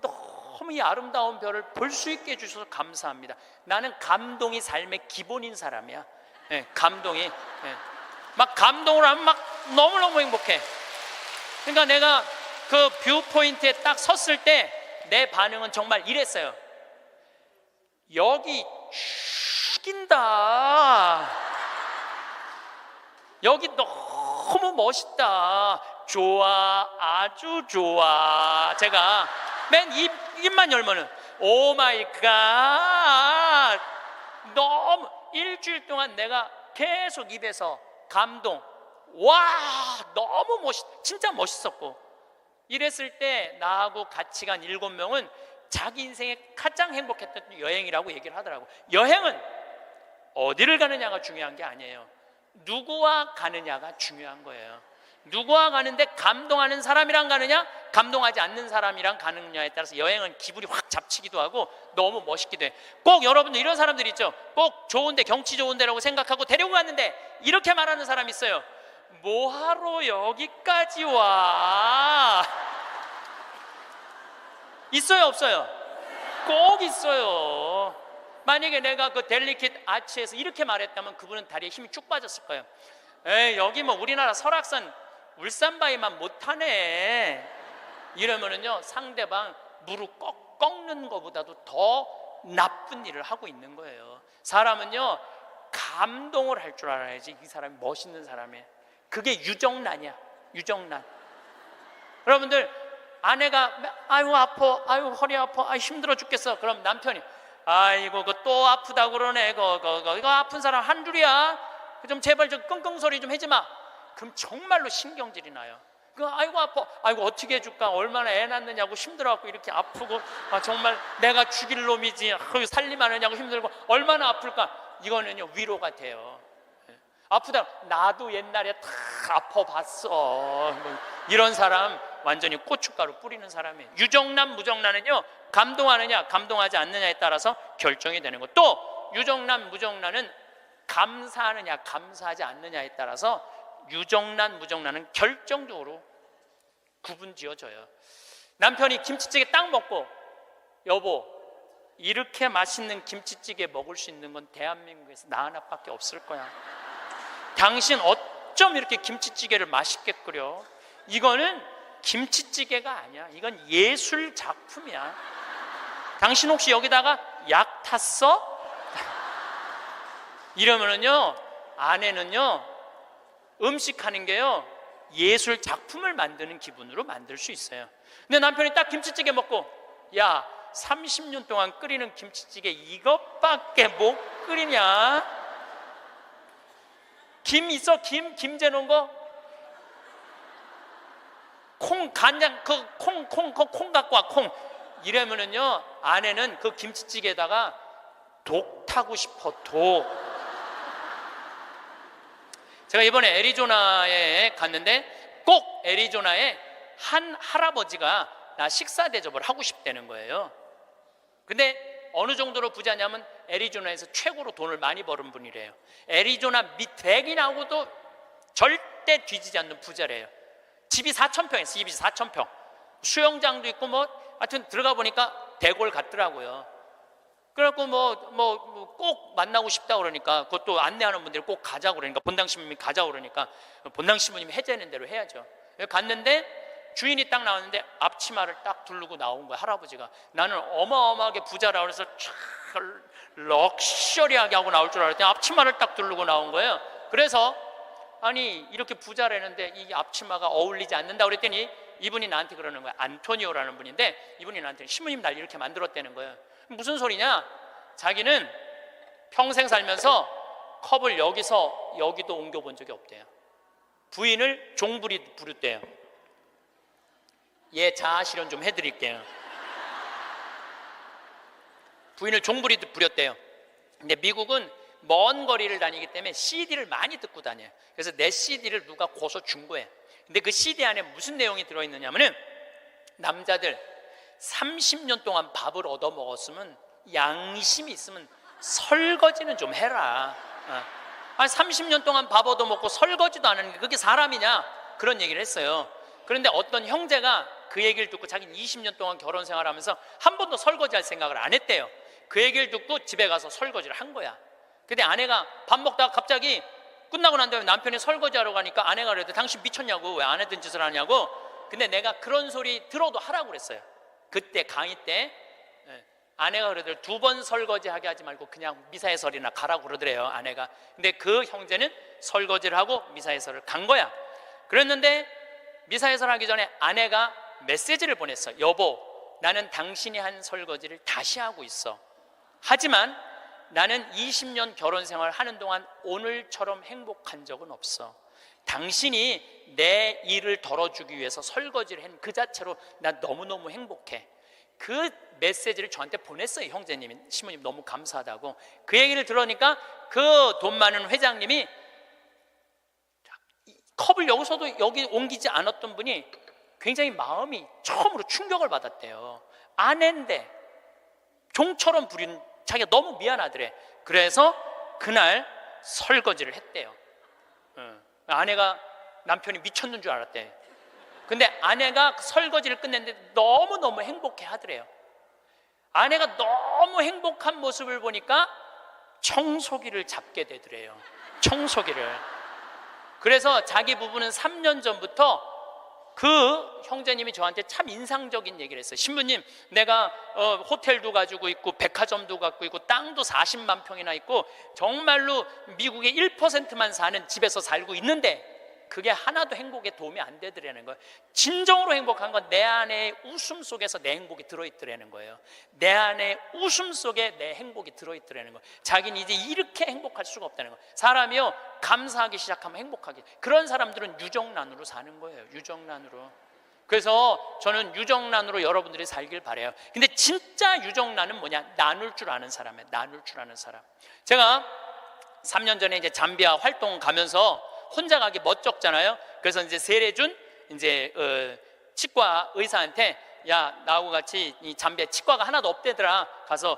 너무 이 아름다운 별을 볼 수 있게 해주셔서 감사합니다. 나는 감동이 삶의 기본인 사람이야. 네, 감동이. 네. 막 감동을 하면 막 너무너무 행복해. 그러니까 내가 그 뷰포인트에 딱 섰을 때 내 반응은 정말 이랬어요. 여기 죽인다. 여기 너무 멋있다. 좋아, 아주 좋아. 제가 맨 입만 열면은 오 마이 갓. 너무 일주일 동안 내가 계속 입에서 감동. 와, 너무 진짜 멋있었고. 이랬을 때 나하고 같이 간 7명은 자기 인생에 가장 행복했던 여행이라고 얘기를 하더라고. 여행은 어디를 가느냐가 중요한 게 아니에요. 누구와 가느냐가 중요한 거예요. 누구와 가는데 감동하는 사람이랑 가느냐, 감동하지 않는 사람이랑 가느냐에 따라서 여행은 기분이 확 잡치기도 하고 너무 멋있기도 해. 꼭 여러분들 이런 사람들 있죠. 꼭 좋은데, 경치 좋은 데라고 생각하고 데리고 갔는데 이렇게 말하는 사람 있어요. 뭐하러 여기까지 와? 있어요, 없어요? 꼭 있어요. 만약에 내가 그 델리킷 아치에서 이렇게 말했다면 그분은 다리에 힘이 쭉 빠졌을 거예요. 에이, 여기 뭐 우리나라 설악산 울산바위만 못하네. 이러면은요, 상대방 무릎 꺾 꺾는 것보다도 더 나쁜 일을 하고 있는 거예요. 사람은요, 감동을 할 줄 알아야지 이 사람이 멋있는 사람이에요. 그게 유정란이야. 유정란. 여러분들, 아내가 아이고 아파, 아이고 허리 아파, 아이 힘들어 죽겠어. 그럼 남편이 아이고 그 또 아프다고 그러네. 이거 아픈 사람 한 줄이야. 좀 제발 좀 끙끙 소리 좀 하지 마. 그럼 정말로 신경질이 나요. 아이고 아파, 아이고 어떻게 해줄까, 얼마나 애 낳느냐고 힘들어갖고 이렇게 아프고, 정말 내가 죽일 놈이지, 살림하느냐고 힘들고 얼마나 아플까. 이거는요 위로가 돼요. 아프다, 나도 옛날에 다 아파봤어. 이런 사람 완전히 고춧가루 뿌리는 사람이에요. 유정란 무정란은요, 감동하느냐 감동하지 않느냐에 따라서 결정이 되는 거. 또 유정란 무정란은 감사하느냐 감사하지 않느냐에 따라서 유정란 무정란은 결정적으로 구분 지어져요. 남편이 김치찌개 딱 먹고, 여보 이렇게 맛있는 김치찌개 먹을 수 있는 건 대한민국에서 나 하나밖에 없을 거야. 당신 어쩜 이렇게 김치찌개를 맛있게 끓여? 이거는 김치찌개가 아니야. 이건 예술 작품이야. 당신 혹시 여기다가 약 탔어? 이러면은요, 아내는요 음식하는 게요 예술 작품을 만드는 기분으로 만들 수 있어요. 근데 남편이 딱 김치찌개 먹고, 야 30년 동안 끓이는 김치찌개 이것밖에 못 끓이냐? 김 있어? 김 재놓은 거? 콩, 간장, 콩 갖고 와, 콩. 이러면은요, 아내는 그 김치찌개에다가 독 타고 싶어, 독. 제가 이번에 애리조나에 갔는데 꼭 애리조나에 한 할아버지가 나 식사 대접을 하고 싶다는 거예요. 근데 어느 정도로 부자냐면 애리조나에서 최고로 돈을 많이 버는 분이래요. 애리조나 밑100이 나오고도 절대 뒤지지 않는 부자래요. 집이 4,000평 있어요. 집이 4,000평. 수영장도 있고 하여튼 들어가 보니까 대골 같더라고요. 그래갖고 꼭 만나고 싶다 그러니까, 그것도 안내하는 분들이 꼭 가자고 그러니까, 본당 신부님이 가자고 그러니까 본당 신부님이 해제하는 대로 해야죠. 갔는데 주인이 딱 나왔는데 앞치마를 딱 두르고 나온 거야, 할아버지가. 나는 어마어마하게 부자라 그래서 럭셔리하게 하고 나올 줄 알았더니 앞치마를 딱 두르고 나온 거예요. 그래서 아니 이렇게 부자라는데 이 앞치마가 어울리지 않는다 그랬더니 이분이 나한테 그러는 거야. 안토니오라는 분인데 이분이 나한테 신부님 날 이렇게 만들었다는 거예요. 무슨 소리냐? 자기는 평생 살면서 컵을 여기서 여기도 옮겨본 적이 없대요. 부인을 종부리 부르대요. 예, 자아 실현 좀 해드릴게요. 부인을 종부리듯 부렸대요. 근데 미국은 먼 거리를 다니기 때문에 CD를 많이 듣고 다녀요. 그래서 내 CD를 누가 고서 준 거예요. 근데 그 CD 안에 무슨 내용이 들어있느냐면은, 남자들 30년 동안 밥을 얻어 먹었으면 양심이 있으면 설거지는 좀 해라. 30년 동안 밥 얻어 먹고 설거지도 안 하는 게 그게 사람이냐? 그런 얘기를 했어요. 그런데 어떤 형제가 그 얘기를 듣고 자기는 20년 동안 결혼 생활하면서 한 번도 설거지할 생각을 안 했대요. 그 얘기를 듣고 집에 가서 설거지를 한 거야. 근데 아내가 밥 먹다가 갑자기 끝나고 난 다음에 남편이 설거지하러 가니까 아내가 그래도 당신 미쳤냐고, 왜 안 했던 짓을 하냐고. 근데 내가 그런 소리 들어도 하라고 그랬어요. 그때 강의 때 아내가 그러더래요. 2번 설거지하게 하지 말고 그냥 미사해설이나 가라고 그러더래요, 아내가. 근데 그 형제는 설거지를 하고 미사해설을 간 거야. 그랬는데 미사해설 하기 전에 아내가 메시지를 보냈어. 여보, 나는 당신이 한 설거지를 다시 하고 있어. 하지만 나는 20년 결혼 생활 하는 동안 오늘처럼 행복한 적은 없어. 당신이 내 일을 덜어주기 위해서 설거지를 한 그 자체로 나 너무너무 행복해. 그 메시지를 저한테 보냈어요, 형제님이. 시모님 너무 감사하다고. 그 얘기를 들으니까 그 돈 많은 회장님이 컵을 여기서도 여기 옮기지 않았던 분이 굉장히 마음이 처음으로 충격을 받았대요. 아내인데 종처럼 부린 자기가 너무 미안하더래. 그래서 그날 설거지를 했대요. 아내가 남편이 미쳤는 줄 알았대. 근데 아내가 설거지를 끝냈는데 너무너무 행복해 하더래요. 아내가 너무 행복한 모습을 보니까 청소기를 잡게 되더래요. 청소기를. 그래서 자기 부부는 3년 전부터 그 형제님이 저한테 참 인상적인 얘기를 했어요. 신부님, 내가 호텔도 가지고 있고 백화점도 갖고 있고 땅도 40만 평이나 있고 정말로 미국의 1%만 사는 집에서 살고 있는데 그게 하나도 행복에 도움이 안 되더라는 거예요. 진정으로 행복한 건 내 안에 웃음 속에서 내 행복이 들어있더라는 거예요. 내 안에 웃음 속에 내 행복이 들어있더라는 거예요. 자기는 이제 이렇게 행복할 수가 없다는 거예요. 사람이요, 감사하기 시작하면 행복하게. 그런 사람들은 유정란으로 사는 거예요. 유정란으로. 그래서 저는 유정란으로 여러분들이 살길 바라요. 근데 진짜 유정란은 뭐냐? 나눌 줄 아는 사람이에요. 나눌 줄 아는 사람. 제가 3년 전에 이제 잠비아 활동 가면서 혼자 가기 멋쩍잖아요. 그래서 이제 세례준 이제 치과 의사한테, 야, 나하고 같이 이 잠비아 치과가 하나도 없대더라. 가서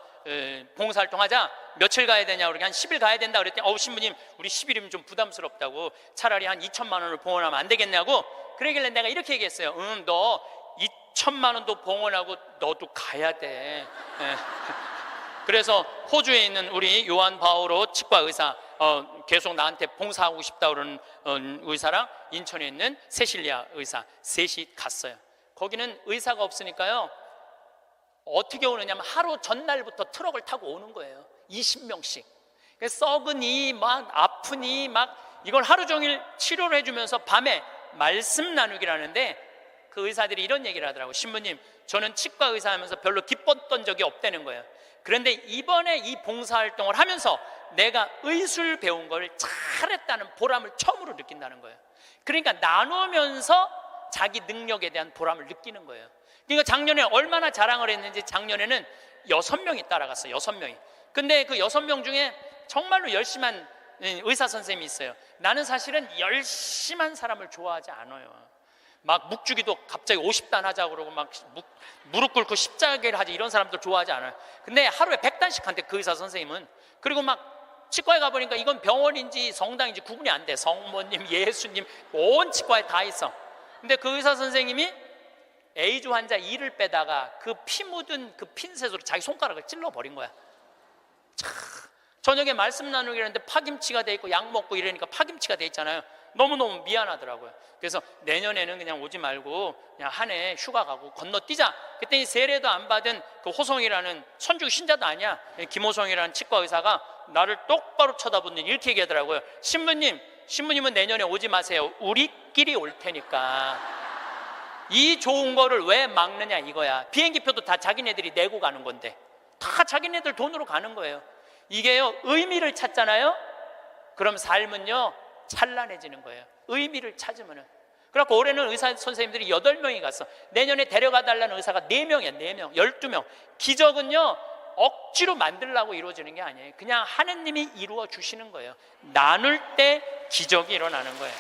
봉사활동 하자. 며칠 가야 되냐? 그러니까 한 10일 가야 된다 그랬더니, 신부님, 우리 10일이면 좀 부담스럽다고, 차라리 한 2천만 원을 봉헌하면 안 되겠냐고. 그러길래 내가 이렇게 얘기했어요. 너 2천만 원도 봉헌하고 너도 가야 돼. 그래서 호주에 있는 우리 요한 바오로 치과 의사, 계속 나한테 봉사하고 싶다 그러는 의사랑 인천에 있는 세실리아 의사 셋이 갔어요. 거기는 의사가 없으니까요, 어떻게 오느냐면 하루 전날부터 트럭을 타고 오는 거예요. 20명씩. 썩으니 막 아프니 막 이걸 하루 종일 치료를 해주면서 밤에 말씀 나누기라는데, 그 의사들이 이런 얘기를 하더라고요. 신부님, 저는 치과 의사 하면서 별로 기뻤던 적이 없다는 거예요. 그런데 이번에 이 봉사활동을 하면서 내가 의술 배운 걸 잘했다는 보람을 처음으로 느낀다는 거예요. 그러니까 나누면서 자기 능력에 대한 보람을 느끼는 거예요. 그러니까 작년에 얼마나 자랑을 했는지, 작년에는 6명이 따라갔어요. 6명이. 근데 그 6명 중에 정말로 열심한 의사 선생님이 있어요. 나는 사실은 열심한 사람을 좋아하지 않아요. 막 묵주기도 갑자기 50단 하자고 그러고 막 무릎 꿇고 십자가를 하지, 이런 사람들 좋아하지 않아요. 근데 하루에 100단씩 한대, 그 의사 선생님은. 그리고 막 치과에 가보니까 이건 병원인지 성당인지 구분이 안 돼. 성모님, 예수님, 온 치과에 다 있어. 근데 그 의사 선생님이 에이즈 환자 이를 빼다가 그 피 묻은 그 핀셋으로 자기 손가락을 찔러버린 거야. 참, 저녁에 말씀 나누기 했는데 파김치가 돼 있고 약 먹고 이러니까 파김치가 돼 있잖아요. 너무너무 미안하더라고요. 그래서 내년에는 그냥 오지 말고 그냥 한 해 휴가 가고 건너뛰자. 그랬더니 세례도 안 받은 그 호성이라는 천주교 신자도 아니야, 김호성이라는 치과 의사가 나를 똑바로 쳐다보는 이렇게 얘기하더라고요. 신부님은 내년에 오지 마세요. 우리끼리 올 테니까. 이 좋은 거를 왜 막느냐 이거야. 비행기표도 다 자기네들이 내고 가는 건데, 다 자기네들 돈으로 가는 거예요. 이게요, 의미를 찾잖아요. 그럼 삶은요 찬란해지는 거예요. 의미를 찾으면은. 그래갖고 올해는 의사 선생님들이 8명이 갔어. 내년에 데려가 달라는 의사가 4명이야. 4명, 12명. 기적은요 억지로 만들려고 이루어지는 게 아니에요. 그냥 하느님이 이루어 주시는 거예요. 나눌 때 기적이 일어나는 거예요.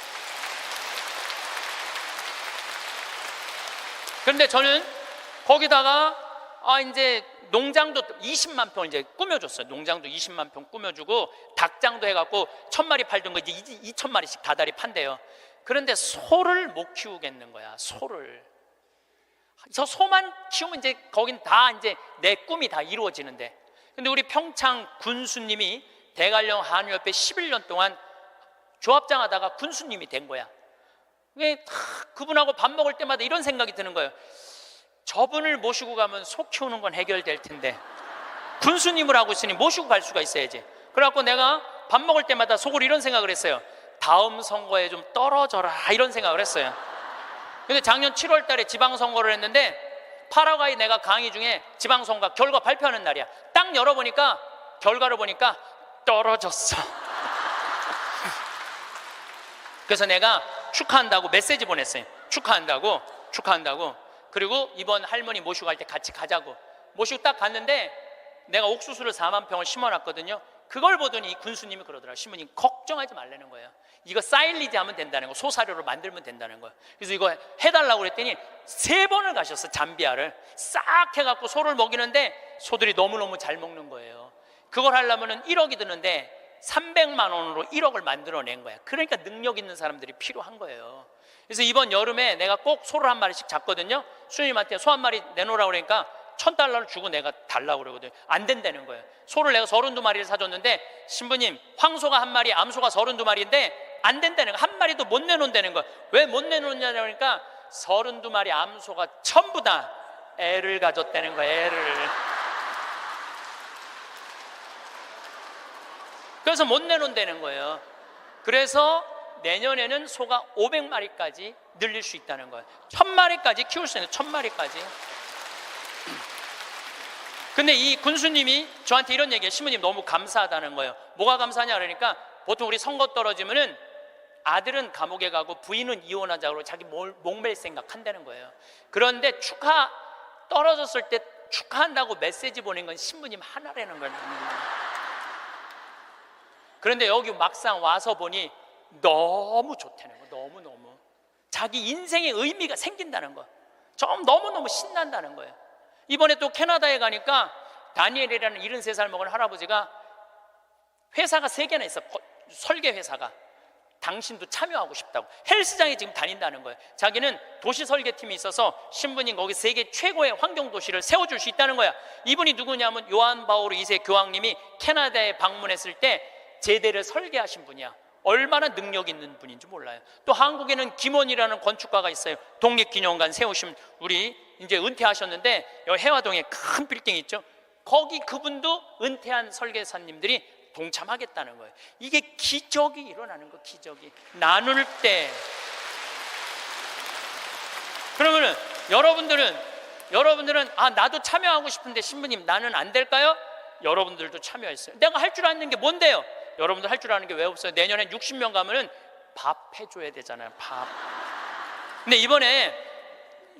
그런데 저는 거기다가 이제 농장도 20만 평 이제 꾸며줬어요. 농장도 20만 평 꾸며주고 닭장도 해갖고 1000마리 팔던 거 이제 2000마리씩 다달이 판대요. 그런데 소를 못 키우겠는 거야. 소를. 저 소만 키우면 이제 거긴 다 이제 내 꿈이 다 이루어지는데. 근데 우리 평창 군수님이 대관령 한우협회 11년 동안 조합장 하다가 군수님이 된 거야. 그분하고 밥 먹을 때마다 이런 생각이 드는 거예요. 저분을 모시고 가면 소 키우는 건 해결될 텐데 군수님을 하고 있으니 모시고 갈 수가 있어야지. 그래갖고 내가 밥 먹을 때마다 속으로 이런 생각을 했어요. 다음 선거에 좀 떨어져라, 이런 생각을 했어요. 근데 작년 7월 달에 지방선거를 했는데 파라과이 내가 강의 중에 지방선거 결과 발표하는 날이야. 딱 열어보니까 결과를 보니까 떨어졌어. 그래서 내가 축하한다고 메시지 보냈어요. 축하한다고. 그리고 이번 할머니 모시고 갈 때 같이 가자고. 모시고 딱 갔는데 내가 옥수수를 4만 평을 심어놨거든요. 그걸 보더니 이 군수님이 그러더라고요. 신부님 걱정하지 말라는 거예요. 이거 사일리지 하면 된다는 거, 소사료로 만들면 된다는 거예요. 그래서 이거 해달라고 그랬더니 3번을 가셨어. 잠비아를 싹 해갖고 소를 먹이는데 소들이 너무너무 잘 먹는 거예요. 그걸 하려면 1억이 드는데 300만 원으로 1억을 만들어낸 거야. 그러니까 능력 있는 사람들이 필요한 거예요. 그래서 이번 여름에 내가 꼭 소를 한 마리씩 잡거든요. 수님한테 소 한 마리 내놓으라고 그러니까 $1000를 주고 내가 달라고 그러거든요. 안 된다는 거예요. 소를 내가 32마리를 사줬는데 신부님, 황소가 한 마리, 암소가 32마리인데 안 된다는 거예요. 한 마리도 못 내놓는다는 거예요. 왜 못 내놓느냐 그러니까 32마리 암소가 전부 다 애를 가졌다는 거예요. 애를. 그래서 못 내놓는다는 거예요. 그래서 내년에는 소가 500마리까지 늘릴 수 있다는 거예요. 1000마리까지 키울 수 있는 1000마리까지. 근데 이 군수님이 저한테 이런 얘기해요. 신부님 너무 감사하다는 거예요. 뭐가 감사하냐 그러니까 보통 우리 선거 떨어지면은 아들은 감옥에 가고 부인은 이혼하자고 자기 목맬 생각 한다는 거예요. 그런데 떨어졌을 때 축하한다고 메시지 보낸 건 신부님 하나라는 거예요. 그런데 여기 막상 와서 보니 너무 좋다는 거. 너무너무 자기 인생의 의미가 생긴다는 거. 좀 너무너무 신난다는 거예요. 이번에 또 캐나다에 가니까 다니엘이라는 73살 먹은 할아버지가 회사가 3개나 있어. 설계 회사가. 당신도 참여하고 싶다고 헬스장에 지금 다닌다는 거예요. 자기는 도시 설계팀이 있어서 신부님 거기 세계 최고의 환경도시를 세워줄 수 있다는 거야. 이분이 누구냐면 요한 바오로 2세 교황님이 캐나다에 방문했을 때 제대를 설계하신 분이야. 얼마나 능력 있는 분인지 몰라요. 또 한국에는 김원이라는 건축가가 있어요. 독립기념관 세우신 우리 이제 은퇴하셨는데 여기 해화동에 큰 빌딩 있죠. 거기 그분도 은퇴한 설계사님들이 동참하겠다는 거예요. 이게 기적이 일어나는 거. 기적이 나눌 때. 그러면은 여러분들은 나도 참여하고 싶은데 신부님 나는 안 될까요? 여러분들도 참여했어요. 내가 할 줄 아는 게 뭔데요? 여러분들 할 줄 아는 게 왜 없어요? 내년에 60명 가면은 밥 해줘야 되잖아요. 밥. 근데 이번에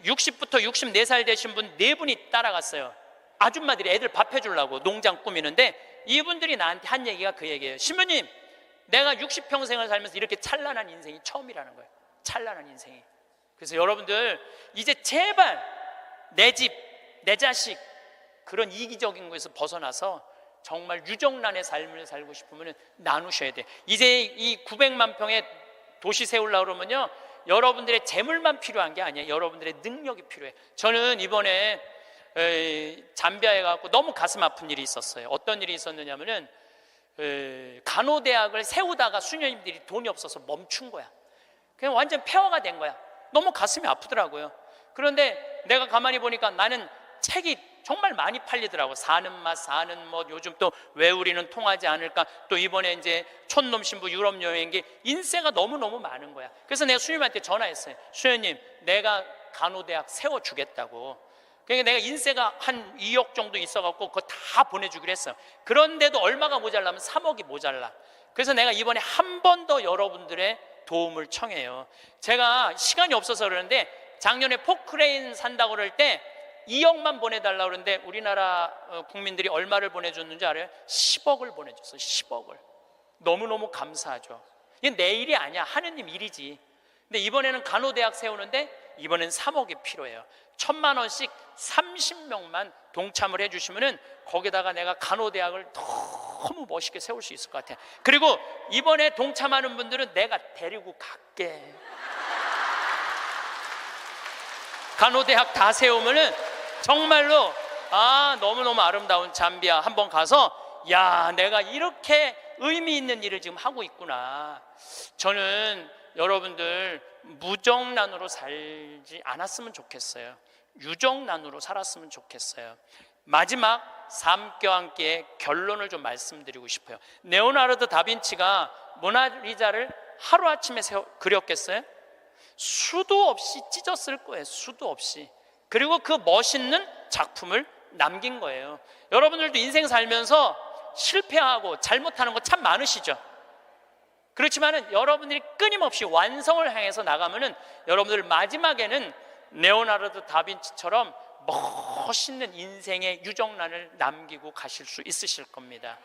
60부터 64살 되신 분 4분이 따라갔어요. 아줌마들이 애들 밥 해주려고 농장 꾸미는데 이분들이 나한테 한 얘기가 그 얘기예요. 신부님, 내가 60평생을 살면서 이렇게 찬란한 인생이 처음이라는 거예요. 찬란한 인생이. 그래서 여러분들 이제 제발 내 집, 내 자식 그런 이기적인 것에서 벗어나서 정말 유정란의 삶을 살고 싶으면 나누셔야 돼. 이제 이 900만 평의 도시 세우려고 그러면요, 여러분들의 재물만 필요한 게 아니에요. 여러분들의 능력이 필요해. 저는 이번에 잠비아에 가고 너무 가슴 아픈 일이 있었어요. 어떤 일이 있었느냐면은 간호대학을 세우다가 수녀님들이 돈이 없어서 멈춘 거야. 그냥 완전 폐허가 된 거야. 너무 가슴이 아프더라고요. 그런데 내가 가만히 보니까 나는 책이 정말 많이 팔리더라고. 사는 맛, 사는 뭐, 요즘 또 왜 우리는 통하지 않을까. 또 이번에 이제 촌놈 신부 유럽 여행기 인세가 너무너무 많은 거야. 그래서 내가 수녀님한테 전화했어요. 수녀님, 내가 간호대학 세워주겠다고. 그러니까 내가 인세가 한 2억 정도 있어갖고 그거 다 보내주기로 했어요. 그런데도 얼마가 모자라면 3억이 모자라. 그래서 내가 이번에 한 번 더 여러분들의 도움을 청해요. 제가 시간이 없어서 그러는데 작년에 포크레인 산다고 그럴 때 2억만 보내달라고 그러는데 우리나라 국민들이 얼마를 보내줬는지 알아요? 10억을 보내줬어요. 10억을. 너무너무 감사하죠. 이게 내 일이 아니야. 하느님 일이지. 근데 이번에는 간호대학 세우는데 이번엔 3억이 필요해요. 1000만 원씩 30명만 동참을 해주시면은 거기다가 내가 간호대학을 너무 멋있게 세울 수 있을 것 같아요. 그리고 이번에 동참하는 분들은 내가 데리고 갈게. 간호대학 다 세우면은 정말로 너무너무 아름다운 잠비아 한번 가서 내가 이렇게 의미 있는 일을 지금 하고 있구나. 저는 여러분들 무정란으로 살지 않았으면 좋겠어요. 유정란으로 살았으면 좋겠어요. 마지막 삶교환기의 결론을 좀 말씀드리고 싶어요. 레오나르도 다빈치가 모나리자를 하루아침에 그렸겠어요? 수도 없이 찢었을 거예요. 수도 없이. 그리고 그 멋있는 작품을 남긴 거예요. 여러분들도 인생 살면서 실패하고 잘못하는 거 참 많으시죠? 그렇지만은 여러분들이 끊임없이 완성을 향해서 나가면은 여러분들 마지막에는 레오나르도 다빈치처럼 멋있는 인생의 유정란을 남기고 가실 수 있으실 겁니다.